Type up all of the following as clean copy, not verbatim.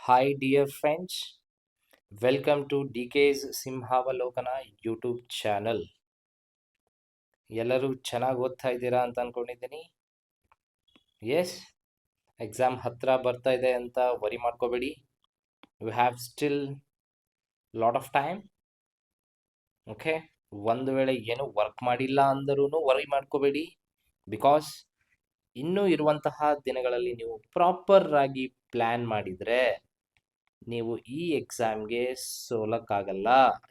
Hi, dear friends. Welcome to DK's Simhavalokana YouTube channel. ಎಲ್ಲರೂ ಚೆನ್ನಾಗಿ ಓದ್ತಾ ಇದ್ದೀರಾ ಅಂತ ಅನ್ಕೊಂಡಿದ್ದೀನಿ. ಎಸ್, ಎಕ್ಸಾಮ್ ಹತ್ರ ಬರ್ತಾ ಇದೆ ಅಂತ ವರಿ ಮಾಡ್ಕೋಬೇಡಿ. You have still lot of time. Okay, ಒಂದು ವೇಳೆ ಏನು ವರ್ಕ್ ಮಾಡಿಲ್ಲ ಅಂದರೂ ವರಿ ಮಾಡ್ಕೋಬೇಡಿ. ಬಿಕಾಸ್ ಇನ್ನೂ ಇರುವಂತಹ ದಿನಗಳಲ್ಲಿ ನೀವು ಪ್ರಾಪರ್ ಆಗಿ ಪ್ಲ್ಯಾನ್ ಮಾಡಿದರೆ ನೀವು ಈ ಎಕ್ಸಾಮ್ಗೆ ಸೋಲಕ್ಕಾಗಲ್ಲ.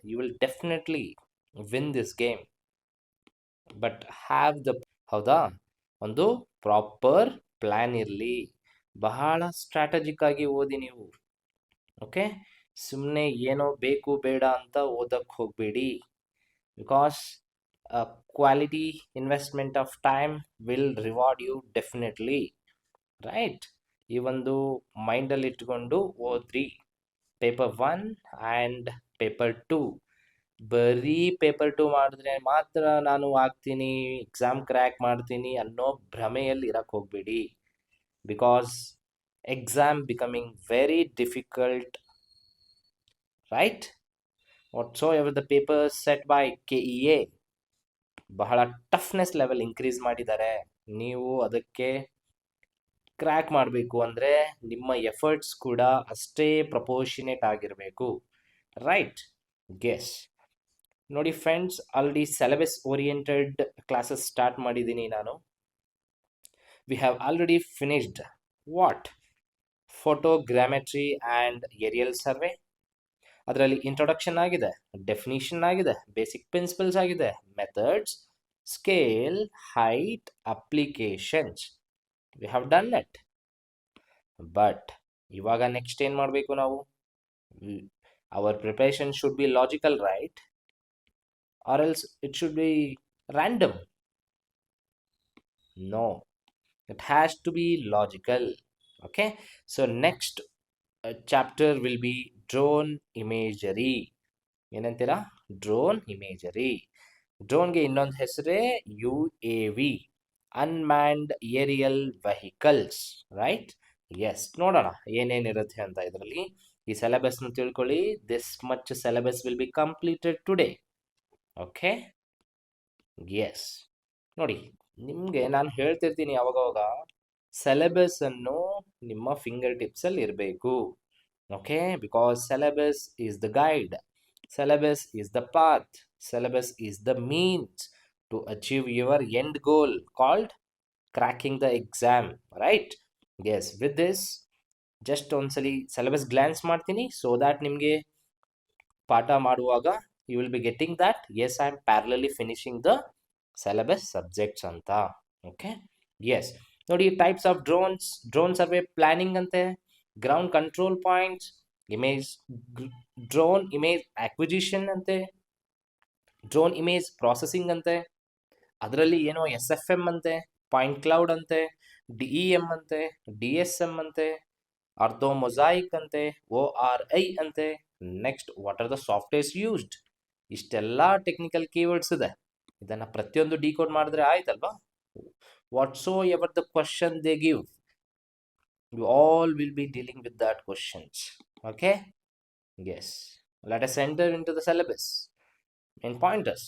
You will definitely win this game. But have the ಹೌದಾ, ಒಂದು ಪ್ರಾಪರ್ ಪ್ಲ್ಯಾನ್ ಇರಲಿ. ಬಹಳ ಸ್ಟ್ರಾಟಜಿಕ್ ಆಗಿ ಓದಿ ನೀವು. ಓಕೆ, ಸುಮ್ಮನೆ ಏನೋ ಬೇಕು ಬೇಡ ಅಂತ ಓದಕ್ಕೆ ಹೋಗಬೇಡಿ. Because quality investment of time will reward you definitely. Right, ಈ ಒಂದು ಮೈಂಡಲ್ಲಿ ಇಟ್ಕೊಂಡು ಓದ್ರಿ. Paper 1 and paper 2. ಬರೀ ಪೇಪರ್ 2 ಮಾಡಿದ್ರೆ ಮಾತ್ರ ನಾನು ಆಗ್ತೀನಿ, ಎಕ್ಸಾಮ್ ಕ್ರ್ಯಾಕ್ ಮಾಡ್ತೀನಿ ಅನ್ನೋ ಭ್ರಮೆಯಲ್ಲಿ ಇರಕ್ಕೆ ಹೋಗಬೇಡಿ. Because exam becoming very difficult. Right, whatsoever the paper set by KEA ಬಹಳ ಟಫ್ನೆಸ್ ಲೆವೆಲ್ ಇನ್ಕ್ರೀಸ್ ಮಾಡಿದ್ದಾರೆ. ನೀವು ಅದಕ್ಕೆ ಕ್ರ್ಯಾಕ್ ಮಾಡಬೇಕು ಅಂದರೆ ನಿಮ್ಮ ಎಫರ್ಟ್ಸ್ ಕೂಡ ಅಷ್ಟೇ ಪ್ರಪೋರ್ಷನೇಟ್ ಆಗಿರಬೇಕು. ರೈಟ್, ಗೆಸ್ ನೋಡಿ friends, already syllabus oriented classes start ಮಾಡಿದ್ದೀನಿ ನಾನು. We have already finished what photogrammetry and aerial survey. ಅದರಲ್ಲಿ ಇಂಟ್ರೊಡಕ್ಷನ್ ಆಗಿದೆ, ಡೆಫಿನಿಷನ್ ಆಗಿದೆ, ಬೇಸಿಕ್ ಪ್ರಿನ್ಸಿಪಲ್ಸ್ ಆಗಿದೆ, methods, scale, height, applications. We have done it. But ಇವಾಗ next ಏನು ಮಾಡಬೇಕು ನಾವು? Our preparation should be logical, right? Or else it should be random. No, it has to be logical. Okay, so next chapter will be drone imagery. ಏನಂತೀರಾ? Drone imagery. ಡ್ರೋನ್ಗೆ ಇನ್ನೊಂದು ಹೆಸರೇ UAV, unmanned aerial vehicles. Right, yes, ನೋಡೋಣ ಏನೇನಿರುತ್ತೆ ಅಂತ ಇದರಲ್ಲಿ. ಈ ಸಿಲೆಬಸ್ನ ತಿಳ್ಕೊಳ್ಳಿ. This much syllabus will be completed today. Okay, yes, ನೋಡಿ ನಿಮಗೆ ನಾನು ಹೇಳ್ತಿರ್ತೀನಿ ಅವಾಗವಾಗ, ಸಿಲೆಬಸ್ಸನ್ನು ನಿಮ್ಮ ಫಿಂಗರ್ ಟಿಪ್ಸಲ್ಲಿ ಇರಬೇಕು. Okay, because syllabus is the guide, syllabus is the path, syllabus is the means to achieve your end goal called cracking the exam. Right, yes, with this just ಒಂದ್ಸಲಿ syllabus glance ಮಾಡ್ತೀನಿ, so that ನಿಮಗೆ ಪಾಠ ಮಾಡುವಾಗ you will be getting that yes, I am parallelly finishing the syllabus subjects anta. Okay, yes, ನೋಡಿ types of drone survey planning ಅಂತೆ, ground control points, image drone image acquisition ಅಂತೆ, drone image processing ಅಂತೆ, ಅದರಲ್ಲಿ ಏನೋ SFM ಅಂತೆ, point cloud ಅಂತೆ, DEM ಅಂತೆ, DSM ಅಂತೆ, ಅರ್ಧೋ ಮೊಸಾಯಿಕ್ ಅಂತೆ, ORI ಅಂತೆ. Next, what are the softwares used? ಇಷ್ಟೆಲ್ಲ ಟೆಕ್ನಿಕಲ್ ಕೀವರ್ಡ್ಸ್ ಇದೆ. ಇದನ್ನು ಪ್ರತಿಯೊಂದು ಡಿಕೋಡ್ ಮಾಡಿದ್ರೆ ಆಯ್ತಲ್ವಾ? Whatsoever the question they give, you all will be dealing with that questions. Okay, yes, let us enter into the syllabus in pointers.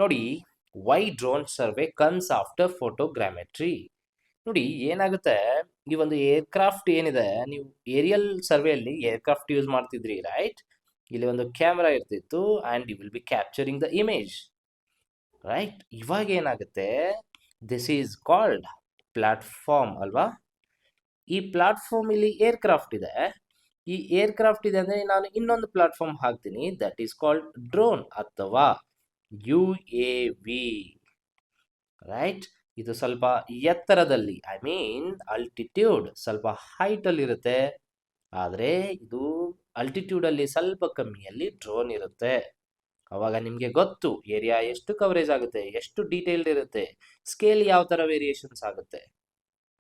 ನೋಡಿ, why drone survey comes after photogrammetry. ನೋಡಿ ಏನಾಗುತ್ತೆ, ಈ ಒಂದು aircraft ಏನಿದೆ, ನೀವು aerial ಸರ್ವೆಯಲ್ಲಿ aircraft use ಮಾಡ್ತಿದ್ರಿ, right? ಇಲ್ಲಿ ಒಂದು ಕ್ಯಾಮ್ರಾ ಇರ್ತಿತ್ತು and you will be capturing the image. Right, ಇವಾಗ ಏನಾಗುತ್ತೆ, ದಿಸ್ ಈಸ್ ಕಾಲ್ಡ್ ಪ್ಲಾಟ್ಫಾರ್ಮ್ ಅಲ್ವಾ? ಈ ಪ್ಲಾಟ್ಫಾರ್ಮ್ ಇಲ್ಲಿ ಏರ್ಕ್ರಾಫ್ಟ್ ಇದೆ. ಈ ಏರ್ಕ್ರಾಫ್ಟ್ ಇದೆ ಅಂದರೆ ನಾನು ಇನ್ನೊಂದು ಪ್ಲಾಟ್ಫಾರ್ಮ್ ಹಾಕ್ತೀನಿ, ದಟ್ ಈಸ್ ಕಾಲ್ಡ್ ಡ್ರೋನ್ ಅಥವಾ UAV. ರೈಟ್, ಇದು ಸ್ವಲ್ಪ ಎತ್ತರದಲ್ಲಿ, ಐ ಮೀನ್ ಅಲ್ಟಿಟ್ಯೂಡ್, ಸ್ವಲ್ಪ ಹೈಟಲ್ಲಿ ಇರುತ್ತೆ. ಆದರೆ ಇದು ಅಲ್ಟಿಟ್ಯೂಡಲ್ಲಿ ಸ್ವಲ್ಪ ಕಮ್ಮಿಯಲ್ಲಿ ಡ್ರೋನ್ ಇರುತ್ತೆ. ಅವಾಗ ನಿಮಗೆ ಗೊತ್ತು ಏರಿಯಾ ಎಷ್ಟು ಕವರೇಜ್ ಆಗುತ್ತೆ, ಎಷ್ಟು ಡೀಟೇಲ್ಡ್ ಇರುತ್ತೆ, ಸ್ಕೇಲ್ ಯಾವ ಥರ ವೇರಿಯೇಷನ್ಸ್ ಆಗುತ್ತೆ.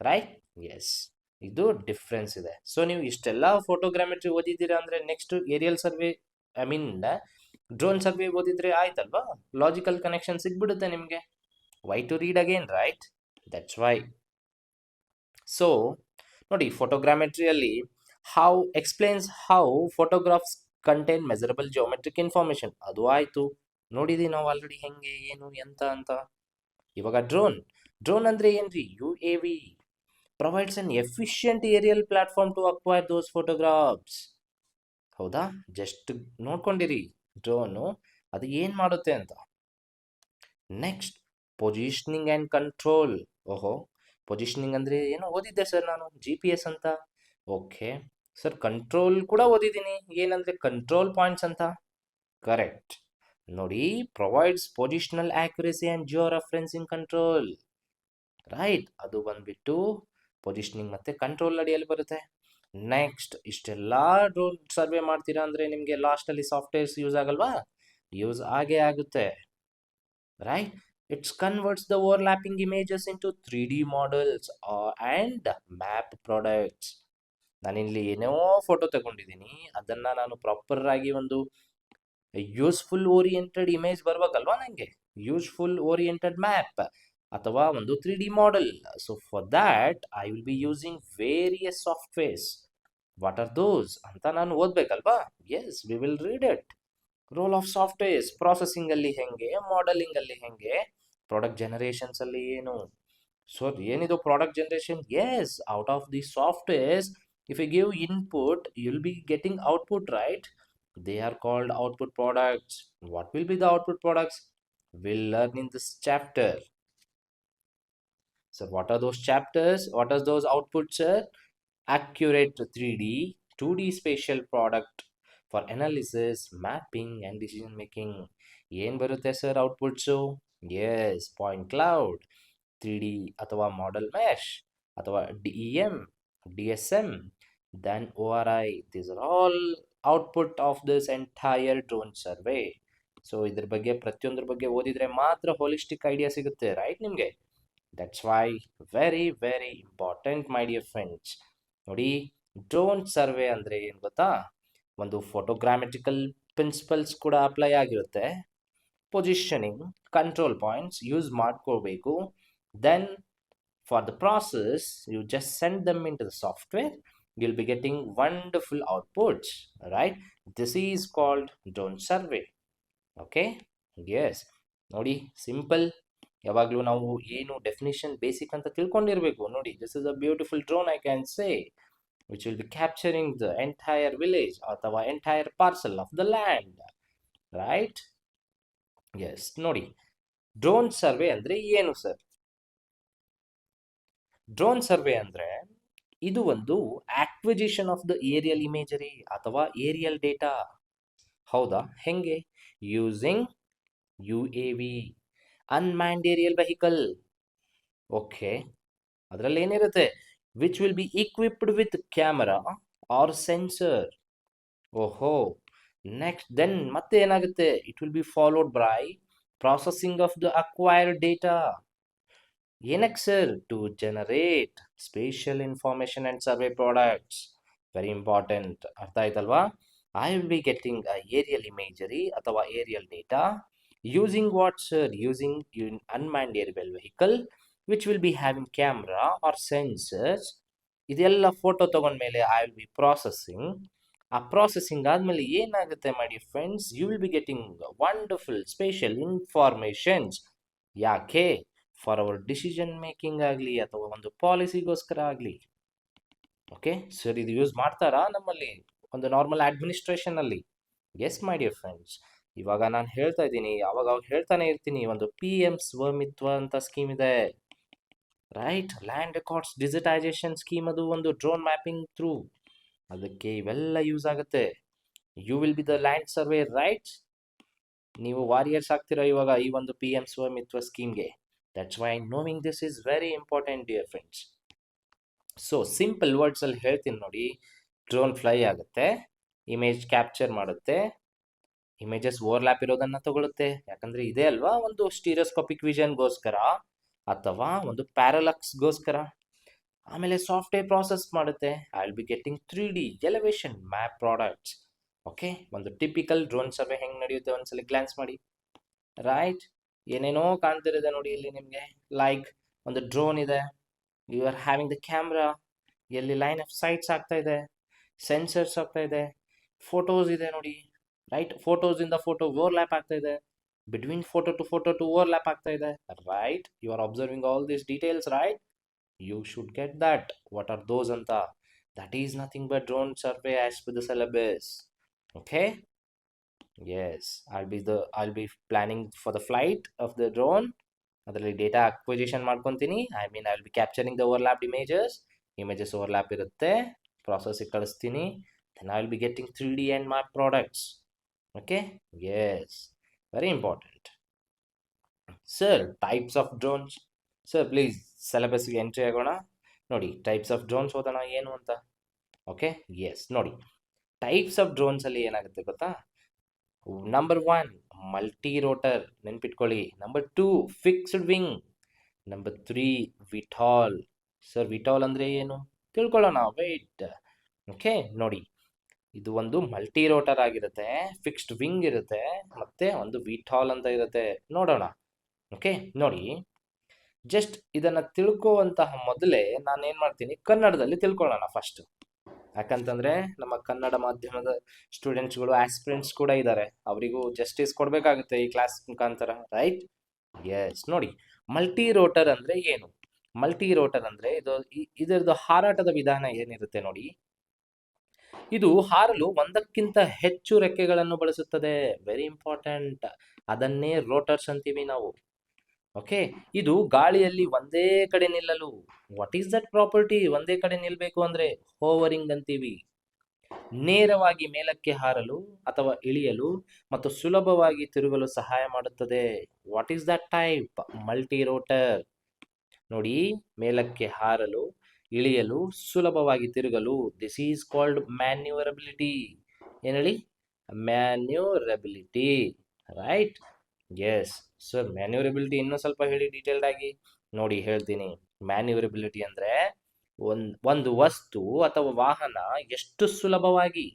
ರೈಟ್, ಎಸ್, ಇದು ಡಿಫ್ರೆನ್ಸ್ ಇದೆ. ಸೊ ನೀವು ಇಷ್ಟೆಲ್ಲ ಫೋಟೋಗ್ರಾಮೆಟ್ರಿ ಓದಿದ್ದೀರಾ ಅಂದರೆ next aerial survey, I mean drone survey ಓದಿದ್ರೆ ಆಯ್ತಲ್ವಾ? ಲಾಜಿಕಲ್ ಕನೆಕ್ಷನ್ ಸಿಗ್ಬಿಡುತ್ತೆ ನಿಮಗೆ. Why to read again, right? That's why. So ನೋಡಿ, ಫೋಟೋಗ್ರಾಮೆಟ್ರಿಯಲ್ಲಿ how explains how photographs contain measurable geometric information. ಅದು ಆಯ್ತು, ನೋಡಿದೀವಿ ನಾವು ಆಲ್ರೆಡಿ ಹೆಂಗೆ ಏನು ಎಂತ ಅಂತ. ಇವಾಗ ಡ್ರೋನ್ ಅಂದ್ರೆ ಏನ್ರಿ? UAV provides an efficient aerial platform to acquire those photographs. ಹೌದಾ? ಜಸ್ಟ್ ನೋಡ್ಕೊಂಡಿರಿ ಡ್ರೋನು ಅದು ಏನ್ ಮಾಡುತ್ತೆ ಅಂತ. Next, positioning and control. ಓಹೋ, ಪೊಸಿಷನಿಂಗ್ ಅಂದರೆ ಏನೋ ಓದಿದ್ದೆ ಸರ್ ನಾನು, GPS ಅಂತ. ಓಕೆ ಸರ್, ಕಂಟ್ರೋಲ್ ಕೂಡ ಓದಿದ್ದೀನಿ, ಏನಂದರೆ ಕಂಟ್ರೋಲ್ ಪಾಯಿಂಟ್ಸ್ ಅಂತ. ಕರೆಕ್ಟ್. ನೋಡಿ, provides positional accuracy and Jio referencing control. Right, ಅದು ಬಂದ್ಬಿಟ್ಟು ಪೊಸಿಷನಿಂಗ್ ಮತ್ತು ಕಂಟ್ರೋಲ್ ಅಡಿಯಲ್ಲಿ ಬರುತ್ತೆ. ನೆಕ್ಸ್ಟ್, ಇಷ್ಟೆಲ್ಲ ಡ್ರೋನ್ ಸರ್ವೆ ಮಾಡ್ತೀರಾ ಅಂದರೆ ನಿಮಗೆ ಲಾಸ್ಟಲ್ಲಿ ಸಾಫ್ಟ್ವೇರ್ಸ್ ಯೂಸ್ ಆಗಲ್ವಾ? ಯೂಸ್ ಆಗೇ ಆಗುತ್ತೆ. Right? It converts the overlapping images into 3D models and map products. ನಾನಿಲ್ಲಿ ಏನೋ ಫೋಟೋ ತಗೊಂಡಿದ್ದೀನಿ, ಅದನ್ನ ನಾನು ಪ್ರಾಪರ್ ಆಗಿ ಒಂದು ಯೂಸ್ಫುಲ್ ಓರಿಯೆಂಟೆಡ್ ಇಮೇಜ್ ಬರ್ಬೇಕಲ್ವಾ ನನಗೆ, ಯೂಸ್ಫುಲ್ ಓರಿಯೆಂಟೆಡ್ ಮ್ಯಾಪ್ ಅಥವಾ ಒಂದು 3D model. So for that I will be using various softwares. What are those ಅಂತ ನಾನು ಓದ್ಬೇಕಲ್ವಾ? Yes, we will read it. Role of softwares, processing ಅಲ್ಲಿ ಹೆಂಗೆ, ಮಾಡೆಲಿಂಗ್ ಅಲ್ಲಿ ಹೆಂಗೆ, ಪ್ರಾಡಕ್ಟ್ ಜನರೇಷನ್ಸ್ ಅಲ್ಲಿ ಏನು. ಸೊ ಏನಿದು product generation? Yes, out of the softwares if you give input you will be getting output, right? They are called output products. What will be the output products? We'll learn in this chapter. So what are those chapters? What are those outputs, sir? Accurate 3D, 2D spatial product for analysis, mapping and decision making. ಏನು ಬರುತ್ತೆ sir outputs? Yes, point cloud, 3D ಅಥವಾ model mesh ಅಥವಾ DEM, DSM, then ORI. These are all output of this entire drone survey. So ಇದ್ರ ಬಗ್ಗೆ ಪ್ರತಿಯೊಂದ್ರ ಬಗ್ಗೆ ಓದಿದ್ರೆ ಮಾತ್ರ ಹೋಲಿಸ್ಟಿಕ್ ಐಡಿಯಾ ಸಿಗುತ್ತೆ, ರೈಟ್ ನಿಮಗೆ? That's why very very important my dear friends. ನೋಡಿ, ಡ್ರೋನ್ ಸರ್ವೆ ಅಂದರೆ ಏನು ಗೊತ್ತಾ? ಒಂದು ಫೋಟೋಗ್ರಾಮೆಟ್ರಿಕಲ್ ಪ್ರಿನ್ಸಿಪಲ್ಸ್ ಕೂಡ ಅಪ್ಲೈ ಆಗಿರುತ್ತೆ. ಪೊಸಿಷನಿಂಗ್, ಕಂಟ್ರೋಲ್ ಪಾಯಿಂಟ್ಸ್ ಯೂಸ್ ಮಾಡ್ಕೋಬೇಕು. Then for the process you just send them into the software, you'll be getting wonderful outputs, right? This is called drone survey. Okay? Yes. ನೋಡಿ, simple. ಯಾವಾಗಲೂ ನಾವು ಏನು definition basic ಅಂತ ತಿಳ್ಕೊಂಡಿರಬೇಕು. ನೋಡಿ, this is a beautiful drone I can say which will be capturing the entire village ಅಥವಾ entire parcel of the land, right? Yes. ನೋಡಿ, drone survey ಅಂದರೆ ಏನು ಸರ್? ಡ್ರೋನ್ ಸರ್ವೆ ಅಂದರೆ ಇದು ಒಂದು acquisition of the aerial imagery ಅಥವಾ aerial data. ಹೌದಾ? ಹೆಂಗೆ? Using UAV, unmanned aerial vehicle. Okay, ಅದರಲ್ಲಿ ಏನಿರುತ್ತೆ? Which will be equipped with camera or sensor. ಓಹೋ, ನೆಕ್ಸ್ಟ್ ದೆನ್ ಮತ್ತೆ ಏನಾಗುತ್ತೆ? It will be followed by processing of the acquired data. ಏನಕ್ಕೆ sir? To generate spatial information and survey products. Very important. ಅರ್ಥ ಆಯ್ತಲ್ವಾ? I will be getting aerial imagery ಅಥವಾ aerial data using what sir? Using unmanned aerial vehicle which will be having camera or sensors. ಇದೆಲ್ಲ photo ತಗೊಂಡ್ಮೇಲೆ I will be processing. ಆ processing ಆದಮೇಲೆ ಏನಾಗುತ್ತೆ my dear friends? You will be getting wonderful spatial informations. ಯಾಕೆ? For our decision making ಆಗಲಿ ಅಥವಾ ಒಂದು ಪಾಲಿಸಿಗೋಸ್ಕರ ಆಗಲಿ. ಓಕೆ ಸರ್, ಇದು ಯೂಸ್ ಮಾಡ್ತಾರಾ ನಮ್ಮಲ್ಲಿ ಒಂದು ನಾರ್ಮಲ್ ಅಡ್ಮಿನಿಸ್ಟ್ರೇಷನಲ್ಲಿ? Yes my dear friends. ಇವಾಗ ನಾನು ಹೇಳ್ತಾ ಇದ್ದೀನಿ, ಅವಾಗ ಹೇಳ್ತಾನೆ ಇರ್ತೀನಿ, ಒಂದು PM ಸ್ವಮಿತ್ವ ಅಂತ ಸ್ಕೀಮ್ ಇದೆ, right? Land records digitisation scheme. ಅದು ಒಂದು ಡ್ರೋನ್ ಮ್ಯಾಪಿಂಗ್ ಥ್ರೂ, ಅದಕ್ಕೆ ಇವೆಲ್ಲ ಯೂಸ್ ಆಗುತ್ತೆ. You will be the land survey, right? ನೀವು ವಾರಿಯರ್ಸ್ ಆಗ್ತೀರಾ ಇವಾಗ ಈ ಒಂದು PM ಸ್ವಮಿತ್ವ ಸ್ಕೀಮ್ಗೆ. That's why knowing this is very important dear friends. So simple ವರ್ಡ್ಸಲ್ಲಿ ಹೇಳ್ತೀನಿ ನೋಡಿ. ಡ್ರೋನ್ ಫ್ಲೈ ಆಗುತ್ತೆ, ಇಮೇಜ್ ಕ್ಯಾಪ್ಚರ್ ಮಾಡುತ್ತೆ, ಇಮೇಜಸ್ ಓವರ್ಲ್ಯಾಪ್ ಇರೋದನ್ನ ತಗೊಳುತ್ತೆ. ಯಾಕಂದ್ರೆ ಇದೆ ಅಲ್ವಾ ಒಂದು ಸ್ಟೀರಿಯೋಸ್ಕೋಪಿಕ್ ವಿಷನ್ಗೋಸ್ಕರ ಅಥವಾ ಒಂದು ಪ್ಯಾರಲಕ್ಸ್ಗೋಸ್ಕರ. ಆಮೇಲೆ ಸಾಫ್ಟ್ವೇರ್ ಪ್ರಾಸೆಸ್ ಮಾಡುತ್ತೆ. I will be getting 3D elevation map products. Okay, ಒಂದು ಟಿಪಿಕಲ್ ಡ್ರೋನ್ ಸರ್ವೆ ಹೆಂಗೆ ನಡೆಯುತ್ತೆ ಒಂದ್ಸಲ ಗ್ಲಾನ್ಸ್ ಮಾಡಿ, ರೈಟ್? ಏನೇನೋ ಕಾಣ್ತಿರುತ್ತೆ ನೋಡಿ ಇಲ್ಲಿ ನಿಮಗೆ. ಲೈಕ್ ಒಂದು ಡ್ರೋನ್ ಇದೆ, you are having the camera, ಎಲ್ಲಿ ಲೈನ್ ಆಫ್ ಸೈಟ್ಸ್ ಆಗ್ತಾ ಇದೆ, ಸೆನ್ಸರ್ಸ್ ಆಗ್ತಾ ಇದೆ, ಫೋಟೋಸ್ ಇದೆ ನೋಡಿ, ರೈಟ್. ಫೋಟೋಸ್ ಇಂದ ಫೋಟೋ ಓವರ್ಲ್ಯಾಪ್ ಆಗ್ತಾ ಇದೆ, ಬಿಟ್ವೀನ್ ಫೋಟೋ ಟು ಓವರ್ಲ್ಯಾಪ್ ಆಗ್ತಾ ಇದೆ, right. You are observing all these details, right. You should get that. What are those ಅಂತ? That is nothing but drone survey as per the syllabus. Okay. Yes, I'll be planning for the flight of the drone. ಅದರಲ್ಲಿ data acquisition ಮಾಡ್ಕೊತೀನಿ. I will be capturing the overlapped images overlap ಇರುತ್ತೆ, ಪ್ರಾಸೆಸಿಗೆ ಕಳಿಸ್ತೀನಿ. Then I will be getting 3D and my products. Okay. Yes, very important. Sir, types of drones. Sir please ಸಿಲೆಬಸ್ಗೆ entry ಆಗೋಣ. ನೋಡಿ, types of drones ಓದೋಣ ಏನು ಅಂತ. Okay. Yes, ನೋಡಿ, ಟೈಪ್ಸ್ ಆಫ್ ಡ್ರೋನ್ಸಲ್ಲಿ ಏನಾಗುತ್ತೆ ಗೊತ್ತಾ? ನಂಬರ್ 1 ಮಲ್ಟಿ ರೋಟರ್, ನೆನ್ಪಿಟ್ಕೊಳ್ಳಿ. Number 2 fixed wing. Number 3 VTOL. Sir, VTOL ಅಂದರೆ ಏನು ತಿಳ್ಕೊಳ್ಳೋಣ, ವೇಟ್. ಓಕೆ. ನೋಡಿ, ಇದು ಒಂದು ಮಲ್ಟಿ ರೋಟರ್ ಆಗಿರುತ್ತೆ, ಫಿಕ್ಸ್ಡ್ ವಿಂಗ್ ಇರುತ್ತೆ, ಮತ್ತೆ ಒಂದು ವಿಟಾಲ್ ಅಂತ ಇರುತ್ತೆ. ನೋಡೋಣ. ಓಕೆ. ನೋಡಿ, ಜಸ್ಟ್ ಇದನ್ನು ತಿಳ್ಕೋವಂತಹ ಮೊದಲೇ ನಾನು ಏನು ಮಾಡ್ತೀನಿ, ಕನ್ನಡದಲ್ಲಿ ತಿಳ್ಕೊಳ್ಳೋಣ ಫಸ್ಟ್. ಯಾಕಂತಂದ್ರೆ ನಮ್ಮ ಕನ್ನಡ ಮಾಧ್ಯಮದ ಸ್ಟೂಡೆಂಟ್ಸ್ಗಳು, ಆಸ್ಪಿರೆಂಟ್ಸ್ ಕೂಡ ಇದ್ದಾರೆ, ಅವರಿಗೂ ಜಸ್ಟಿಸ್ ಕೊಡಬೇಕಾಗುತ್ತೆ ಈ ಕ್ಲಾಸ್ ಮುಖಾಂತರ, ರೈಟ್. ಎಸ್, ನೋಡಿ, ಮಲ್ಟಿ ರೋಟರ್ ಅಂದರೆ ಏನು? ಮಲ್ಟಿ ರೋಟರ್ ಅಂದರೆ ಇದರದ್ದು ಹಾರಾಟದ ವಿಧಾನ ಏನಿರುತ್ತೆ ನೋಡಿ. ಇದು ಹಾರಲು ಒಂದಕ್ಕಿಂತ ಹೆಚ್ಚು ರೆಕ್ಕೆಗಳನ್ನು ಬಳಸುತ್ತದೆ. Very important. ಅದನ್ನೇ ರೋಟರ್ಸ್ ಅಂತೀವಿ ನಾವು. ಓಕೆ. ಇದು ಗಾಳಿಯಲ್ಲಿ ಒಂದೇ ಕಡೆ ನಿಲ್ಲಲು, ವಾಟ್ ಈಸ್ ದಟ್ ಪ್ರಾಪರ್ಟಿ? ಒಂದೇ ಕಡೆ ನಿಲ್ಲಬೇಕು ಅಂದ್ರೆ ಹೋವರಿಂಗ್ ಅಂತೀವಿ. ನೇರವಾಗಿ ಮೇಲಕ್ಕೆ ಹಾರಲು ಅಥವಾ ಇಳಿಯಲು ಮತ್ತು ಸುಲಭವಾಗಿ ತಿರುಗಲು ಸಹಾಯ ಮಾಡುತ್ತದೆ. What is that type? Multi rotor. ನೋಡಿ, ಮೇಲಕ್ಕೆ ಹಾರಲು, ಇಳಿಯಲು, ಸುಲಭವಾಗಿ ತಿರುಗಲು. This is called manoeuvrability. ಏನು ಹೇಳಿ? Manoeuvrability, right. Yes sir, manoeuvrability ಇನ್ನೂ ಸ್ವಲ್ಪ ಹೇಳಿ ಡೀಟೇಲ್ಡ್ ಆಗಿ. ನೋಡಿ, ಹೇಳ್ತೀನಿ. ಮ್ಯಾನ್ಯೂವರಬಿಲಿಟಿ ಅಂದರೆ ಒಂದು ವಸ್ತು ಅಥವಾ ವಾಹನ ಎಷ್ಟು ಸುಲಭವಾಗಿ,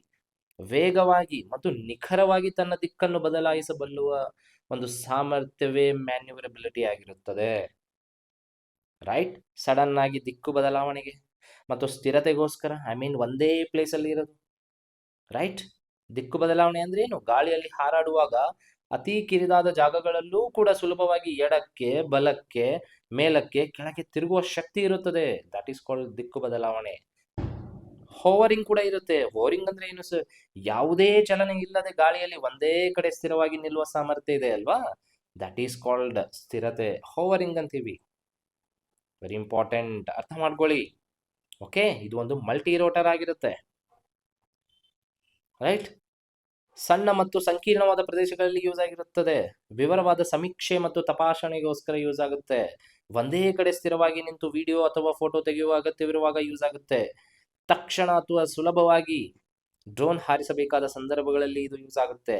ವೇಗವಾಗಿ ಮತ್ತು ನಿಖರವಾಗಿ ತನ್ನ ದಿಕ್ಕನ್ನು ಬದಲಾಯಿಸಬಲ್ಲುವ ಒಂದು ಸಾಮರ್ಥ್ಯವೇ ಮ್ಯಾನ್ಯೂವರಬಿಲಿಟಿ ಆಗಿರುತ್ತದೆ, ರೈಟ್. ಸಡನ್ ಆಗಿ ದಿಕ್ಕು ಬದಲಾವಣೆಗೆ ಮತ್ತು ಸ್ಥಿರತೆಗೋಸ್ಕರ, ಒಂದೇ ಪ್ಲೇಸಲ್ಲಿ ಇರೋದು, ರೈಟ್. ದಿಕ್ಕು ಬದಲಾವಣೆ ಅಂದ್ರೆ ಏನು? ಗಾಳಿಯಲ್ಲಿ ಹಾರಾಡುವಾಗ ಅತಿ ಕಿರಿದಾದ ಜಾಗಗಳಲ್ಲೂ ಕೂಡ ಸುಲಭವಾಗಿ ಎಡಕ್ಕೆ, ಬಲಕ್ಕೆ, ಮೇಲಕ್ಕೆ, ಕೆಳಗೆ ತಿರುಗುವ ಶಕ್ತಿ ಇರುತ್ತದೆ. ದಟ್ ಈಸ್ ಕಾಲ್ಡ್ ದಿಕ್ಕು ಬದಲಾವಣೆ. ಹೋವರಿಂಗ್ ಕೂಡ ಇರುತ್ತೆ. ಹೋವರಿಂಗ್ ಅಂದ್ರೆ ಏನು ಸರ್? ಯಾವುದೇ ಚಲನೆ ಇಲ್ಲದೆ ಗಾಳಿಯಲ್ಲಿ ಒಂದೇ ಕಡೆ ಸ್ಥಿರವಾಗಿ ನಿಲ್ಲುವ ಸಾಮರ್ಥ್ಯ ಇದೆ ಅಲ್ವಾ, ದಟ್ ಈಸ್ ಕಾಲ್ಡ್ ಸ್ಥಿರತೆ, ಹೋವರಿಂಗ್ ಅಂತೀವಿ. ವೆರಿ ಇಂಪಾರ್ಟೆಂಟ್, ಅರ್ಥ ಮಾಡ್ಕೊಳ್ಳಿ. ಓಕೆ. ಇದು ಒಂದು ಮಲ್ಟಿ ರೋಟರ್ ಆಗಿರುತ್ತೆ, ರೈಟ್. ಸಣ್ಣ ಮತ್ತು ಸಂಕೀರ್ಣವಾದ ಪ್ರದೇಶಗಳಲ್ಲಿ ಯೂಸ್ ಆಗಿರುತ್ತದೆ. ವಿವರವಾದ ಸಮೀಕ್ಷೆ ಮತ್ತು ತಪಾಸಣೆಗೋಸ್ಕರ ಯೂಸ್ ಆಗುತ್ತೆ. ಒಂದೇ ಕಡೆ ಸ್ಥಿರವಾಗಿ ನಿಂತು ವಿಡಿಯೋ ಅಥವಾ ಫೋಟೋ ತೆಗೆಯುವ ಅಗತ್ಯವಿರುವಾಗ ಯೂಸ್ ಆಗುತ್ತೆ. ತಕ್ಷಣ ಅಥವಾ ಸುಲಭವಾಗಿ ಡ್ರೋನ್ ಹಾರಿಸಬೇಕಾದ ಸಂದರ್ಭಗಳಲ್ಲಿ ಇದು ಯೂಸ್ ಆಗುತ್ತೆ.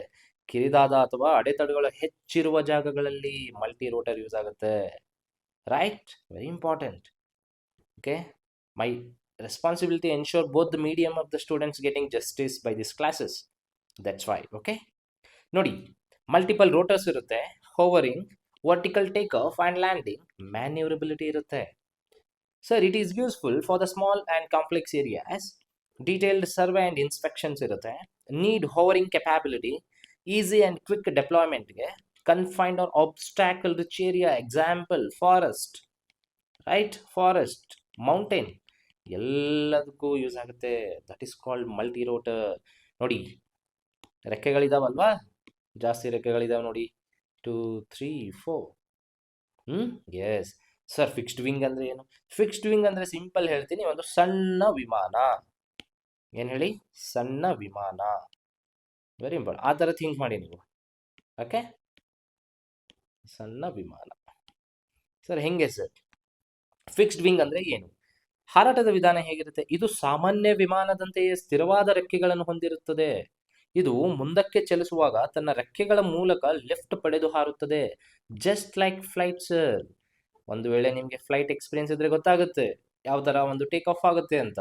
ಕಿರಿದಾದ ಅಥವಾ ಅಡೆತಡೆಗಳು ಹೆಚ್ಚಿರುವ ಜಾಗಗಳಲ್ಲಿ ಮಲ್ಟಿ ರೋಟರ್ ಯೂಸ್ ಆಗುತ್ತೆ, right. Very important. Okay. My responsibility ensure both the medium of the students getting justice by this classes. That's why. Okay. ನೋಡಿ, ಮಲ್ಟಿಪಲ್ ರೋಟರ್ಸ್ ಇರುತ್ತೆ, hovering, vertical take off and landing, manoeuvrability ಇರುತ್ತೆ. Sir, it is useful for the small and complex areas. Detailed survey and inspections ಇರುತ್ತೆ. Need hovering capability, easy and quick ಡೆಪ್ಲಾಯ್ಮೆಂಟ್ಗೆ. Confined or obstacle rich area, example forest, right. Forest, mountain, ಎಲ್ಲದಕ್ಕೂ use ಆಗುತ್ತೆ. That is called multi rotor. ನೋಡಿ, ರೆಕ್ಕೆಗಳಿದಾವಲ್ವಾ, ಜಾಸ್ತಿ ರೆಕ್ಕೆಗಳಿದಾವೆ ನೋಡಿ, 2, 3, 4. Yes sir. Fixed wing ಅಂದ್ರೆ ಏನು? Fixed wing ಅಂದ್ರೆ ಸಿಂಪಲ್ ಹೇಳ್ತೀನಿ, ಒಂದು ಸಣ್ಣ ವಿಮಾನ. ಏನು ಹೇಳಿ? ಸಣ್ಣ ವಿಮಾನ. Very important. ಆ ಥರ ಥಿಂಕ್ ಮಾಡಿ ನೀವು. ಓಕೆ. ಸಣ್ಣ ವಿಮಾನ. ಸರ್, ಹೆಂಗೆ ಸರ್? ಫಿಕ್ಸ್ಡ್ ವಿಂಗ್ ಅಂದ್ರೆ ಏನು? ಹಾರಾಟದ ವಿಧಾನ ಹೇಗಿರುತ್ತೆ? ಇದು ಸಾಮಾನ್ಯ ವಿಮಾನದಂತೆಯೇ ಸ್ಥಿರವಾದ ರೆಕ್ಕೆಗಳನ್ನು ಹೊಂದಿರುತ್ತದೆ. ಇದು ಮುಂದಕ್ಕೆ ಚಲಿಸುವಾಗ ತನ್ನ ರೆಕ್ಕೆಗಳ ಮೂಲಕ ಲಿಫ್ಟ್ ಪಡೆದು ಹಾರುತ್ತದೆ, ಜಸ್ಟ್ ಲೈಕ್ ಫ್ಲೈಟ್ ಸರ್. ಒಂದು ವೇಳೆ ನಿಮಗೆ ಫ್ಲೈಟ್ ಎಕ್ಸ್ಪೀರಿಯನ್ಸ್ ಇದ್ರೆ ಗೊತ್ತಾಗುತ್ತೆ ಯಾವ ತರ ಒಂದು ಟೇಕ್ ಆಫ್ ಆಗುತ್ತೆ ಅಂತ.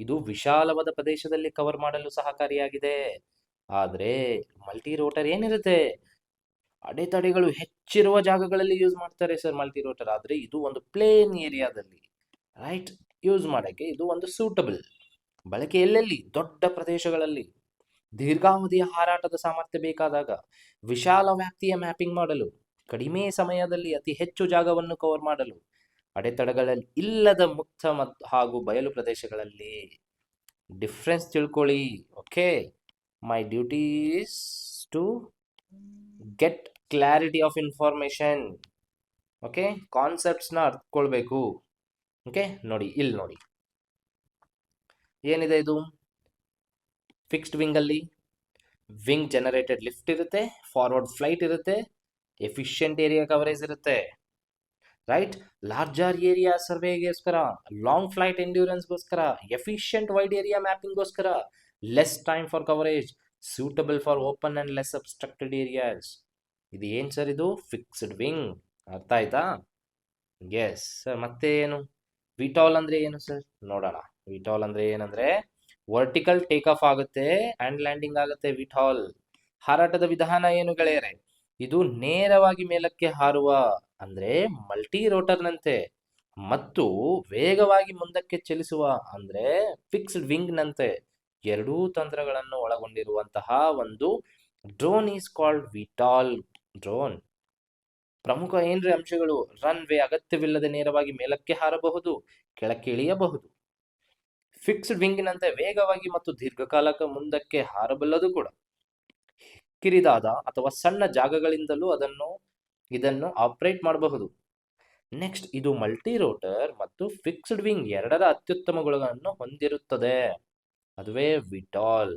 ಇದು ವಿಶಾಲವಾದ ಪ್ರದೇಶದಲ್ಲಿ ಕವರ್ ಮಾಡಲು ಸಹಕಾರಿಯಾಗಿದೆ. ಆದ್ರೆ ಮಲ್ಟಿ ರೋಟರ್ ಏನಿರುತ್ತೆ, ಅಡೆತಡೆಗಳು ಹೆಚ್ಚಿರುವ ಜಾಗಗಳಲ್ಲಿ ಯೂಸ್ ಮಾಡ್ತಾರೆ ಸರ್ ಮಲ್ಟಿ ರೋಟರ್. ಆದ್ರೆ ಇದು ಒಂದು ಪ್ಲೇನ್ ಏರಿಯಾದಲ್ಲಿ, ರೈಟ್, ಯೂಸ್ ಮಾಡಕ್ಕೆ ಇದು ಒಂದು ಸೂಟಬಲ್. ಬಳಕೆ ಎಲ್ಲೆಲ್ಲಿ? ದೊಡ್ಡ ಪ್ರದೇಶಗಳಲ್ಲಿ, ದೀರ್ಘಾವಧಿಯ ಹಾರಾಟದ ಸಾಮರ್ಥ್ಯ ಬೇಕಾದಾಗ, ವಿಶಾಲ ವ್ಯಾಪ್ತಿಯ ಮ್ಯಾಪಿಂಗ್ ಮಾಡಲು, ಕಡಿಮೆ ಸಮಯದಲ್ಲಿ ಅತಿ ಹೆಚ್ಚು ಜಾಗವನ್ನು ಕವರ್ ಮಾಡಲು, ಅಡೆತಡೆಗಳಲ್ಲಿ ಇಲ್ಲದ ಮುಕ್ತ ಮತ್ತು ಹಾಗೂ ಬಯಲು ಪ್ರದೇಶಗಳಲ್ಲಿ. ಡಿಫ್ರೆನ್ಸ್ ತಿಳ್ಕೊಳ್ಳಿ. Okay, my duty is to get clarity of information. Okay, ಕಾನ್ಸೆಪ್ಟ್ಸ್ನ ಅರ್ಥಕೊಳ್ಬೇಕು. ಓಕೆ, ನೋಡಿ ಇಲ್ಲಿ ನೋಡಿ ಏನಿದೆ ಇದು. ಫಿಕ್ಸ್ಡ್ ವಿಂಗ್ ಅಲ್ಲಿ ವಿಂಗ್ ಜನರೇಟೆಡ್ ಲಿಫ್ಟ್ ಇರುತ್ತೆ, ಫಾರ್ವರ್ಡ್ ಫ್ಲೈಟ್ ಇರುತ್ತೆ, ಎಫಿಷಿಯಂಟ್ ಏರಿಯಾ ಕವರೇಜ್ ಇರುತ್ತೆ, ರೈಟ್. ಲಾರ್ಜರ್ ಏರಿಯಾ ಸರ್ವೆಗೋಸ್ಕರ, ಲಾಂಗ್ ಫ್ಲೈಟ್ ಎಂಡ್ಯೂರೆನ್ಸ್ಗೋಸ್ಕರ, ಎಫಿಷಿಯಂಟ್ ವೈಡ್ ಏರಿಯಾ ಮ್ಯಾಪಿಂಗ್ಗೋಸ್ಕರ, less time for coverage, suitable for open and less obstructed areas. ಇದು ಏನು ಸರ್? ಇದು ಫಿಕ್ಸ್ಡ್ ವಿಂಗ್. ಅರ್ಥ ಆಯ್ತಾ? Yes sir. ಮತ್ತೆ ಏನು? ವಿಟಾಲ್ ಅಂದ್ರೆ ಏನು ಸರ್? ನೋಡೋಣ. ವಿಟಾಲ್ ಅಂದ್ರೆ ಏನಂದ್ರೆ ವರ್ಟಿಕಲ್ ಟೇಕ್ ಆಫ್ ಆಗುತ್ತೆ ಅಂಡ್ ಲ್ಯಾಂಡಿಂಗ್ ಆಗುತ್ತೆ. ವಿಟಾಲ್ ಹಾರಾಟದ ವಿಧಾನ ಏನು ಗೆಳೆಯರೆ? ಇದು ನೇರವಾಗಿ ಮೇಲಕ್ಕೆ ಹಾರುವ ಅಂದ್ರೆ ಮಲ್ಟಿ ರೋಟರ್ನಂತೆ ಮತ್ತು ವೇಗವಾಗಿ ಮುಂದಕ್ಕೆ ಚಲಿಸುವ ಅಂದ್ರೆ ಫಿಕ್ಸ್ಡ್ ವಿಂಗ್ ನಂತೆ ಎರಡೂ ತಂತ್ರಗಳನ್ನು ಒಳಗೊಂಡಿರುವಂತಹ ಒಂದು drone is called vital drone. ಪ್ರಮುಖ ಏನ್ರಿ ಅಂಶಗಳು? ರನ್ ವೇ ಅಗತ್ಯವಿಲ್ಲದೆ ನೇರವಾಗಿ ಮೇಲಕ್ಕೆ ಹಾರಬಹುದು, ಕೆಳಕ್ಕೆ ಇಳಿಯಬಹುದು. ಫಿಕ್ಸ್ಡ್ ವಿಂಗಿನಂತೆ ವೇಗವಾಗಿ ಮತ್ತು ದೀರ್ಘಕಾಲಕ ಮುಂದಕ್ಕೆ ಹಾರಬಲ್ಲದು ಕೂಡ. ಕಿರಿದಾದ ಅಥವಾ ಸಣ್ಣ ಜಾಗಗಳಿಂದಲೂ ಇದನ್ನು ಆಪರೇಟ್ ಮಾಡಬಹುದು. ನೆಕ್ಸ್ಟ್, ಇದು ಮಲ್ಟಿ ರೋಟರ್ ಮತ್ತು ಫಿಕ್ಸ್ಡ್ ವಿಂಗ್ ಎರಡರ ಅತ್ಯುತ್ತಮ ಗುಣಗಳನ್ನು ಹೊಂದಿರುತ್ತದೆ. ಅದುವೇ VTOL.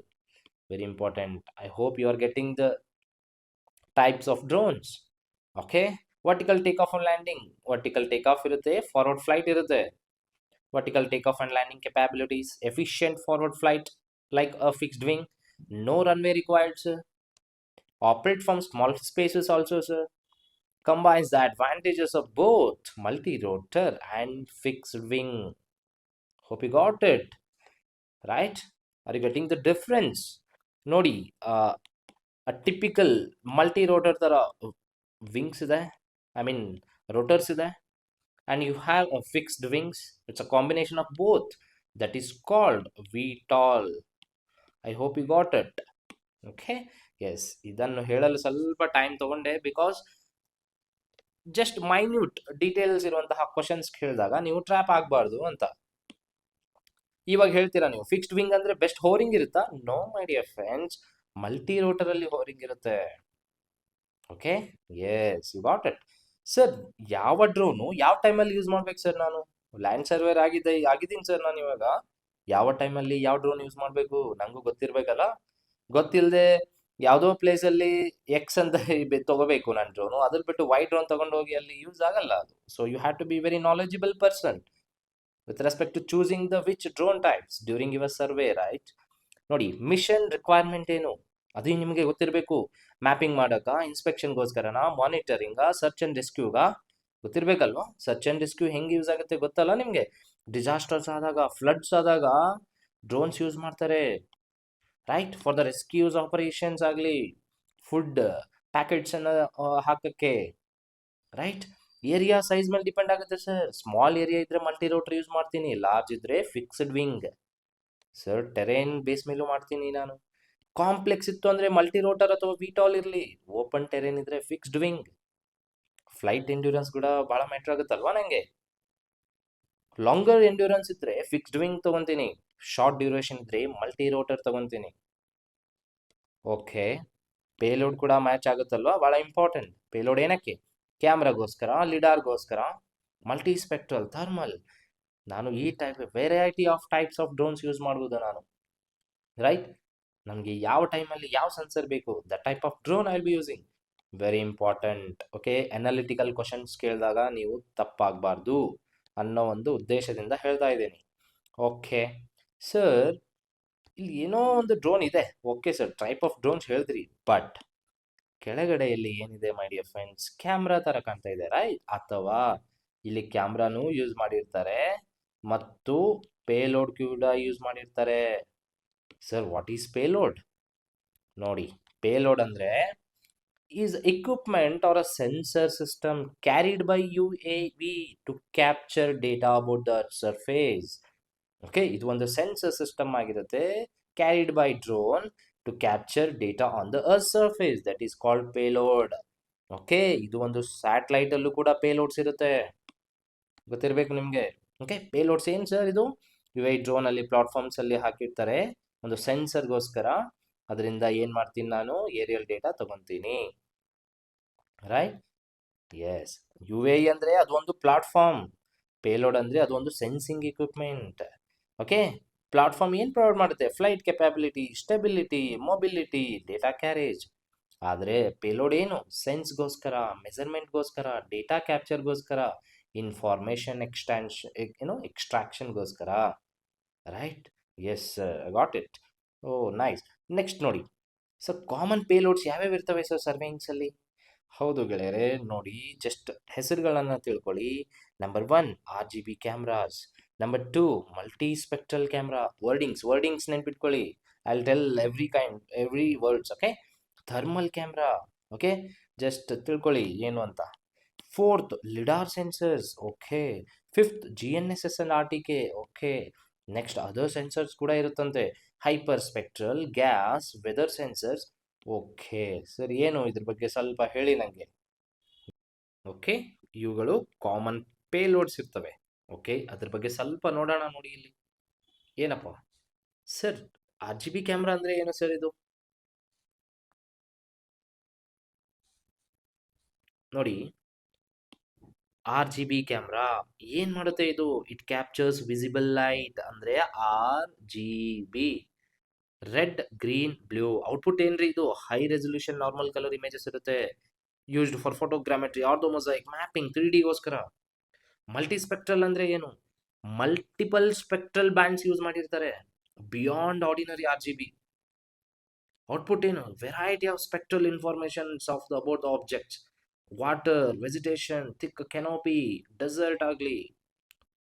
Very important. I hope you are getting the types of drones. Okay, vertical take off and landing. Vertical take off ಇರುತ್ತೆ, ಫಾರ್ವರ್ಡ್ ಫ್ಲೈಟ್ ಇರುತ್ತೆ. Vertical takeoff and landing capabilities, efficient forward flight like a fixed wing, no runway required, sir. Operate from small spaces also, sir. Combines the advantages of both multi-rotor and fixed wing. Hope you got it, right? Are you getting the difference? Nodi, a typical multi-rotor ತರ wings ಇದೆ, I mean rotors ಇದೆ, and you have a fixed wings. It's a combination of both. That is called VTOL. I hope you got it. Okay, yes. ಇದನ್ನು ಹೇಳಲು ಸ್ವಲ್ಪ time ತಗೊಂಡೆ because just minute details ಇರುವಂತಹ questions ಕೇಳಿದಾಗ ನೀವು trap ಆಗಬಾರ್ದು ಅಂತ. ಇವಾಗ ಹೇಳ್ತೀರಾ ನೀವು ಫಿಕ್ಸ್ಡ್ ವಿಂಗ್ ಅಂದ್ರೆ ಬೆಸ್ಟ್ ಹೋರಿಂಗ್ ಇರುತ್ತಾ? No my dear friends, multi rotor ಅಲ್ಲಿ ಹೋರಿಂಗ್ ಇರುತ್ತೆ. Okay, yes, you got it. Sir, ಯಾವ ಡ್ರೋನು ಯಾವ ಟೈಮಲ್ಲಿ ಯೂಸ್ ಮಾಡ್ಬೇಕು ಸರ್? ನಾನು ಲ್ಯಾಂಡ್ ಸರ್ವೇರ್ ಆಗಿದ್ದೀನಿ ಸರ್. ನಾನು ಇವಾಗ ಯಾವ ಟೈಮಲ್ಲಿ ಯಾವ ಡ್ರೋನ್ ಯೂಸ್ ಮಾಡಬೇಕು ನಂಗೂ ಗೊತ್ತಿರ್ಬೇಕಲ್ಲ. ಗೊತ್ತಿಲ್ಲದೆ ಯಾವುದೋ ಪ್ಲೇಸಲ್ಲಿ ಎಕ್ಸ್ ಅಂತ ತಗೋಬೇಕು ನಾನು ಡ್ರೋನು, ಅದ್ರ ಬಿಟ್ಟು ವೈ ಡ್ರೋನ್ ತಗೊಂಡು ಹೋಗಿ ಅಲ್ಲಿ ಯೂಸ್ ಆಗಲ್ಲ ಅದು. So you have to be very knowledgeable person with respect to choosing the which drone types during your survey, right? ನೋಡಿ, ಮಿಷನ್ ರಿಕ್ವೈರ್ಮೆಂಟ್ ಏನು ಅದು ನಿಮಗೆ ಗೊತ್ತಿರಬೇಕು. ಮ್ಯಾಪಿಂಗ್ ಮಾಡಕ, ಇನ್ಸ್ಪೆಕ್ಷನ್ಗೋಸ್ಕರನ, ಮಾನಿಟರಿಂಗ, ಸರ್ಚ್ ಅಂಡ್ ರೆಸ್ಕ್ಯೂಗ ಗೊತ್ತಿರ್ಬೇಕಲ್ವಾ? ಸರ್ಚ್ ಅಂಡ್ ರೆಸ್ಕ್ಯೂ ಹೆಂಗೆ ಯೂಸ್ ಆಗುತ್ತೆ ಗೊತ್ತಲ್ಲ ನಿಮಗೆ? ಡಿಸಾಸ್ಟರ್ಸ್ ಆದಾಗ, ಫ್ಲಡ್ಸ್ ಆದಾಗ ಡ್ರೋನ್ಸ್ ಯೂಸ್ ಮಾಡ್ತಾರೆ, right? For the rescues operations ಆಗಲಿ, ಫುಡ್ ಪ್ಯಾಕೆಟ್ಸ್ ಅನ್ನ ಹಾಕಕ್ಕೆ, ರೈಟ್? ಏರಿಯಾ ಸೈಜ್ ಮೇಲೆ ಡಿಪೆಂಡ್ ಆಗುತ್ತೆ ಸರ್. ಸ್ಮಾಲ್ ಏರಿಯಾ ಇದ್ರೆ ಮಲ್ಟಿ ರೋಟರ್ ಯೂಸ್ ಮಾಡ್ತೀನಿ, ಲಾರ್ಜ್ ಇದ್ರೆ fixed wing. Sir, terrain base ಮೇಲೂ ಮಾಡ್ತೀನಿ ನಾನು. ಕಾಂಪ್ಲೆಕ್ಸ್ ಇತ್ತು ಅಂದ್ರೆ ಮಲ್ಟಿ ರೋಟರ್ ಅಥವಾ ವಿಟಾಲ್ ಇರಲಿ. ಓಪನ್ ಟೆರೇನ್ ಇದ್ರೆ ಫಿಕ್ಸ್ಡ್ ವಿಂಗ್. ಫ್ಲೈಟ್ ಎಂಡ್ಯೂರೆನ್ಸ್ ಕೂಡ ಬಹಳ ಮ್ಯಾಟರ್ ಆಗುತ್ತಲ್ವಾ ನಂಗೆ. ಲಾಂಗರ್ ಎಂಡ್ಯೂರೆನ್ಸ್ ಇದ್ರೆ ಫಿಕ್ಸ್ಡ್ ವಿಂಗ್ ತಗೊಂತೀನಿ, ಶಾರ್ಟ್ ಡ್ಯೂರೇಷನ್ ಇದ್ರೆ ಮಲ್ಟಿ ರೋಟರ್ ತಗೊಂತೀನಿ. ಓಕೆ, ಪೇಲೋಡ್ ಕೂಡ ಮ್ಯಾಚ್ ಆಗುತ್ತಲ್ವಾ? ಬಹಳ ಇಂಪಾರ್ಟೆಂಟ್. ಪೇಲೋಡ್ ಏನಕ್ಕೆ? ಕ್ಯಾಮ್ರಾಗೋಸ್ಕರ, ಲಿಡಾರ್ಗೋಸ್ಕರ, ಮಲ್ಟಿ ಸ್ಪೆಕ್ಟ್ರಲ್, ಥರ್ಮಲ್. ನಾನು ಈ type variety of types of drones use ಮಾಡ್ಬೋದು ನಾನು, ರೈಟ್? ನಮಗೆ ಯಾವ ಟೈಮಲ್ಲಿ ಯಾವ ಸೆನ್ಸರ್ ಬೇಕು, the type of drone I will be using. Very important. Okay, analytical questions ಕೇಳಿದಾಗ ನೀವು ತಪ್ಪಾಗಬಾರ್ದು ಅನ್ನೋ ಒಂದು ಉದ್ದೇಶದಿಂದ ಹೇಳ್ತಾ ಇದ್ದೀನಿ. ಓಕೆ ಸರ್, ಇಲ್ಲಿ ಏನೋ ಒಂದು ಡ್ರೋನ್ ಇದೆ. Okay sir, type of drones ಹೇಳಿದ್ರಿ, ಬಟ್ ಕೆಳಗಡೆಯಲ್ಲಿ ಏನಿದೆ ಮೈ ಡಿಯರ್ ಫ್ರೆಂಡ್ಸ್? ಕ್ಯಾಮ್ರಾ ತರ ಕಾಣ್ತಾ ಇದೆ, ರೈಟ್? ಅಥವಾ ಇಲ್ಲಿ ಕ್ಯಾಮ್ರಾನು ಯೂಸ್ ಮಾಡಿರ್ತಾರೆ ಮತ್ತು ಪೇಲೋಡ್ ಕೂಡ ಯೂಸ್ ಮಾಡಿರ್ತಾರೆ. Sir, what is payload? ನೋಡಿ, ಪೇಲೋಡ್ ಅಂದ್ರೆ is equipment or a sensor system carried by UAV to capture data about the surface. Okay, ಇದು ಒಂದು ಸೆನ್ಸರ್ ಸಿಸ್ಟಮ್ ಆಗಿರುತ್ತೆ carried by drone to capture data on the earth surface, that is called payload. Okay, ಇದು ಒಂದು satellite ಅಲ್ಲೂ ಕೂಡ payloads ಇರುತ್ತೆ, ಗೊತ್ತಿರಬೇಕು ನಿಮಗೆ. ಓಕೆ, ಪೇಲೋಡ್ಸ್ ಏನು ಸರ್ ಇದು? ಇವೆ ಡ್ರೋನ್ ಅಲ್ಲಿ ಪ್ಲಾಟ್ಫಾರ್ಮ್ಸ್ ಅಲ್ಲಿ ಹಾಕಿರ್ತಾರೆ ಒಂದು ಸೆನ್ಸರ್ಗೋಸ್ಕರ. ಅದರಿಂದ ಏನು ಮಾಡ್ತೀನಿ ನಾನು? ಏರಿಯಲ್ ಡೇಟಾ ತಗೊಂತೀನಿ, ರೈಟ್? ಎಸ್. ಯು ಎ ಅಂದರೆ ಅದು ಒಂದು ಪ್ಲಾಟ್ಫಾರ್ಮ್, ಪೇಲೋಡ್ ಅಂದರೆ ಅದು ಒಂದು ಸೆನ್ಸಿಂಗ್ ಇಕ್ವಿಪ್ಮೆಂಟ್. ಓಕೆ, ಪ್ಲಾಟ್ಫಾರ್ಮ್ ಏನು ಪ್ರೊವೈಡ್ ಮಾಡುತ್ತೆ? Flight capability, stability, mobility, data carriage. ಆದರೆ ಪೇಲೋಡ್ ಏನು? ಸೆನ್ಸ್ಗೋಸ್ಕರ, ಮೆಜರ್ಮೆಂಟ್ಗೋಸ್ಕರ, ಡೇಟಾ ಕ್ಯಾಪ್ಚರ್ಗೋಸ್ಕರ, ಇನ್ಫಾರ್ಮೇಷನ್ ಎಕ್ಸ್ಟ್ರಾಕ್ಷನ್ಗೋಸ್ಕರ, right? Yes, got it. Oh nice. Next ನೋಡಿ, ಸೊ ಕಾಮನ್ ಪೇಲೋಡ್ಸ್ ಯಾವ್ಯಾವ ಇರ್ತವೆ ಸರ್ ಸರ್ವೇಯಿಂಗ್ಸಲ್ಲಿ? ಹೌದು ಗೆಳೆಯರೆ, ನೋಡಿ ಜಸ್ಟ್ ಹೆಸರುಗಳನ್ನು ತಿಳ್ಕೊಳ್ಳಿ. Number 1 RGB cameras, number 2 multi spectral camera. Wordings ನೆನ್ಪಿಟ್ಕೊಳ್ಳಿ, I will tell every words. Okay, thermal camera. Okay, just ತಿಳ್ಕೊಳ್ಳಿ ಏನು ಅಂತ. 4th lidar sensors. Okay, 5th GNSS and RTK. Okay, next other sensors ಕೂಡ ಇರುತ್ತಂತೆ, hyper spectral, gas, weather sensors. Okay sir, ಏನು ಇದ್ರ ಬಗ್ಗೆ ಸ್ವಲ್ಪ ಹೇಳಿ ನನಗೆ. ಓಕೆ, ಇವುಗಳು ಕಾಮನ್ ಪೇಲೋಡ್ಸ್ ಇರ್ತವೆ. ಓಕೆ, ಅದ್ರ ಬಗ್ಗೆ ಸ್ವಲ್ಪ ನೋಡೋಣ. ನೋಡಿ ಇಲ್ಲಿ ಏನಪ್ಪ ಸರ್, RGB ಕ್ಯಾಮ್ರಾ ಅಂದ್ರೆ ಏನು ಸರ್? ಇದು ನೋಡಿ, RGB ಕ್ಯಾಮ್ರಾ ಏನ್ ಮಾಡುತ್ತೆ? ಇದು ಇಟ್ ಕ್ಯಾಪ್ಚರ್ಸ್ ವಿಸಿಬಲ್ ಲೈಟ್, ಅಂದ್ರೆ RGB, red, green, blue. Output ಏನ್ರಿ ಇದು? High resolution normal colour images ಇರುತ್ತೆ, used for photogrammetry, orthomosaic, mapping, 3Dಗೋಸ್ಕರ. ಮಲ್ಟಿ ಸ್ಪೆಕ್ಟ್ರಲ್ ಅಂದ್ರೆ ಏನು? ಮಲ್ಟಿಪಲ್ ಸ್ಪೆಕ್ಟ್ರಲ್ ಬ್ಯಾಂಡ್ಸ್ ಯೂಸ್ ಮಾಡಿರ್ತಾರೆ, ಬಿಯಾಂಡ್ ಆರ್ಡಿನರಿ RGB. ಔಟ್ಪುಟ್ ಏನು? Variety of spectral informations of the about the objects, water, vegetation, thick canopy, desert ಆಗಲಿ,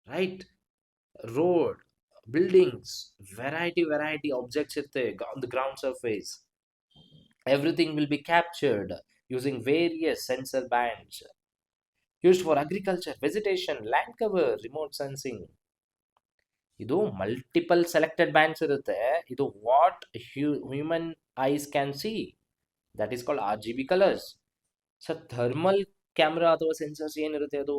right, road, buildings, variety objects ಇರುತ್ತೆ on the ground surface. Everything will B captured using various sensor bands used for agriculture, vegetation, land cover, remote sensing. ಇದು multiple selected bands ಇರುತ್ತೆ. ಇದು what human eyes can see, that is called RGB colours. So thermal camera ಅಥವಾ sensors ಏನಿರುತ್ತೆ ಅದು?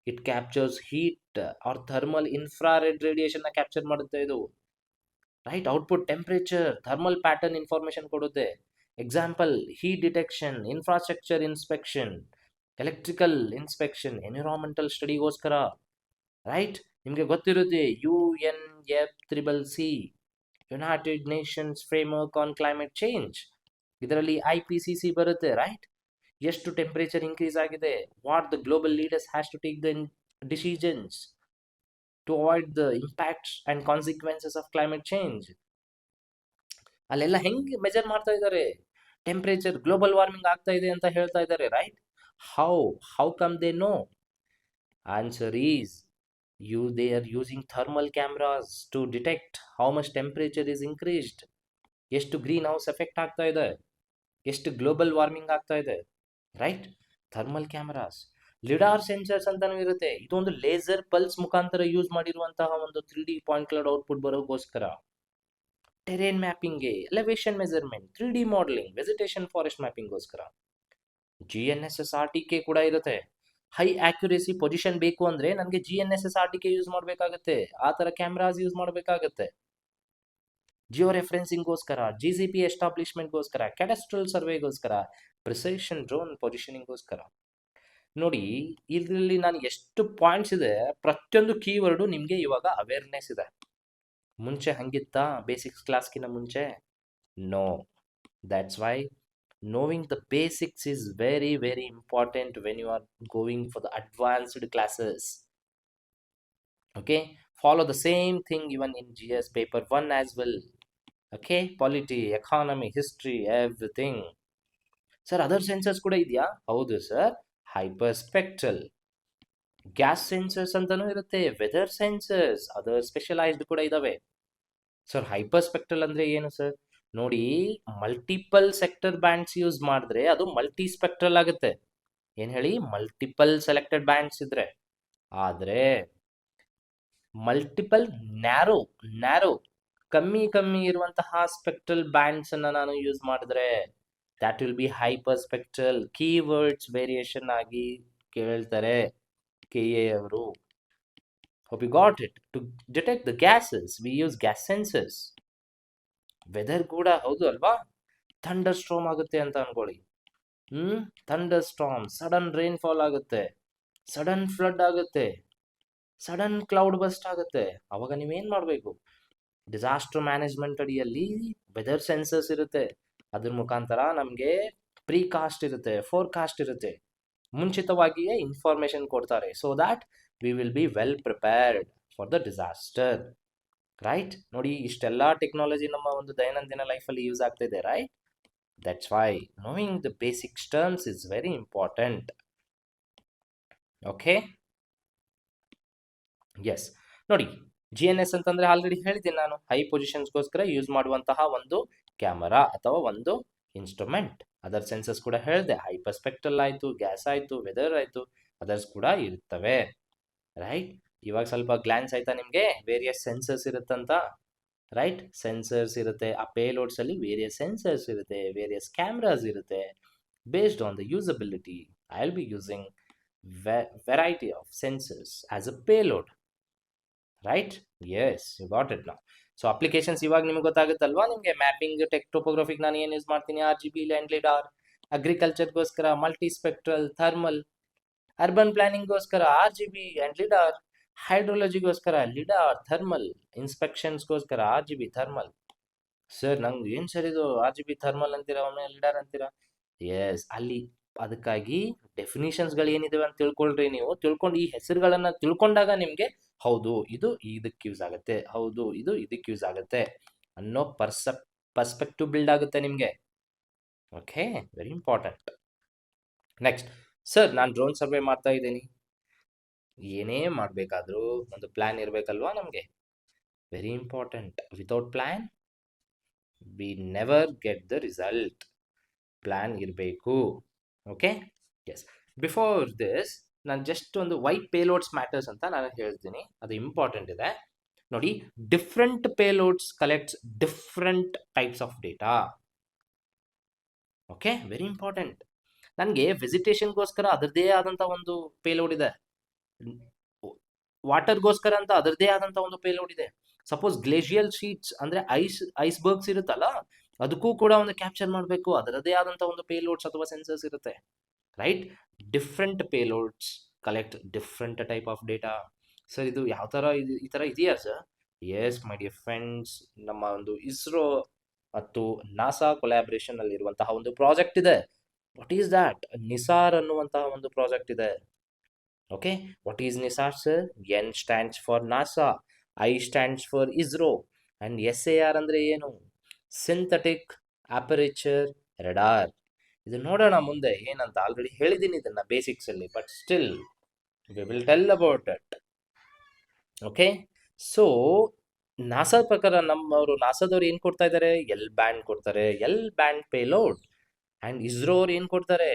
It captures heat or thermal infrared radiation ನ capture ಮಾಡುತ್ತೆ ಇದು, right? Output temperature, thermal pattern information ಕೊಡುತ್ತೆ. Example, heat detection, infrastructure inspection, electrical inspection, environmental ಸ್ಟಡಿಗೋಸ್ಕರ, right? ನಿಮಗೆ ಗೊತ್ತಿರುತ್ತೆ UNFCCC, United Nations Framework on Climate Change. ಇದರಲ್ಲಿ IPCC ಬರುತ್ತೆ, right? ಎಷ್ಟು ಟೆಂಪರೇಚರ್ ಇನ್ಕ್ರೀಸ್ ಆಗಿದೆ, what the global leaders has to take the decisions to avoid the impacts and consequences of climate change. ಅಲ್ಲೆಲ್ಲ ಹೆಂಗೆ measure ಮಾಡ್ತಾ ಇದ್ದಾರೆ? ಟೆಂಪರೇಚರ್ ಗ್ಲೋಬಲ್ ವಾರ್ಮಿಂಗ್ ಆಗ್ತಾ ಇದೆ ಅಂತ ಹೇಳ್ತಾ ಇದ್ದಾರೆ, right? How come they know? Answer is they are using thermal cameras to detect how much temperature is increased, ಎಷ್ಟು ಗ್ರೀನ್ ಹೌಸ್ ಎಫೆಕ್ಟ್ ಆಗ್ತಾ ಇದೆ, ಎಷ್ಟು ಗ್ಲೋಬಲ್ ವಾರ್ಮಿಂಗ್ ಆಗ್ತಾ ಇದೆ, right? Thermal cameras. Lidar sensors ಅಂತಾನೂ ಇರುತ್ತೆ, ಇದೊಂದು ಲೇಸರ್ ಪಲ್ಸ್ ಮುಖಾಂತರ ಯೂಸ್ ಮಾಡಿರುವಂತಹ ಒಂದು 3D ಪಾಯಿಂಟ್ ಕ್ಲೌಡ್ ಔಟ್ಪುಟ್ ಬರೋಗೋಸ್ಕರ. ಟೆರೇನ್ ಮ್ಯಾಪಿಂಗ್ಗೆ, elevation measurement, 3D modelling, vegetation forest ಮ್ಯಾಪಿಂಗ್ಗೋಸ್ಕರ. GNSS RTK ಕೂಡ ಇರುತ್ತೆ. ಹೈ ಆಕ್ಯುರೇಸಿ ಪೊಸಿಷನ್ ಬೇಕು ಅಂದ್ರೆ ನನಗೆ GNSS RTK ಯೂಸ್ ಮಾಡಬೇಕಾಗುತ್ತೆ, ಆ ತರ ಕ್ಯಾಮ್ರಾಸ್ ಯೂಸ್ ಮಾಡಬೇಕಾಗುತ್ತೆ. ಜಿಯೋ ರೆಫರೆನ್ಸಿಂಗ್ಗೋಸ್ಕರ, GCP ಎಸ್ಟಾಬ್ಲಿಷ್ಮೆಂಟ್ಗೋಸ್ಕರ, ಕ್ಯಾಡಸ್ಟ್ರಲ್ ಸರ್ವೆಗೋಸ್ಕರ, ಪ್ರಿಸಿಷನ್ ಡ್ರೋನ್ ಪೊಸಿಷನಿಂಗ್ಗೋಸ್ಕರ. ನೋಡಿ, ಇದರಲ್ಲಿ ನಾನು ಎಷ್ಟು ಪಾಯಿಂಟ್ಸ್ ಇದೆ, ಪ್ರತಿಯೊಂದು ಕೀವರ್ಡು ನಿಮಗೆ ಇವಾಗ ಅವೇರ್ನೆಸ್ ಇದೆ. ಮುಂಚೆ ಹಂಗಿತ್ತಾ ಬೇಸಿಕ್ಸ್ ಕ್ಲಾಸ್ಗಿನ ಮುಂಚೆ? No. That's why knowing the basics is very important when you are going for the advanced classes. Okay, follow the same thing even in GS paper 1 as well. Okay, polity, economy, history, everything. Sir, other sensors kuda idya? Haudu sir, hyper spectral, gas sensors antanu irutte, weather sensors, other specialized kuda idave. Sir, hyper spectral andre ಏನು sir? ನೋಡಿ, multiple sector bands use ಮಾಡಿದ್ರೆ ಅದು multi spectral ಆಗುತ್ತೆ. ಏನ್ ಹೇಳಿ? Multiple selected bands ಇದ್ರೆ. ಆದ್ರೆ multiple narrow narrow ಕಮ್ಮಿ ಇರುವಂತಹ ಸ್ಪೆಕ್ಟ್ರಲ್ ಬ್ಯಾಂಡ್ಸ್ ಅನ್ನ ನಾನು ಯೂಸ್ ಮಾಡಿದ್ರೆ that will be hyperspectral keywords variation ಆಗಿ ಕೇಳ್ತಾರೆ KA ಅವರು. Hope you got it. To detect the gases, we use gas sensors. Weather ಕೂಡ ಹೌದು ಅಲ್ವಾ, ಥಂಡರ್ ಸ್ಟ್ರಾಮ್ ಆಗುತ್ತೆ ಅಂತ ಅನ್ಕೊಳ್ಳಿ. ಥಂಡರ್ ಸ್ಟ್ರಾಮ್, ಸಡನ್ ರೈನ್ಫಾಲ್ ಆಗುತ್ತೆ, ಸಡನ್ ಫ್ಲಡ್ ಆಗುತ್ತೆ, ಸಡನ್ ಕ್ಲೌಡ್ ಬಸ್ಟ್ ಆಗುತ್ತೆ. ಅವಾಗ ನೀವೇನ್ ಮಾಡಬೇಕು? ಡಿಸಾಸ್ಟರ್ ಮ್ಯಾನೇಜ್ಮೆಂಟ್ ಅಡಿಯಲ್ಲಿ ವೆದರ್ ಸೆನ್ಸರ್ಸ್ ಇರುತ್ತೆ. ಅದ್ರ ಮುಖಾಂತರ ನಮಗೆ ಪ್ರೀಕಾಸ್ಟ್ ಇರುತ್ತೆ, ಫೋರ್ಕಾಸ್ಟ್ ಇರುತ್ತೆ, ಮುಂಚಿತವಾಗಿಯೇ ಇನ್ಫಾರ್ಮೇಶನ್ ಕೊಡ್ತಾರೆ. So that we will be well prepared for the disaster. Right? ನೋಡಿ, ಇಷ್ಟೆಲ್ಲ ಟೆಕ್ನಾಲಜಿ ನಮ್ಮ ಒಂದು ದೈನಂದಿನ ಲೈಫಲ್ಲಿ ಯೂಸ್ ಆಗ್ತಿದೆ. Right? That's why knowing the basic terms is very important. Okay, yes. ನೋಡಿ, GNS ಅಂತಂದ್ರೆ ಆಲ್ರೆಡಿ ಹೇಳಿದ್ದೀನಿ ನಾನು, ಹೈ ಪೊಸಿಷನ್ಸ್ಗೋಸ್ಕರ ಯೂಸ್ ಮಾಡುವಂತಹ ಒಂದು ಕ್ಯಾಮರಾ ಅಥವಾ ಒಂದು ಇನ್ಸ್ಟ್ರೂಮೆಂಟ್. ಅದರ್ ಸೆನ್ಸಸ್ ಕೂಡ ಹೇಳಿದೆ, ಹೈಪರ್ಸ್ಪೆಕ್ಟ್ರಲ್ ಆಯಿತು, ಗ್ಯಾಸ್ ಆಯಿತು, ವೆದರ್ ಆಯಿತು, ಅದರ್ಸ್ ಕೂಡ ಇರ್ತವೆ. ರೈಟ್? ಇವಾಗ ಸ್ವಲ್ಪ ಗ್ಲಾನ್ಸ್ ಆಯ್ತಾ ನಿಮಗೆ ವೇರಿಯಸ್ ಸೆನ್ಸರ್ಸ್ ಇರುತ್ತಂತ. ರೈಟ್? ಸೆನ್ಸರ್ಸ್ ಇರುತ್ತೆ, ಆ ಪೇಲೋಡ್ಸ್ ಅಲ್ಲಿ ವೇರಿಯಸ್ ಸೆನ್ಸರ್ಸ್ ಇರುತ್ತೆ, ವೇರಿಯಸ್ ಕ್ಯಾಮ್ರಾಸ್ ಇರುತ್ತೆ. Based on the usability, I will be using variety of sensors as a payload. Right? Yes, you got it now. So applications ಇವಾಗ ನಿಮ್ಗೆ ಗೊತ್ತಾಗುತ್ತಲ್ವಾ, ನಿಮಗೆ mapping, tech ಟೋಪೋಗ್ರಫಿಕ್ ನಾನು ಏನು ಯೂಸ್ ಮಾಡ್ತೀನಿ, RGB ಲ್ಯಾಂಡ್ ಲಿಡಾರ್, ಅಗ್ರಿಕಲ್ಚರ್ಗೋಸ್ಕರ multispectral thermal, urban ಪ್ಲಾನಿಂಗ್ಗೋಸ್ಕರ RGB and lidar, ಹೈಡ್ರೋಲಜಿಗೋಸ್ಕರ lidar thermal, ಇನ್ಸ್ಪೆಕ್ಷನ್ಸ್ಗೋಸ್ಕರ RGB ಥರ್ಮಲ್. ಸರ್ ನಂಗೆ ಏನು ಸರ್ ಇದು RGB ಥರ್ಮಲ್ ಅಂತೀರಾ, ಒಮ್ಮೆ ಲಿಡಾರ್ ಅಂತೀರಾ? ಎಸ್, ಅಲ್ಲಿ ಅದಕ್ಕಾಗಿ ಡೆಫಿನಿಷನ್ಸ್ಗಳು ಏನಿದಾವೆ ಅಂತ ತಿಳ್ಕೊಳ್ರಿ. ನೀವು ತಿಳ್ಕೊಂಡು ಈ ಹೆಸರುಗಳನ್ನ ತಿಳ್ಕೊಂಡಾಗ ನಿಮಗೆ ಹೌದು ಇದು ಇದಕ್ಕೆ ಯೂಸ್ ಆಗುತ್ತೆ, ಹೌದು ಇದು ಇದಕ್ಕೆ ಯೂಸ್ ಆಗುತ್ತೆ ಅನ್ನೋ ಪರ್ಸ್ಪೆಕ್ಟಿವ್ ಬಿಲ್ಡ್ ಆಗುತ್ತೆ ನಿಮಗೆ. Okay, very important. Next, sir ನಾನು ಡ್ರೋನ್ ಸರ್ವೆ ಮಾಡ್ತಾ ಇದ್ದೀನಿ. ಏನೇ ಮಾಡಬೇಕಾದ್ರೂ ಒಂದು ಪ್ಲಾನ್ ಇರಬೇಕಲ್ವಾ ನಮಗೆ? Very important. Without plan we never get the result. Plan ಇರಬೇಕು. Okay, yes. ಬಿಫೋರ್ ದಿಸ್ ನಾನು ಜಸ್ಟ್ ಒಂದು ವೈ ಪೇಲೋಡ್ಸ್ ಮ್ಯಾಟರ್ಸ್ ಅಂತ ನಾನು ಹೇಳ್ತೀನಿ, ಅದು ಇಂಪಾರ್ಟೆಂಟ್ ಇದೆ. ನೋಡಿ, different payloads collects different types of data. Okay, very important. ನನಗೆ ವೆಜಿಟೇಷನ್ಗೋಸ್ಕರ ಅದರದೇ ಆದಂಥ ಒಂದು ಪೇಲೋಡ್ ಇದೆ, ವಾಟರ್ಗೋಸ್ಕರ ಅಂತ ಅದರದೇ ಆದಂಥ ಒಂದು ಪೇಲೋಡ್ ಇದೆ. ಸಪೋಸ್ ಗ್ಲೇಷಿಯಲ್ ಶೀಟ್ಸ್ ಅಂದರೆ ಐಸ್ಬರ್ಗ್ಸ್ ಇರುತ್ತಲ್ಲ, ಅದಕ್ಕೂ ಕೂಡ ಒಂದು ಕ್ಯಾಪ್ಚರ್ ಮಾಡಬೇಕು, ಅದರದೇ ಆದಂಥ ಒಂದು ಪೇಲೋಡ್ಸ್ ಅಥವಾ ಸೆನ್ಸರ್ಸ್ ಇರುತ್ತೆ. Right? Different payloads collect different type of data. Sir ಇದು ಯಾವ ಥರ ಈ ಥರ ಇದೆಯಾ sir? Yes my dear friends, ನಮ್ಮ ಒಂದು ಇಸ್ರೋ ಮತ್ತು ನಾಸಾ ಕೊಲ್ಯಾಬ್ರೇಷನ್ ಅಲ್ಲಿ ಇರುವಂತಹ ಒಂದು ಪ್ರಾಜೆಕ್ಟ್ ಇದೆ. What is that? ನಿಸಾರ್ ಅನ್ನುವಂತಹ ಒಂದು ಪ್ರಾಜೆಕ್ಟ್ ಇದೆ. Okay, what is NISAR sir? N stands for NASA, I stands for ISRO, and SAR ಅಂದ್ರೆ ಏನು? Synthetic aperture radar. ಇದು ನೋಡೋಣ ಮುಂದೆ ಏನಂತ, ಆಲ್ರೆಡಿ ಹೇಳಿದ್ದೀನಿ ಇದನ್ನ ಬೇಸಿಕ್ಸ್ ಅಲ್ಲಿ, but still we will tell about it. Okay, so NASA ಪ್ರಕಾರ ನಮ್ಮವರು ನಾಸಾದವ್ರು ಏನು ಕೊಡ್ತಾ ಇದ್ದಾರೆ? ಎಲ್ ಬ್ಯಾಂಡ್ ಕೊಡ್ತಾರೆ, L band payload. And ISRO ಅವ್ರು ಏನು ಕೊಡ್ತಾರೆ?